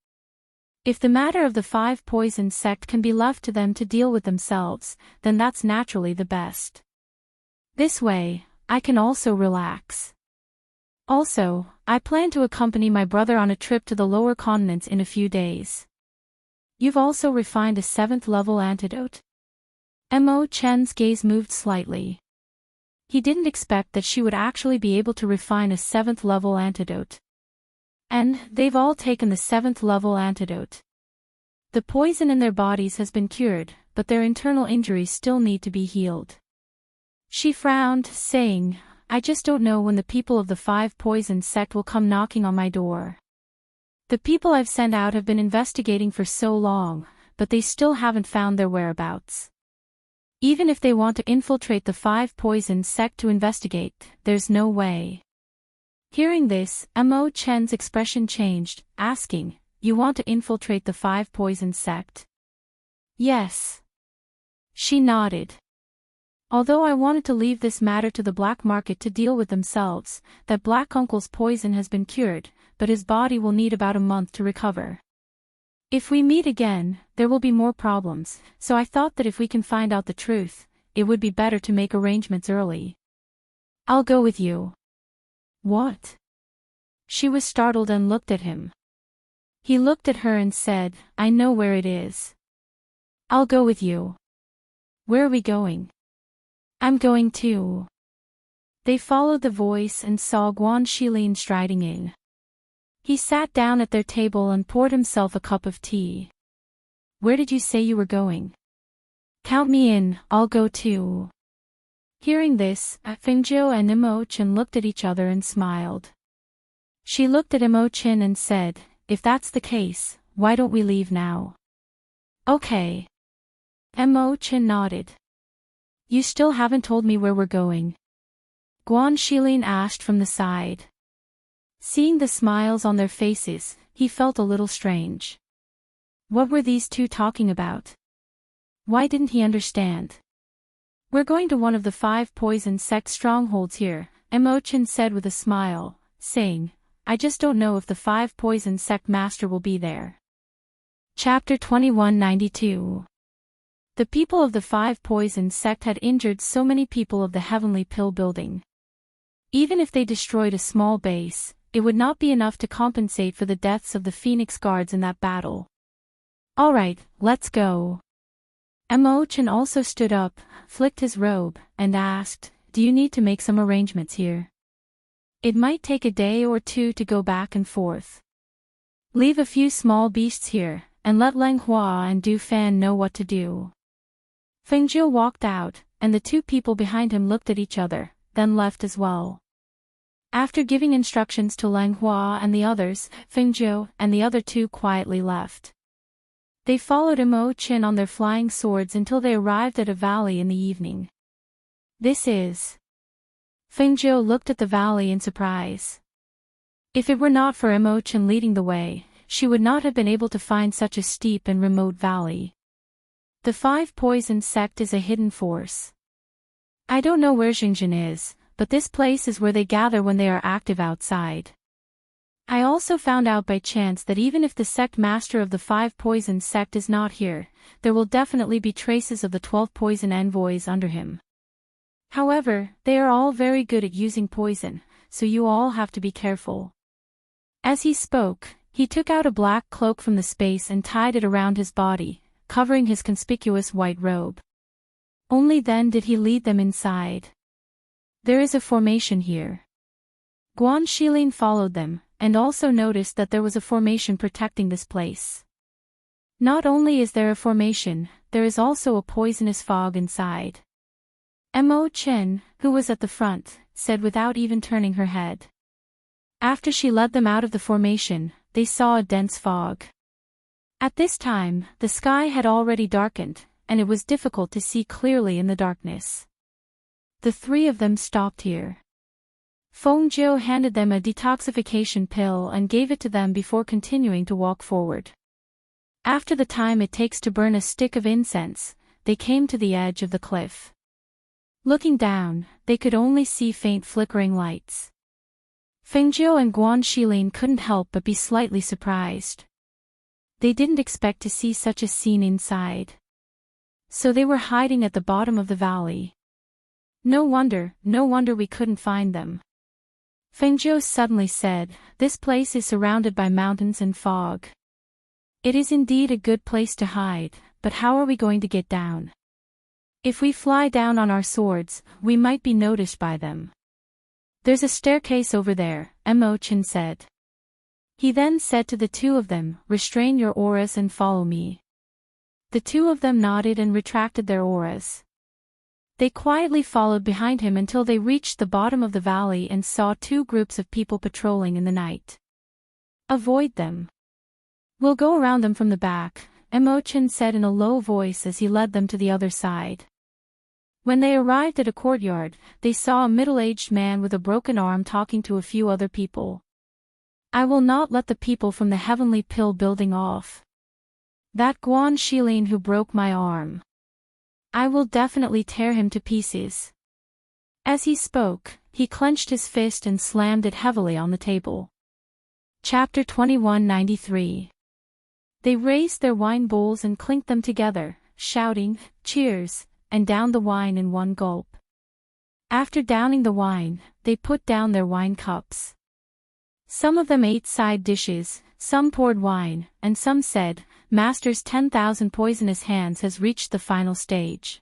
If the matter of the Five Poison Sect can be left to them to deal with themselves, then that's naturally the best. This way, I can also relax. Also, I plan to accompany my brother on a trip to the lower continents in a few days. You've also refined a 7th level antidote? Emo-chan's gaze moved slightly. He didn't expect that she would actually be able to refine a 7th level antidote. And they've all taken the 7th level antidote. The poison in their bodies has been cured, but their internal injuries still need to be healed. She frowned, saying, I just don't know when the people of the Five Poison Sect will come knocking on my door. The people I've sent out have been investigating for so long, but they still haven't found their whereabouts. Even if they want to infiltrate the Five Poison Sect to investigate, there's no way. Hearing this, Emo-chan's expression changed, asking, you want to infiltrate the Five Poison Sect? Yes. She nodded. Although I wanted to leave this matter to the black market to deal with themselves, that Black Uncle's poison has been cured, but his body will need about a month to recover. If we meet again, there will be more problems, so I thought that if we can find out the truth, it would be better to make arrangements early. I'll go with you. What? She was startled and looked at him. He looked at her and said, I know where it is. I'll go with you. Where are we going? I'm going too. They followed the voice and saw Guan Shilin striding in. He sat down at their table and poured himself a cup of tea. Where did you say you were going? Count me in, I'll go too. Hearing this, Fengjiu and Emo-chan looked at each other and smiled. She looked at Emo-chan and said, if that's the case, why don't we leave now? Okay. Emo-chan nodded. You still haven't told me where we're going. Guan Shilin asked from the side. Seeing the smiles on their faces, he felt a little strange. What were these two talking about? Why didn't he understand? We're going to one of the Five Poison Sect strongholds here, Emo-chan said with a smile, saying, I just don't know if the Five Poison Sect master will be there. Chapter 2192. The people of the Five Poison Sect had injured so many people of the Heavenly Pill building. Even if they destroyed a small base, it would not be enough to compensate for the deaths of the Phoenix Guards in that battle. Alright, let's go. Emo-chan also stood up, flicked his robe, and asked, do you need to make some arrangements here? It might take a day or two to go back and forth. Leave a few small beasts here, and let Leng Hua and Du Fan know what to do. Fengjiu walked out, and the two people behind him looked at each other, then left as well. After giving instructions to Lang Hua and the others, Feng Zhou and the other two quietly left. They followed Mo Chin on their flying swords until they arrived at a valley in the evening. This is... Feng Zhou looked at the valley in surprise. If it were not for Mo Chin leading the way, she would not have been able to find such a steep and remote valley. The Five Poison Sect is a hidden force. I don't know where Xingjin is, but this place is where they gather when they are active outside. I also found out by chance that even if the sect master of the Five Poison Sect is not here, there will definitely be traces of the 12 poison envoys under him. However, they are all very good at using poison, so you all have to be careful. As he spoke, he took out a black cloak from the space and tied it around his body, covering his conspicuous white robe. Only then did he lead them inside. There is a formation here. Guan Shilin followed them, and also noticed that there was a formation protecting this place. Not only is there a formation, there is also a poisonous fog inside. Mo Chen, who was at the front, said without even turning her head. After she led them out of the formation, they saw a dense fog. At this time, the sky had already darkened, and it was difficult to see clearly in the darkness. The three of them stopped here. Feng Zhou handed them a detoxification pill and gave it to them before continuing to walk forward. After the time it takes to burn a stick of incense, they came to the edge of the cliff. Looking down, they could only see faint flickering lights. Feng Zhou and Guan Shilin couldn't help but be slightly surprised. They didn't expect to see such a scene inside. So they were hiding at the bottom of the valley. No wonder we couldn't find them. Feng Zhou suddenly said, "This place is surrounded by mountains and fog. It is indeed a good place to hide, but how are we going to get down? If we fly down on our swords, we might be noticed by them." "There's a staircase over there," Mo Chen said. He then said to the two of them, "Restrain your auras and follow me." The two of them nodded and retracted their auras. They quietly followed behind him until they reached the bottom of the valley and saw two groups of people patrolling in the night. "Avoid them. We'll go around them from the back," Mo Chen said in a low voice as he led them to the other side. When they arrived at a courtyard, they saw a middle-aged man with a broken arm talking to a few other people. "I will not let the people from the Heavenly Pill building off. That Guan Shilin who broke my arm. I will definitely tear him to pieces." As he spoke, he clenched his fist and slammed it heavily on the table. Chapter 2193. They raised their wine bowls and clinked them together, shouting, "Cheers," and downed the wine in one gulp. After downing the wine, they put down their wine cups. Some of them ate side dishes, some poured wine, and some said, "Master's 10,000 poisonous hands has reached the final stage.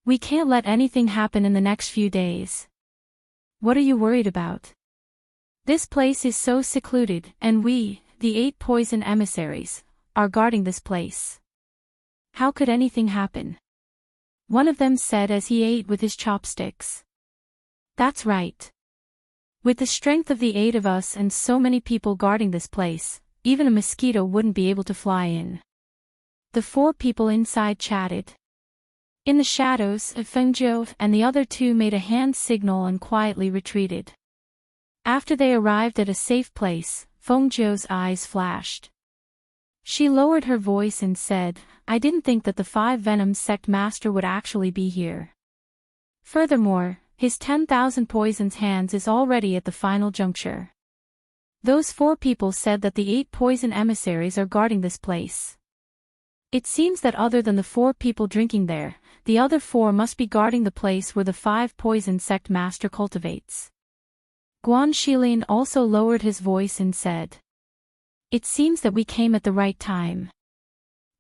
We can't let anything happen in the next few days." "What are you worried about? This place is so secluded, and we, the 8 poison emissaries, are guarding this place. How could anything happen?" one of them said as he ate with his chopsticks. "That's right. With the strength of the 8 of us and so many people guarding this place, even a mosquito wouldn't be able to fly in." The 4 people inside chatted. In the shadows, Feng Zhou and the other 2 made a hand signal and quietly retreated. After they arrived at a safe place, Feng Zhou's eyes flashed. She lowered her voice and said, "I didn't think that the 5 Venom sect master would actually be here. Furthermore, his 10,000 poisons hands is already at the final juncture." Those 4 people said that the 8 poison emissaries are guarding this place. It seems that other than the 4 people drinking there, the other 4 must be guarding the place where the 5 poison sect master cultivates. Guan Shilin also lowered his voice and said, "It seems that we came at the right time."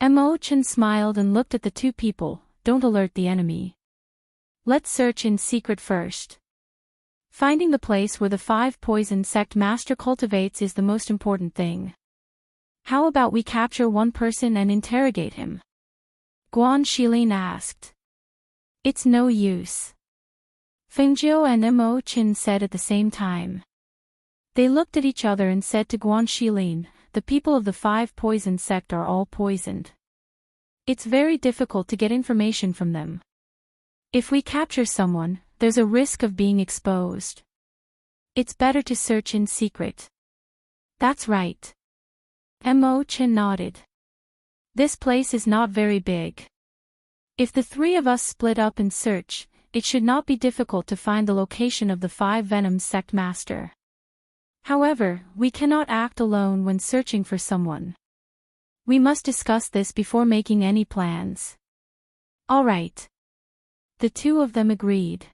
Mo Chen smiled and looked at the 2 people. "Don't alert the enemy. Let's search in secret first. Finding the place where the 5 poison sect master cultivates is the most important thing. How about we capture one person and interrogate him?" Guan Shilin asked. "It's no use. Fengjiu and Mo Qin said at the same time. They looked at each other and said to Guan Shilin, the people of the 5 poison sect are all poisoned. It's very difficult to get information from them. If we capture someone, there's a risk of being exposed. It's better to search in secret. That's right. Mo Qin nodded. This place is not very big. If the 3 of us split up and search, it should not be difficult to find the location of the 5 Venom sect master. However, we cannot act alone when searching for someone. We must discuss this before making any plans. All right. The 2 of them agreed.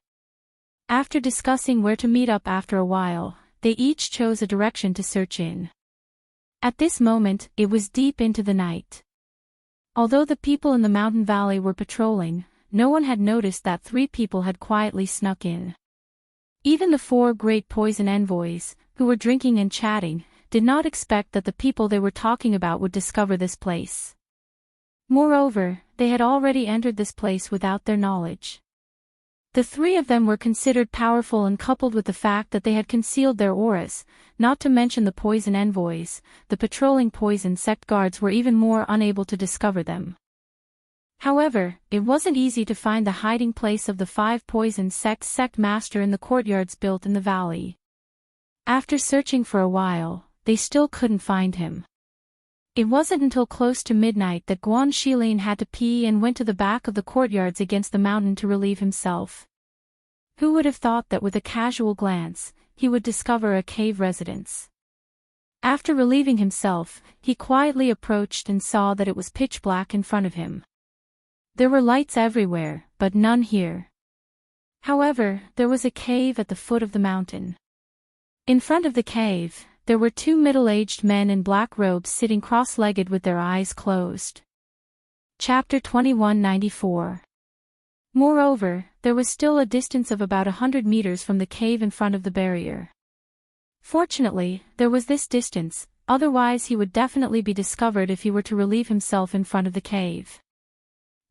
After discussing where to meet up after a while, they each chose a direction to search in. At this moment, it was deep into the night. Although the people in the mountain valley were patrolling, no one had noticed that 3 people had quietly snuck in. Even the 4 great poison envoys, who were drinking and chatting, did not expect that the people they were talking about would discover this place. Moreover, they had already entered this place without their knowledge. The 3 of them were considered powerful, and coupled with the fact that they had concealed their auras, not to mention the poison envoys, the patrolling poison sect guards were even more unable to discover them. However, it wasn't easy to find the hiding place of the 5 poison sect master in the courtyards built in the valley. After searching for a while, they still couldn't find him. It wasn't until close to midnight that Guan Shilin had to pee and went to the back of the courtyards against the mountain to relieve himself. Who would have thought that with a casual glance, he would discover a cave residence? After relieving himself, he quietly approached and saw that it was pitch black in front of him. There were lights everywhere, but none here. However, there was a cave at the foot of the mountain. In front of the cave, there were 2 middle-aged men in black robes sitting cross-legged with their eyes closed. Chapter 2194. Moreover, there was still a distance of about 100 meters from the cave in front of the barrier. Fortunately, there was this distance, otherwise he would definitely be discovered if he were to relieve himself in front of the cave.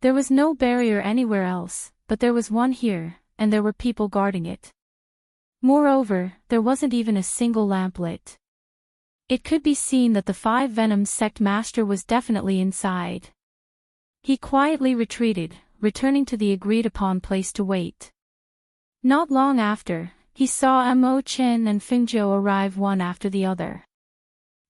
There was no barrier anywhere else, but there was one here, and there were people guarding it. Moreover, there wasn't even a single lamp lit. It could be seen that the 5 Venom sect master was definitely inside. He quietly retreated, returning to the agreed-upon place to wait. Not long after, he saw Mo Qin and Fengjiu arrive one after the other.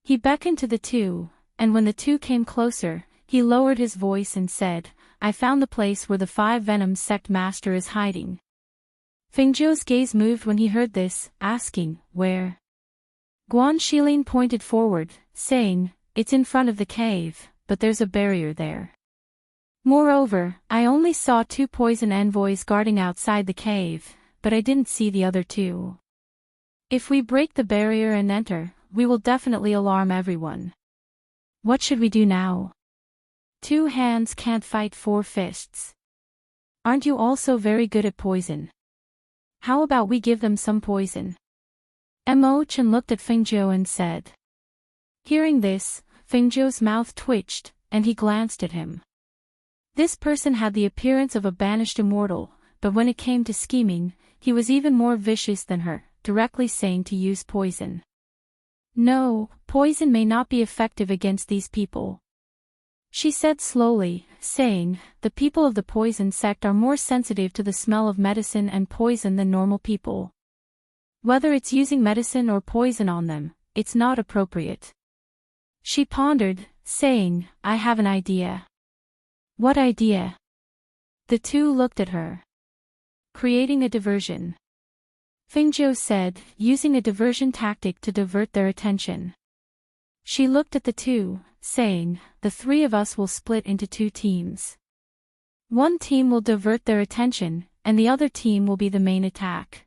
He beckoned to the 2, and when the 2 came closer, he lowered his voice and said, "I found the place where the 5 Venom sect master is hiding." Fengjiu's gaze moved when he heard this, asking, "Where?" Guan Shilin pointed forward, saying, "It's in front of the cave, but there's a barrier there. Moreover, I only saw 2 poison envoys guarding outside the cave, but I didn't see the other 2. If we break the barrier and enter, we will definitely alarm everyone. What should we do now? 2 hands can't fight 4 fists. Aren't you also very good at poison? How about we give them some poison?" Mo Qin looked at Fengjiu and said. Hearing this, Fengjiu's mouth twitched, and he glanced at him. This person had the appearance of a banished immortal, but when it came to scheming, he was even more vicious than her, directly saying to use poison. "No, poison may not be effective against these people," she said slowly, saying, "The people of the poison sect are more sensitive to the smell of medicine and poison than normal people. Whether it's using medicine or poison on them, it's not appropriate." She pondered, saying, "I have an idea." "What idea?" The 2 looked at her. "Creating a diversion," Fengjiu said, using a diversion tactic to divert their attention. She looked at the 2, saying, "The 3 of us will split into 2 teams. One team will divert their attention, and the other team will be the main attack.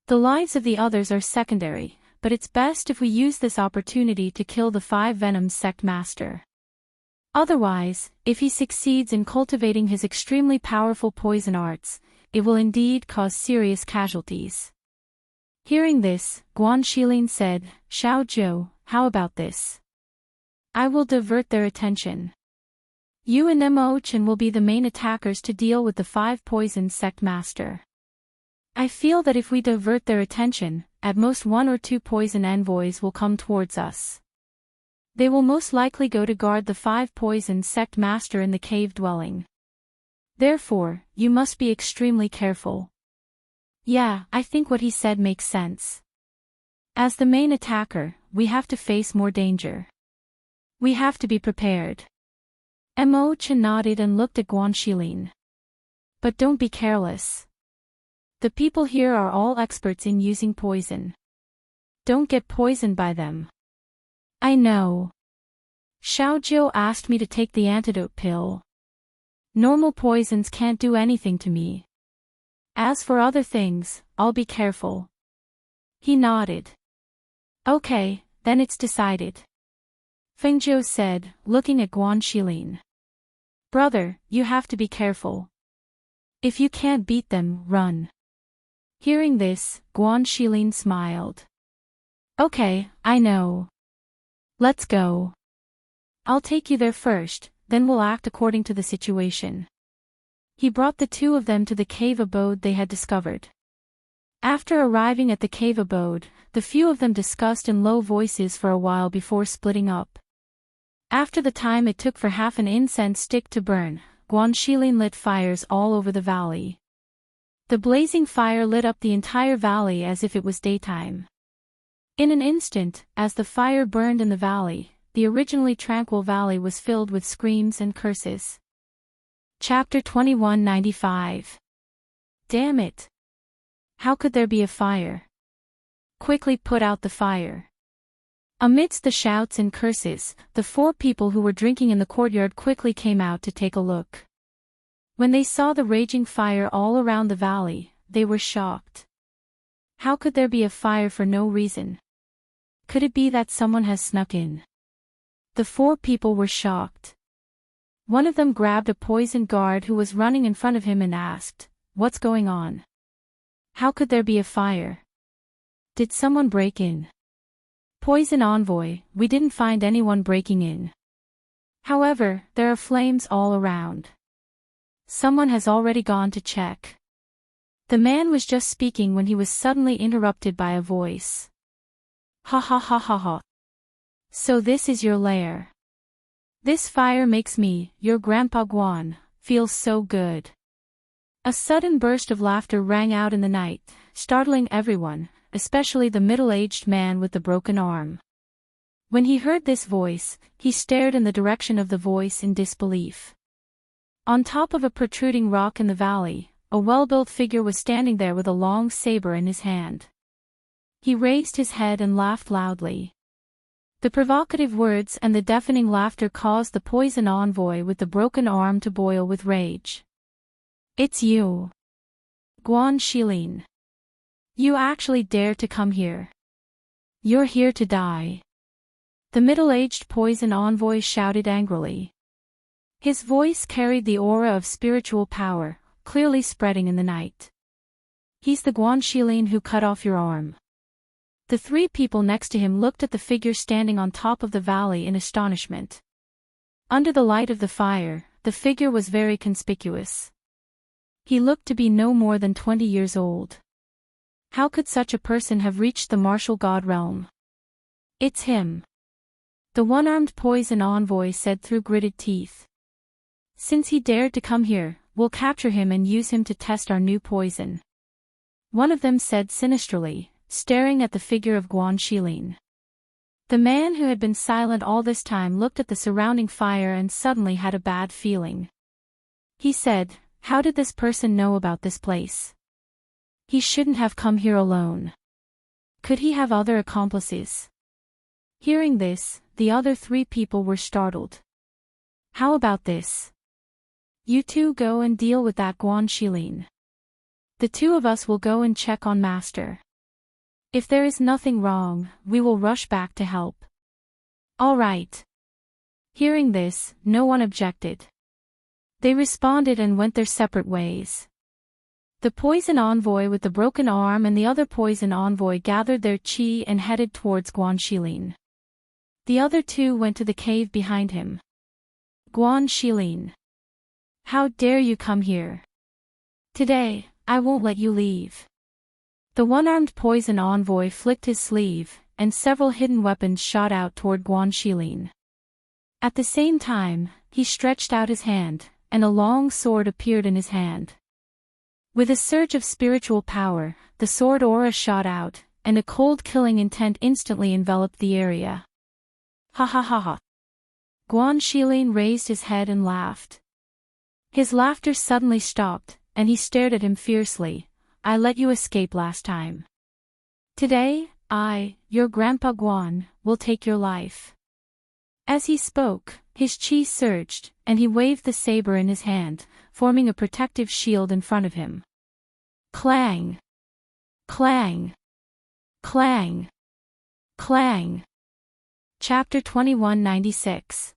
The lives of the others are secondary, but it's best if we use this opportunity to kill the 5 Venom sect master. Otherwise, if he succeeds in cultivating his extremely powerful poison arts, it will indeed cause serious casualties." Hearing this, Guan Shilin said, "Xiao Zhou, how about this? I will divert their attention. You and Mo Qin will be the main attackers to deal with the 5 poison sect master. I feel that if we divert their attention, at most 1 or 2 poison envoys will come towards us. They will most likely go to guard the 5 poison sect master in the cave dwelling. Therefore, you must be extremely careful. Yeah, I think what he said makes sense. As the main attacker, we have to face more danger. We have to be prepared. Mo Chen nodded and looked at Guan Xilin. But don't be careless. The people here are all experts in using poison. Don't get poisoned by them. I know. Xiaojiu asked me to take the antidote pill. Normal poisons can't do anything to me. As for other things, I'll be careful. He nodded. Okay, then it's decided. Fengzhou said, looking at Guan Xilin. Brother, you have to be careful. If you can't beat them, run. Hearing this, Guan Xilin smiled. Okay, I know. Let's go. I'll take you there first, then we'll act according to the situation. He brought the 2 of them to the cave abode they had discovered. After arriving at the cave abode, the few of them discussed in low voices for a while before splitting up. After the time it took for half an incense stick to burn, Guan Xilin lit fires all over the valley. The blazing fire lit up the entire valley as if it was daytime. In an instant, as the fire burned in the valley, the originally tranquil valley was filled with screams and curses. Chapter 2195. Damn it! How could there be a fire? Quickly put out the fire. Amidst the shouts and curses, the 4 people who were drinking in the courtyard quickly came out to take a look. When they saw the raging fire all around the valley, they were shocked. How could there be a fire for no reason? Could it be that someone has snuck in? The 4 people were shocked. One of them grabbed a poisoned guard who was running in front of him and asked, "What's going on? How could there be a fire? Did someone break in?" Poison envoy, we didn't find anyone breaking in. However, there are flames all around. Someone has already gone to check. The man was just speaking when he was suddenly interrupted by a voice. Ha ha ha ha ha. So this is your lair. This fire makes me, your Grandpa Guan, feel so good. A sudden burst of laughter rang out in the night, startling everyone, especially the middle-aged man with the broken arm. When he heard this voice, he stared in the direction of the voice in disbelief. On top of a protruding rock in the valley, a well-built figure was standing there with a long saber in his hand. He raised his head and laughed loudly. The provocative words and the deafening laughter caused the poison envoy with the broken arm to boil with rage. It's you. Guan Xilin. You actually dare to come here. You're here to die. The middle-aged poison envoy shouted angrily. His voice carried the aura of spiritual power, clearly spreading in the night. He's the Guan Xilin who cut off your arm. The 3 people next to him looked at the figure standing on top of the valley in astonishment. Under the light of the fire, the figure was very conspicuous. He looked to be no more than 20 years old. How could such a person have reached the martial god realm? It's him. The one-armed poison envoy said through gritted teeth. Since he dared to come here, we'll capture him and use him to test our new poison. One of them said sinisterly, staring at the figure of Guan Xilin. The man who had been silent all this time looked at the surrounding fire and suddenly had a bad feeling. He said, "How did this person know about this place? He shouldn't have come here alone. Could he have other accomplices?" Hearing this, the other 3 people were startled. How about this? You 2 go and deal with that Guan Xilin. The 2 of us will go and check on Master. If there is nothing wrong, we will rush back to help. All right. Hearing this, no one objected. They responded and went their separate ways. The poison envoy with the broken arm and the other poison envoy gathered their chi and headed towards Guan Xilin. The other 2 went to the cave behind him. Guan Xilin. How dare you come here? Today, I won't let you leave. The one-armed poison envoy flicked his sleeve, and several hidden weapons shot out toward Guan Xilin. At the same time, he stretched out his hand, and a long sword appeared in his hand. With a surge of spiritual power, the sword aura shot out, and a cold killing intent instantly enveloped the area. Ha ha ha ha. Guan Xilin raised his head and laughed. His laughter suddenly stopped, and he stared at him fiercely. I let you escape last time. Today, I, your Grandpa Guan, will take your life. As he spoke, his chi surged, and he waved the saber in his hand, forming a protective shield in front of him. Clang! Clang! Clang! Clang! Chapter 2196.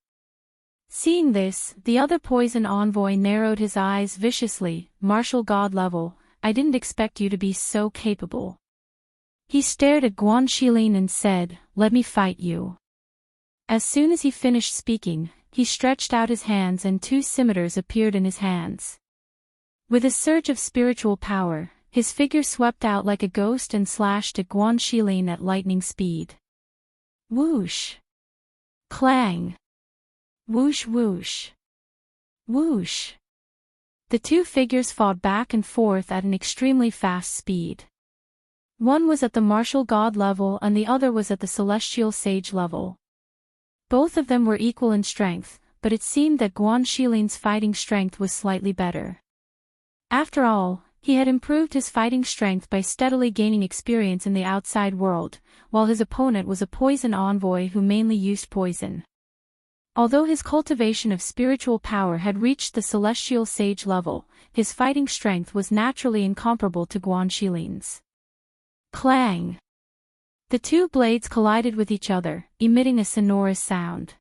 Seeing this, the other poison envoy narrowed his eyes viciously. Martial god level, I didn't expect you to be so capable. He stared at Guan Xilin and said, let me fight you. As soon as he finished speaking, he stretched out his hands and two scimitars appeared in his hands. With a surge of spiritual power, his figure swept out like a ghost and slashed at Guan Xilin at lightning speed. Whoosh! Clang! Whoosh whoosh! Whoosh! The two figures fought back and forth at an extremely fast speed. One was at the martial god level and the other was at the celestial sage level. Both of them were equal in strength, but it seemed that Guan Xilin's fighting strength was slightly better. After all, he had improved his fighting strength by steadily gaining experience in the outside world, while his opponent was a poison envoy who mainly used poison. Although his cultivation of spiritual power had reached the celestial sage level, his fighting strength was naturally incomparable to Guan Xilin's. Clang! The two blades collided with each other, emitting a sonorous sound.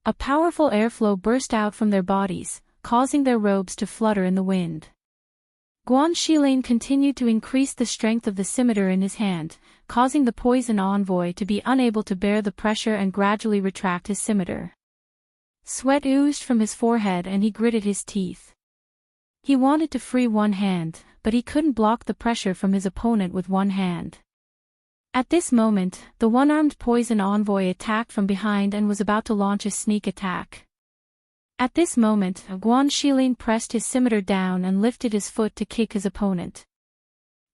A powerful airflow burst out from their bodies, causing their robes to flutter in the wind. Guan Xilin continued to increase the strength of the scimitar in his hand, causing the poison envoy to be unable to bear the pressure and gradually retract his scimitar. Sweat oozed from his forehead and he gritted his teeth. He wanted to free one hand, but he couldn't block the pressure from his opponent with one hand. At this moment, the one-armed poison envoy attacked from behind and was about to launch a sneak attack. At this moment, Guan Xilin pressed his scimitar down and lifted his foot to kick his opponent.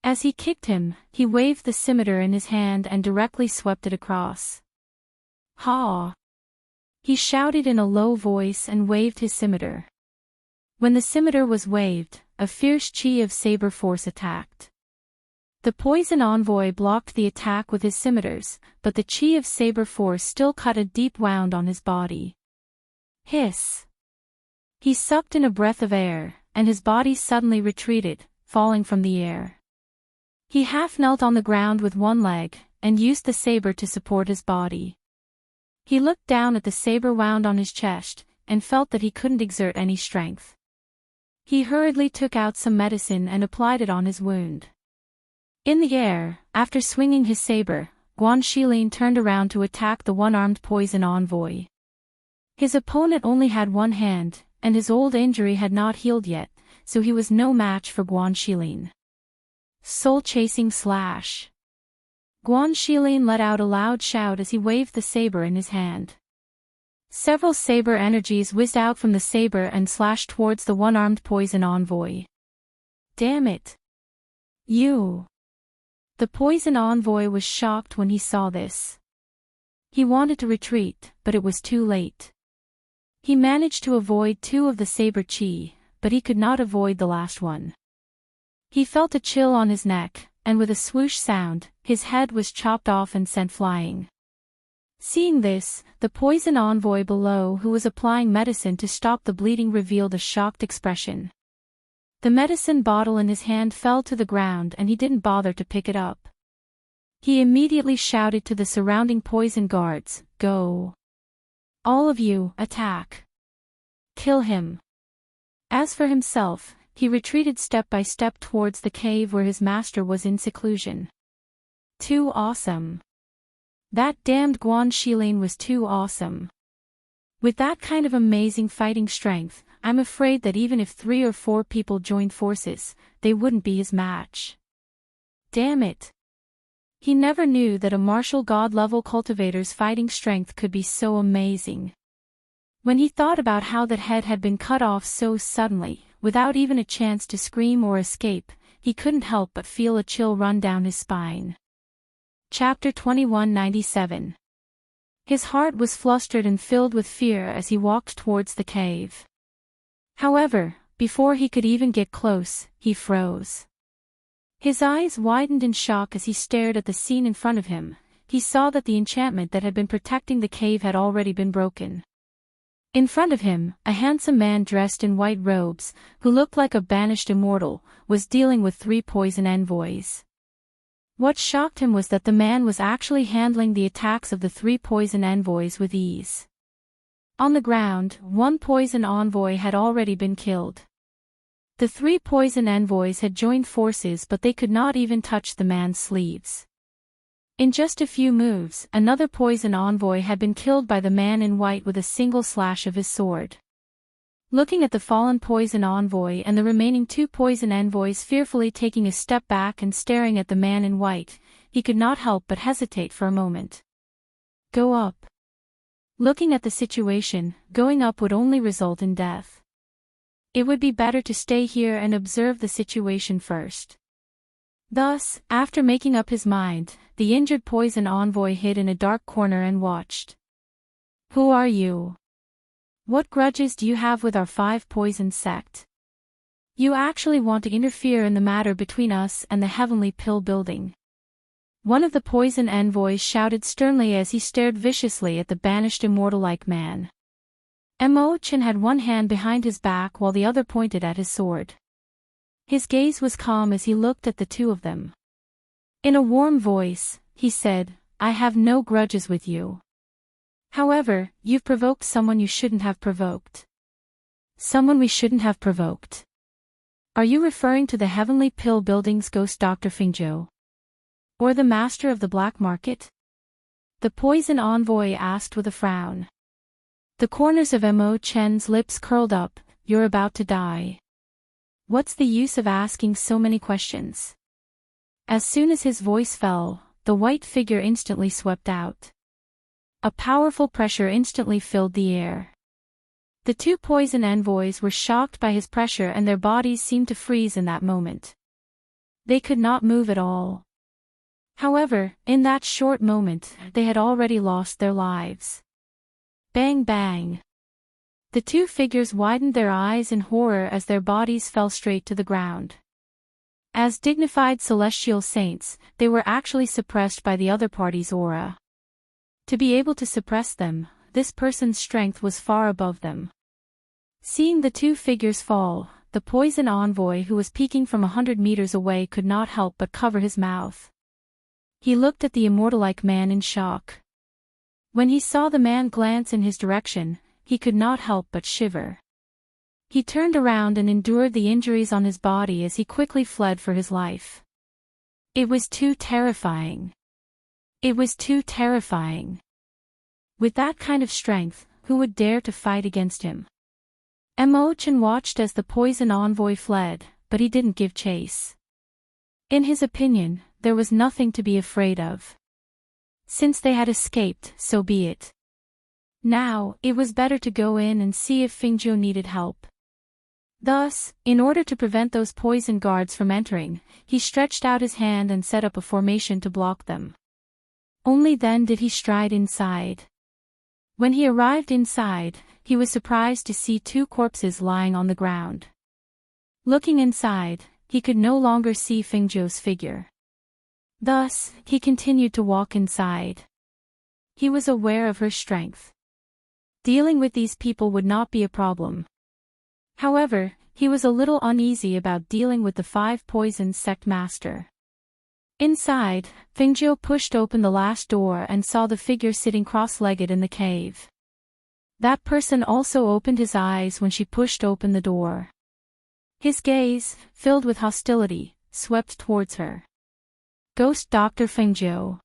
As he kicked him, he waved the scimitar in his hand and directly swept it across. Ha! He shouted in a low voice and waved his scimitar. When the scimitar was waved, a fierce chi of saber force attacked. The poison envoy blocked the attack with his scimitars, but the chi of saber force still cut a deep wound on his body. Hiss! He sucked in a breath of air, and his body suddenly retreated, falling from the air. He half knelt on the ground with one leg, and used the saber to support his body. He looked down at the saber wound on his chest, and felt that he couldn't exert any strength. He hurriedly took out some medicine and applied it on his wound. In the air, after swinging his saber, Guan Xilin turned around to attack the one-armed poison envoy. His opponent only had one hand, and his old injury had not healed yet, so he was no match for Guan Xilin. Soul-chasing slash! Guan Xilin let out a loud shout as he waved the saber in his hand. Several saber energies whizzed out from the saber and slashed towards the one-armed poison envoy. Damn it! You! The poison envoy was shocked when he saw this. He wanted to retreat, but it was too late. He managed to avoid two of the saber chi, but he could not avoid the last one. He felt a chill on his neck, and with a swoosh sound, his head was chopped off and sent flying. Seeing this, the poison envoy below who was applying medicine to stop the bleeding revealed a shocked expression. The medicine bottle in his hand fell to the ground and he didn't bother to pick it up. He immediately shouted to the surrounding poison guards, "Go! All of you, attack! Kill him!" As for himself, he retreated step by step towards the cave where his master was in seclusion. Too awesome. That damned Guan Xilin was too awesome. With that kind of amazing fighting strength, I'm afraid that even if 3 or 4 people joined forces, they wouldn't be his match. Damn it! He never knew that a martial god-level cultivator's fighting strength could be so amazing. When he thought about how that head had been cut off so suddenly, without even a chance to scream or escape, he couldn't help but feel a chill run down his spine. Chapter 2197. His heart was flustered and filled with fear as he walked towards the cave. However, before he could even get close, he froze. His eyes widened in shock as he stared at the scene in front of him. He saw that the enchantment that had been protecting the cave had already been broken. In front of him, a handsome man dressed in white robes, who looked like a banished immortal, was dealing with 3 poison envoys. What shocked him was that the man was actually handling the attacks of the 3 poison envoys with ease. On the ground, 1 poison envoy had already been killed. The 3 poison envoys had joined forces, but they could not even touch the man's sleeves. In just a few moves, another poison envoy had been killed by the man in white with a single slash of his sword. Looking at the fallen poison envoy and the remaining 2 poison envoys fearfully taking a step back and staring at the man in white, he could not help but hesitate for a moment. Go up. Looking at the situation, going up would only result in death. It would be better to stay here and observe the situation first. Thus, after making up his mind, the injured poison envoy hid in a dark corner and watched. Who are you? What grudges do you have with our 5 poison sect? You actually want to interfere in the matter between us and the Heavenly Pill building. One of the poison envoys shouted sternly as he stared viciously at the banished immortal-like man. Emo-chan had one hand behind his back while the other pointed at his sword. His gaze was calm as he looked at the 2 of them. In a warm voice, he said, I have no grudges with you. However, you've provoked someone you shouldn't have provoked. Someone we shouldn't have provoked. Are you referring to the Heavenly Pill building's ghost Dr. Fingzhou? Or the master of the black market? The poison envoy asked with a frown. The corners of Emo-chan's lips curled up. You're about to die. What's the use of asking so many questions? As soon as his voice fell, the white figure instantly swept out. A powerful pressure instantly filled the air. The 2 poison envoys were shocked by his pressure and their bodies seemed to freeze in that moment. They could not move at all. However, in that short moment, they had already lost their lives. Bang bang. The 2 figures widened their eyes in horror as their bodies fell straight to the ground. As dignified celestial saints, they were actually suppressed by the other party's aura. To be able to suppress them, this person's strength was far above them. Seeing the 2 figures fall, the poison envoy who was peeking from 100 meters away could not help but cover his mouth. He looked at the immortal-like man in shock. When he saw the man glance in his direction, he could not help but shiver. He turned around and endured the injuries on his body as he quickly fled for his life. It was too terrifying. It was too terrifying. With that kind of strength, who would dare to fight against him? Emo-chan watched as the poison envoy fled, but he didn't give chase. In his opinion, there was nothing to be afraid of. Since they had escaped, so be it. Now, it was better to go in and see if Fingzhou needed help. Thus, in order to prevent those poison guards from entering, he stretched out his hand and set up a formation to block them. Only then did he stride inside. When he arrived inside, he was surprised to see 2 corpses lying on the ground. Looking inside, he could no longer see Fingzhou's figure. Thus, he continued to walk inside. He was aware of her strength. Dealing with these people would not be a problem. However, he was a little uneasy about dealing with the 5 poison sect master. Inside, Fingzhou pushed open the last door and saw the figure sitting cross-legged in the cave. That person also opened his eyes when she pushed open the door. His gaze, filled with hostility, swept towards her. Ghost Dr. Fingzhou.